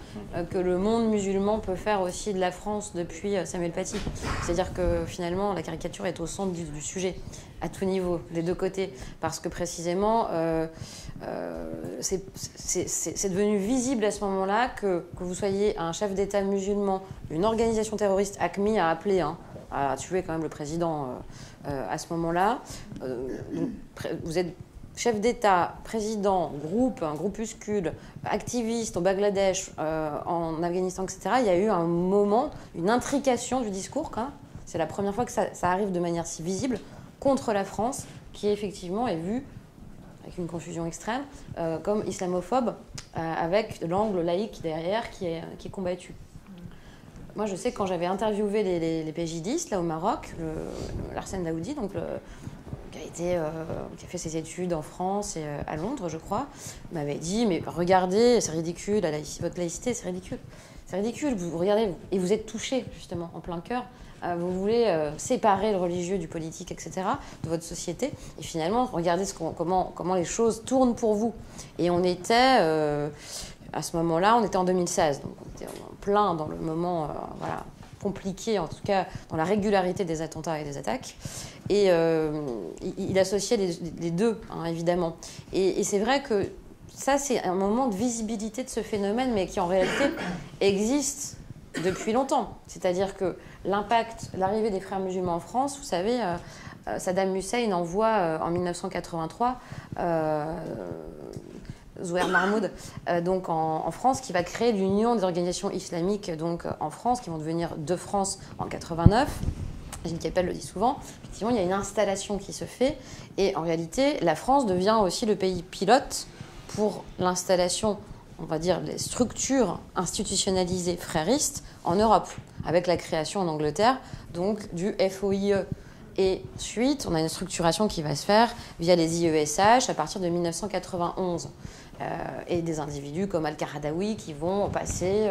que le monde musulman peut faire aussi de la France depuis Samuel Paty. C'est-à-dire que finalement, la caricature est au centre du sujet, à tout niveau, des deux côtés, parce que précisément, c'est devenu visible à ce moment-là que vous soyez un chef d'État musulman, une organisation terroriste, ACMI a appelé à tuer quand même le président à ce moment-là. Vous êtes chef d'État, président, un groupuscule, activiste au Bangladesh, en Afghanistan, etc. Il y a eu un moment, une intrication du discours, quand même. C'est la première fois que ça arrive de manière si visible contre la France, qui effectivement est vue, avec une confusion extrême, comme islamophobe, avec l'angle laïque derrière qui est combattu. Moi, je sais que quand j'avais interviewé les PJDistes, là au Maroc, Larsen Daoudi, donc qui a fait ses études en France et à Londres, je crois, m'avait dit « mais regardez, c'est ridicule, votre laïcité, c'est ridicule. C'est ridicule, vous regardez, et vous êtes touché, justement, en plein cœur. Vous voulez séparer le religieux du politique, etc., de votre société. Et finalement, regardez comment les choses tournent pour vous. » Et on était, à ce moment-là, on était en 2016, donc on était en plein dans le moment compliqué, en tout cas dans la régularité des attentats et des attaques. Et il associait les deux, évidemment. Et c'est vrai que ça, c'est un moment de visibilité de ce phénomène, mais qui en réalité existe depuis longtemps. C'est-à-dire que l'impact, l'arrivée des frères musulmans en France, vous savez, Saddam Hussein envoie en 1983 Zouhair Mahmoud donc en France, qui va créer l'Union des organisations islamiques donc, en France, qui vont devenir deux France en 89. Gilles Kepel le dit souvent. Effectivement, il y a une installation qui se fait. Et en réalité, la France devient aussi le pays pilote pour l'installation, on va dire, des structures institutionnalisées fréristes en Europe, avec la création en Angleterre donc du FOIE. Et ensuite, on a une structuration qui va se faire via les IESH à partir de 1991. Et des individus comme Al-Qaradawi qui vont passer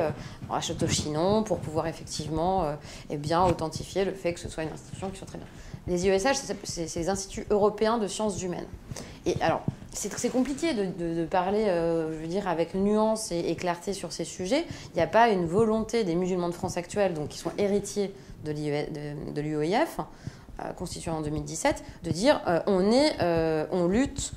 à Château-Chinon pour pouvoir effectivement authentifier le fait que ce soit une institution qui soit très bien. Les IESH, c'est les instituts européens de sciences humaines. Et alors, c'est compliqué de parler, je veux dire, avec nuance et clarté sur ces sujets. Il n'y a pas une volonté des musulmans de France actuels, donc qui sont héritiers de l'UOIF, constitué en 2017, de dire on lutte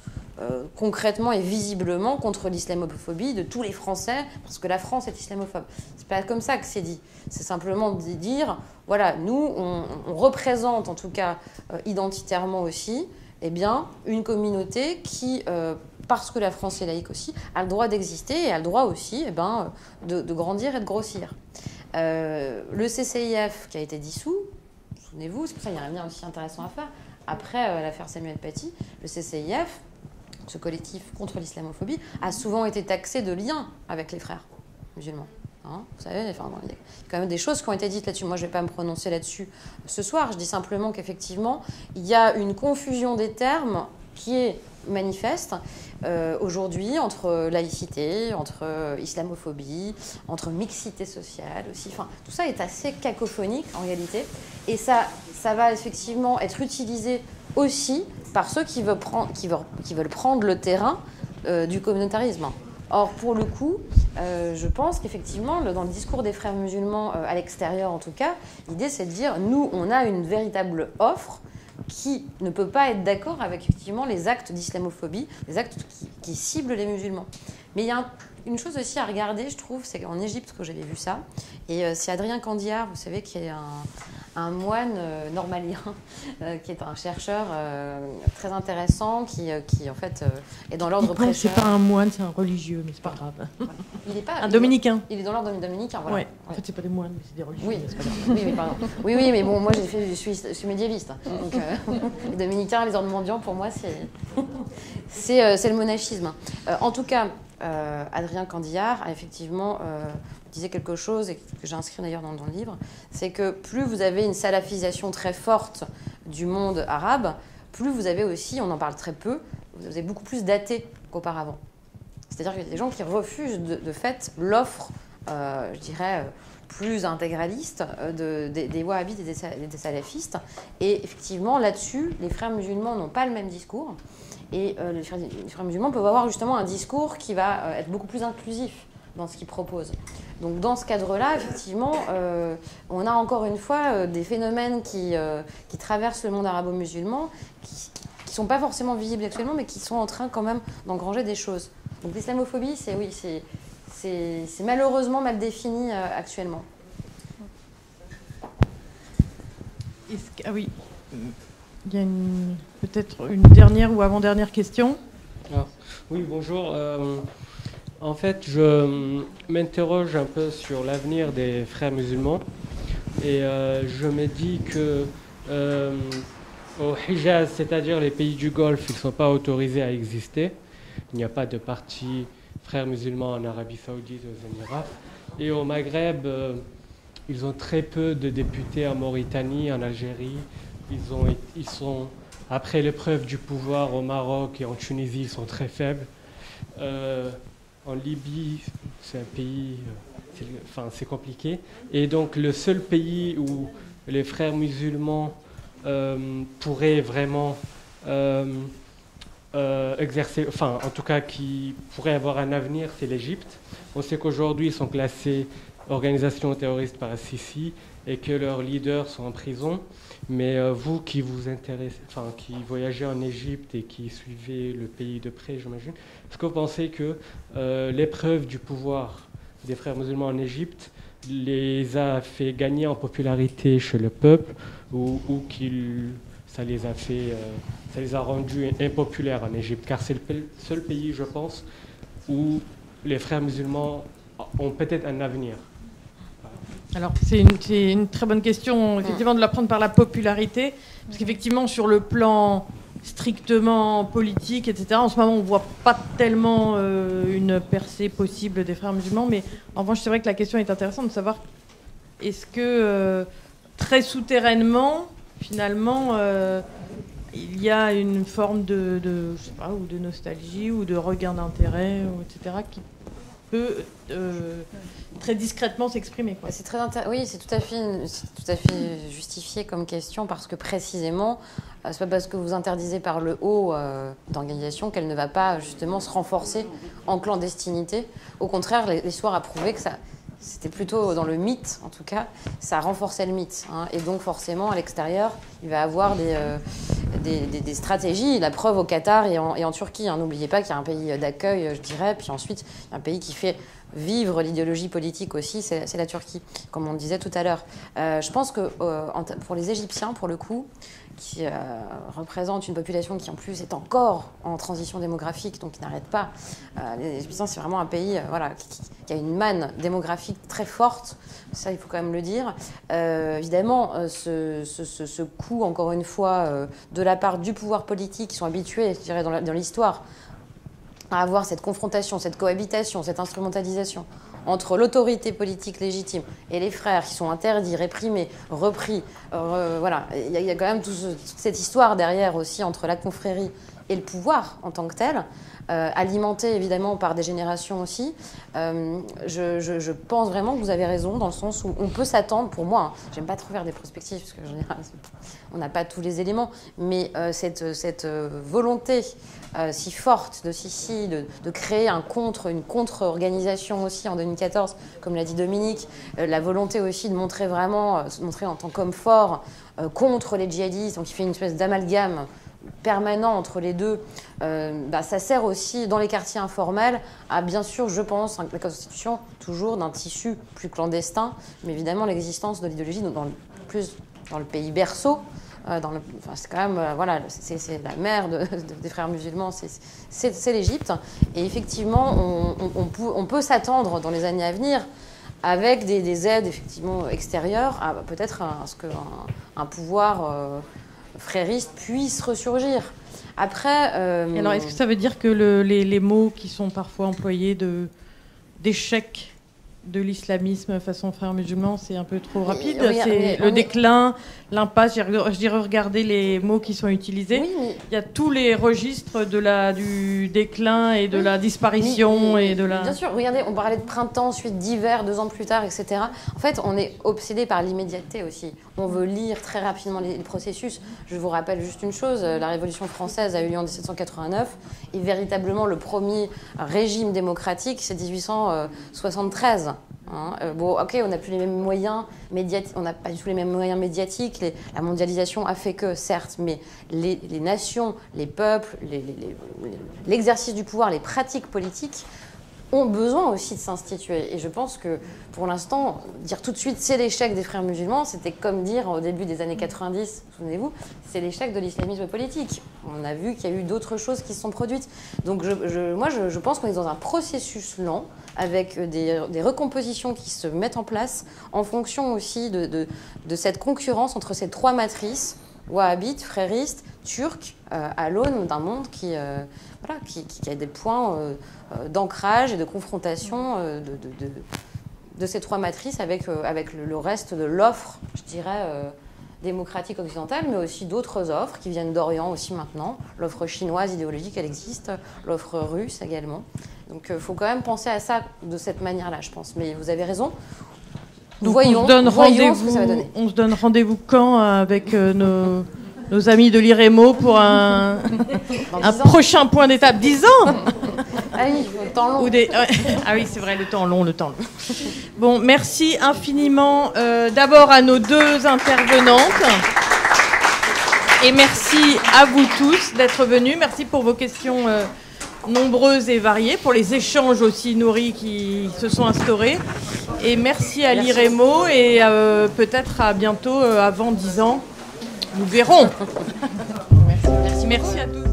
concrètement et visiblement contre l'islamophobie de tous les Français, parce que la France est islamophobe. C'est pas comme ça que c'est dit. C'est simplement de dire, voilà, nous, on représente, en tout cas identitairement aussi, une communauté qui, parce que la France est laïque aussi, a le droit d'exister et a le droit aussi de grandir et de grossir. Le CCIF qui a été dissous, souvenez-vous, c'est pour ça qu'il y a un lien aussi intéressant à faire, après l'affaire Samuel Paty, le CCIF, ce collectif contre l'islamophobie, a souvent été taxé de lien avec les frères musulmans. Hein, vous savez, enfin, il y a quand même des choses qui ont été dites là-dessus. Moi, je ne vais pas me prononcer là-dessus ce soir. Je dis simplement qu'effectivement, il y a une confusion des termes qui est manifeste aujourd'hui entre laïcité, entre islamophobie, entre mixité sociale aussi. Enfin, tout ça est assez cacophonique en réalité. Et ça va effectivement être utilisé aussi par ceux qui veulent prendre le terrain du communautarisme. Or, pour le coup, je pense qu'effectivement, dans le discours des frères musulmans, à l'extérieur en tout cas, l'idée c'est de dire, nous, on a une véritable offre qui ne peut pas être d'accord avec effectivement les actes d'islamophobie, les actes qui ciblent les musulmans. Mais il y a une chose aussi à regarder, je trouve, c'est qu'en Égypte que j'avais vu ça, et c'est Adrien Candillard, vous savez, qui est un moine normalien, qui est un chercheur très intéressant, qui en fait est dans l'ordre prêcheur. C'est pas un moine, c'est un religieux, mais c'est pas grave. Voilà. Il est pas un dominicain. Il est dans l'ordre dominicain, voilà. Ouais. En fait, c'est pas des moines, mais c'est des religieux. Oui, mais c'est pas grave. oui, pardon. Oui, mais bon, moi je suis médiéviste, donc les dominicains, les ordres mendiants, pour moi, c'est le monachisme. En tout cas, Adrien Candillard a effectivement disait quelque chose, et que j'ai inscrit d'ailleurs dans le livre, c'est que plus vous avez une salafisation très forte du monde arabe, plus vous avez aussi, on en parle très peu, vous avez beaucoup plus d'athées qu'auparavant. C'est-à-dire qu'il y a des gens qui refusent de fait l'offre, je dirais, plus intégraliste des wahhabites et des salafistes. Et effectivement, là-dessus, les frères musulmans n'ont pas le même discours. Et les frères musulmans peuvent avoir justement un discours qui va être beaucoup plus inclusif dans ce qu'ils proposent. Donc dans ce cadre-là, effectivement, on a encore une fois des phénomènes qui traversent le monde arabo-musulman, qui ne sont pas forcément visibles actuellement, mais qui sont en train quand même d'engranger des choses. Donc l'islamophobie, c'est malheureusement mal défini actuellement. Ah oui, il y a peut-être une dernière ou avant-dernière question. Ah, oui, bonjour. En fait, je m'interroge un peu sur l'avenir des frères musulmans et je me dis que au Hijaz, c'est-à-dire les pays du Golfe, ils ne sont pas autorisés à exister. Il n'y a pas de parti frères musulmans en Arabie Saoudite, aux Émirats. Et au Maghreb, ils ont très peu de députés en Mauritanie, en Algérie. Ils sont, après l'épreuve du pouvoir au Maroc et en Tunisie, ils sont très faibles. En Libye, c'est un pays, c'est compliqué. Et donc le seul pays où les frères musulmans pourraient vraiment exercer, en tout cas qui pourrait avoir un avenir, c'est l'Égypte. On sait qu'aujourd'hui ils sont classés organisation terroriste par Sisi et que leurs leaders sont en prison. Mais vous qui vous intéressez, qui voyagez en Égypte et qui suivez le pays de près, j'imagine, est-ce que vous pensez que l'épreuve du pouvoir des frères musulmans en Égypte les a fait gagner en popularité chez le peuple ou ça les a rendus impopulaires en Égypte? Car c'est le seul pays, je pense, où les frères musulmans ont peut-être un avenir. Alors, c'est une très bonne question, effectivement, de la prendre par la popularité, parce qu'effectivement, sur le plan strictement politique, etc., en ce moment, on ne voit pas tellement une percée possible des frères musulmans, mais en revanche, c'est vrai que la question est intéressante de savoir est-ce que, très souterrainement, finalement, il y a une forme je sais pas, ou de nostalgie, ou de regain d'intérêt, etc., qui peut très discrètement s'exprimer. C'est oui, c'est tout à fait justifié comme question, parce que précisément, c'est pas parce que vous interdisez par le haut d'organisation qu'elle ne va pas justement se renforcer en clandestinité. Au contraire, l'histoire a prouvé que c'était plutôt dans le mythe, en tout cas, ça renforçait le mythe. Hein. Et donc forcément, à l'extérieur, il va y avoir des stratégies. La preuve au Qatar et en Turquie. Hein. N'oubliez pas qu'il y a un pays d'accueil, je dirais, puis ensuite, il y a un pays qui fait vivre l'idéologie politique aussi, c'est la Turquie, comme on le disait tout à l'heure. Je pense que pour les Égyptiens, pour le coup, qui représentent une population qui en plus est encore en transition démographique, donc qui n'arrête pas. Les Égyptiens, c'est vraiment un pays qui a une manne démographique très forte, ça il faut quand même le dire. Évidemment, ce coup, encore une fois, de la part du pouvoir politique, qui sont habitués, je dirais, dans l'histoire, à avoir cette confrontation, cette cohabitation, cette instrumentalisation entre l'autorité politique légitime et les frères qui sont interdits, réprimés, repris. Voilà, il y a quand même toute cette histoire derrière aussi entre la confrérie et le pouvoir en tant que tel, alimenté évidemment par des générations aussi. Je pense vraiment que vous avez raison dans le sens où on peut s'attendre, pour moi, hein, j'aime pas trop faire des prospectives parce que en général, on n'a pas tous les éléments, mais cette volonté si forte de Sisi de créer une contre-organisation aussi en 2014, comme l'a dit Dominique, la volonté aussi de montrer vraiment, se montrer en tant qu'homme fort contre les djihadistes, donc il fait une espèce d'amalgame permanent entre les deux, ça sert aussi dans les quartiers informels à, bien sûr, je pense, la constitution toujours d'un tissu plus clandestin, mais évidemment l'existence de l'idéologie plus dans le pays berceau. C'est quand même, voilà, c'est la mère des frères musulmans, c'est l'Égypte. Et effectivement, on peut s'attendre dans les années à venir, avec des aides effectivement extérieures, à peut-être à ce qu'un pouvoir frériste puisse ressurgir. Après, alors, est-ce que ça veut dire que les mots qui sont parfois employés d'échec de l'islamisme façon frères musulmans, c'est un peu trop rapide? C'est le déclin, l'impasse. Je dirais regarder les mots qui sont utilisés. Oui. Il y a tous les registres du déclin et de la disparition et de la... Bien sûr, regardez, on parlait de printemps, ensuite d'hiver, 2 ans plus tard, etc. En fait, on est obsédé par l'immédiateté aussi. On veut lire très rapidement les processus. Je vous rappelle juste une chose, la Révolution française a eu lieu en 1789 et véritablement le premier régime démocratique, c'est 1873. Bon, ok, on n'a plus les mêmes moyens médiatiques, on n'a pas du tout les mêmes moyens médiatiques. La mondialisation a fait que, certes, mais les nations, les peuples, l'exercice du pouvoir, les pratiques politiques ont besoin aussi de s'instituer. Et je pense que, pour l'instant, dire tout de suite c'est l'échec des frères musulmans, c'était comme dire au début des années 90, souvenez-vous, c'est l'échec de l'islamisme politique. On a vu qu'il y a eu d'autres choses qui se sont produites. Donc moi, je pense qu'on est dans un processus lent, avec des recompositions qui se mettent en place en fonction aussi de cette concurrence entre ces 3 matrices, wahhabites, fréristes, turcs, à l'aune d'un monde qui a des points d'ancrage et de confrontation de ces 3 matrices avec le reste de l'offre, je dirais, démocratique occidentale, mais aussi d'autres offres qui viennent d'Orient aussi maintenant. L'offre chinoise idéologique, elle existe, l'offre russe également. Donc il faut quand même penser à ça de cette manière-là, je pense. Mais vous avez raison. Voyons ce que ça va donner. On se donne rendez-vous quand avec nos amis de l'IREMO pour un prochain point d'étape? 10 ans. Ah oui, le temps long. Ah oui, c'est vrai, le temps long. Bon, merci infiniment d'abord à nos 2 intervenantes. Et merci à vous tous d'être venus. Merci pour vos questions nombreuses et variées, pour les échanges aussi nourris qui se sont instaurés. Et merci à l'IREMO et peut-être à bientôt avant 10 ans. Nous verrons. Merci à tous.